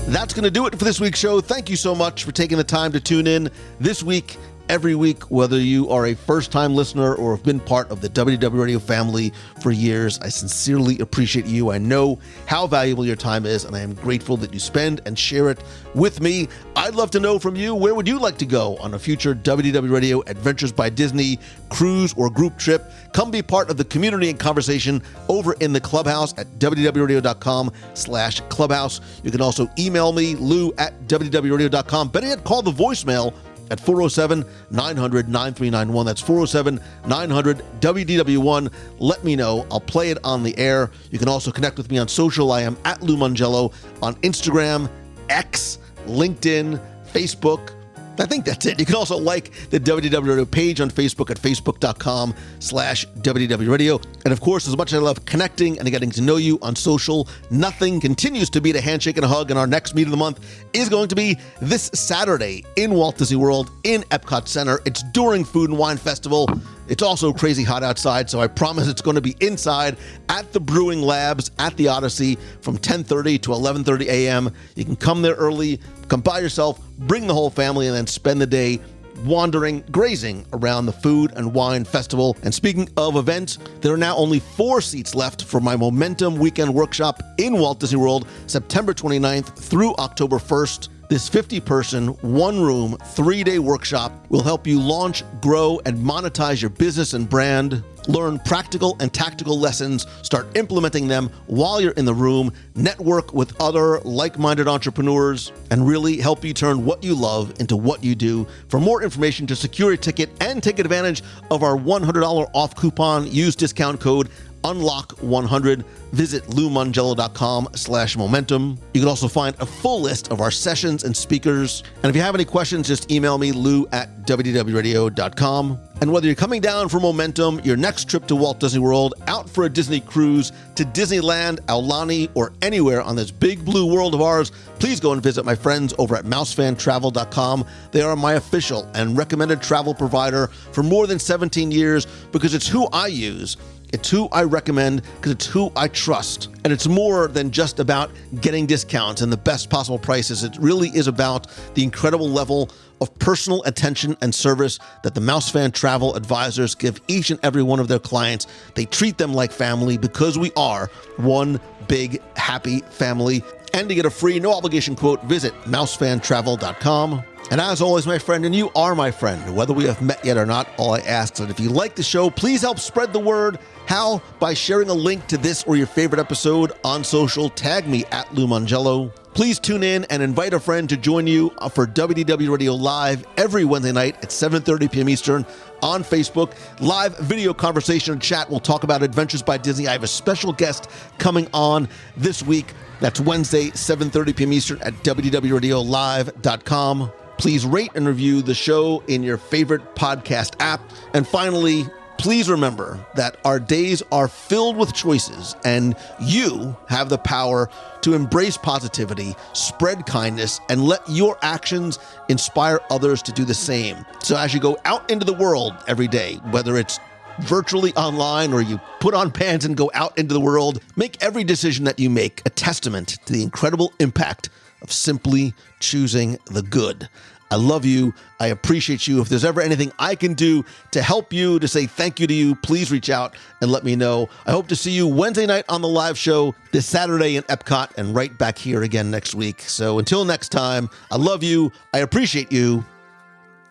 Speaker 5: That's going to do it for this week's show. Thank you so much for taking the time to tune in this week, every week, whether you are a first-time listener or have been part of the WDW Radio family for years. I sincerely appreciate you. I know how valuable your time is, and I am grateful that you spend and share it with me. I'd love to know from you, where would you like to go on a future WDW Radio Adventures by Disney cruise or group trip? Come be part of the community and conversation over in the clubhouse at wdwradio.com/clubhouse. You can also email me, lou@wdwradio.com. Better yet, call the voicemail at 407-900-9391. That's 407-900-WDW1. Let me know. I'll play it on the air. You can also connect with me on social. I am at Lou Mongello on Instagram, X, LinkedIn, Facebook. I think that's it. You can also like the WDW Radio page on Facebook at facebook.com/WDW Radio. And of course, as much as I love connecting and getting to know you on social, nothing continues to beat a handshake and a hug. And our next meet of the month is going to be this Saturday in Walt Disney World in Epcot Center. It's during Food and Wine Festival. It's also crazy hot outside, so I promise it's going to be inside at the Brewing Labs at the Odyssey from 10:30 to 11:30 a.m. You can come there early, come by yourself, bring the whole family, and then spend the day wandering, grazing around the Food and Wine Festival. And speaking of events, there are now only 4 seats left for my Momentum Weekend Workshop in Walt Disney World, September 29th through October 1st. This 50-person, one-room, 3-day workshop will help you launch, grow, and monetize your business and brand. Learn practical and tactical lessons, start implementing them while you're in the room, network with other like-minded entrepreneurs, and really help you turn what you love into what you do. For more information to secure a ticket and take advantage of our $100 off coupon, use discount code UNLOCK100. Visit LouMongello.com/momentum. You can also find a full list of our sessions and speakers. And if you have any questions, just email me, lou@WDWRadio.com. And whether you're coming down for Momentum, your next trip to Walt Disney World, out for a Disney cruise, to Disneyland, Aulani, or anywhere on this big blue world of ours, please go and visit my friends over at mousefantravel.com. They are my official and recommended travel provider for more than 17 years because it's who I use. It's who I recommend because it's who I trust. And it's more than just about getting discounts and the best possible prices. It really is about the incredible level of personal attention and service that the MouseFan Travel Advisors give each and every one of their clients. They treat them like family because we are one big, happy family. And to get a free, no obligation quote, visit mousefantravel.com. And as always, my friend, and you are my friend, whether we have met yet or not, all I ask is that if you like the show, please help spread the word. How? By sharing a link to this or your favorite episode on social. Tag me at Lou Mongello. Please tune in and invite a friend to join you for WDW Radio Live every Wednesday night at 7:30 p.m. Eastern on Facebook. Live video conversation and chat. We'll talk about Adventures by Disney. I have a special guest coming on this week. That's Wednesday, 7:30 p.m. Eastern at WDWRadioLive.com. Please rate and review the show in your favorite podcast app. And finally, please remember that our days are filled with choices, and you have the power to embrace positivity, spread kindness, and let your actions inspire others to do the same. So as you go out into the world every day, whether it's virtually online or you put on pants and go out into the world, make every decision that you make a testament to the incredible impact of simply choosing the good. I love you. I appreciate you. If there's ever anything I can do to help you, to say thank you to you, please reach out and let me know. I hope to see you Wednesday night on the live show, this Saturday in Epcot, and right back here again next week. So until next time, I love you. I appreciate you.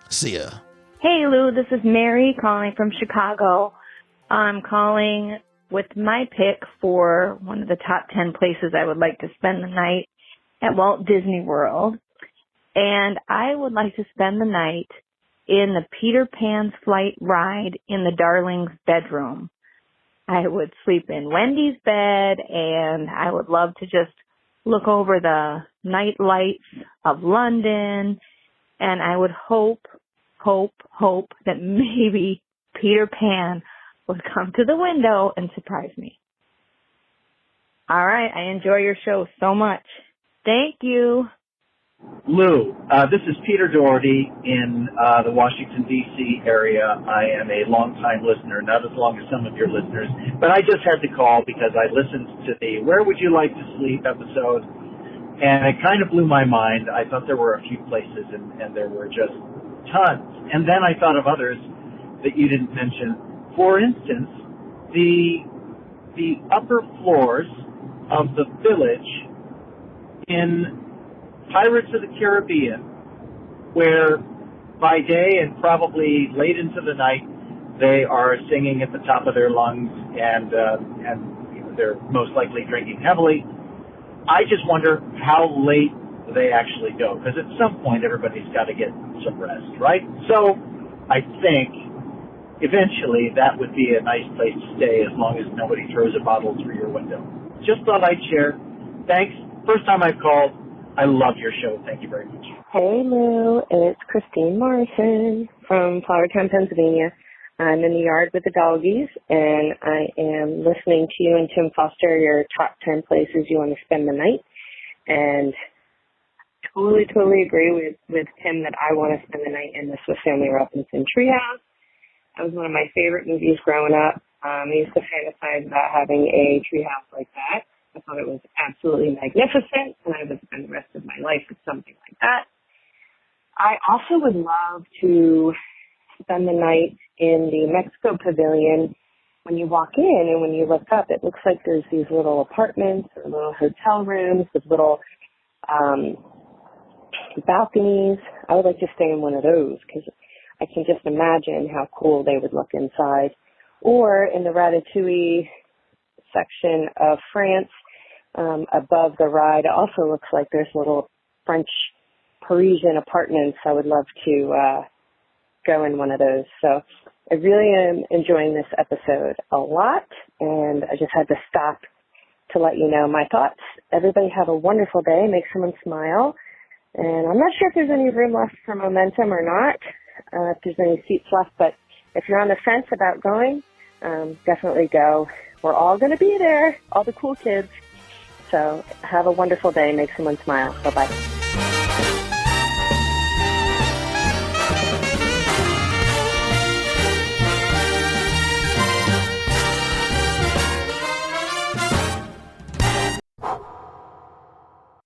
Speaker 5: See ya.
Speaker 14: Hey, Lou, this is Mary calling from Chicago. I'm calling with my pick for one of the top 10 places I would like to spend the night at Walt Disney World. and I would like to spend the night in the Peter Pan's flight ride in the Darling's bedroom. I would sleep in Wendy's bed, and I would love to just look over the night lights of London, and I would hope that maybe Peter Pan would come to the window and surprise me. All right, I enjoy your show so much. Thank you.
Speaker 15: Lou, this is Peter Doherty in the Washington, D.C. area. I am a longtime listener, not as long as some of your listeners, but I just had to call because I listened to the Where Would You Like to Sleep episode, and it kind of blew my mind. I thought there were a few places, and there were just tons. And then I thought of others that you didn't mention. For instance, the upper floors of the village in Pirates of the Caribbean, where by day and probably late into the night they are singing at the top of their lungs and you know, they're most likely drinking heavily. I just wonder how late they actually go, because at some point everybody's got to get some rest, right? So I think eventually that would be a nice place to stay as long as nobody throws a bottle through your window. Just thought I'd share. Thanks. First time I've called. I love your show. Thank you very much.
Speaker 16: Hey, Lou. It's Christine Morrison from Flowertown, Pennsylvania. I'm in the yard with the doggies, and I am listening to you and Tim Foster, your top 10 places you want to spend the night. And totally agree with Tim that I want to spend the night in the Swiss Family Robinson treehouse. That was one of my favorite movies growing up. I used to fantasize about having a treehouse like that. I thought it was absolutely magnificent, and I would spend the rest of my life with something like that. I also would love to spend the night in the Mexico Pavilion. When you walk in and when you look up, it looks like there's these little apartments or little hotel rooms with little balconies. I would like to stay in one of those because I can just imagine how cool they would look inside. Or in the Ratatouille section of France, above the ride, it also looks like there's little French Parisian apartments. I would love to go in one of those. So I really am enjoying this episode a lot, and I just had to stop to let you know my thoughts. Everybody have a wonderful day. Make someone smile. And I'm not sure if there's any room left for momentum or not, if there's any seats left, but if you're on the fence about going, definitely go. We're all going to be there, all the cool kids. So have a wonderful day. Make someone smile. Bye-bye.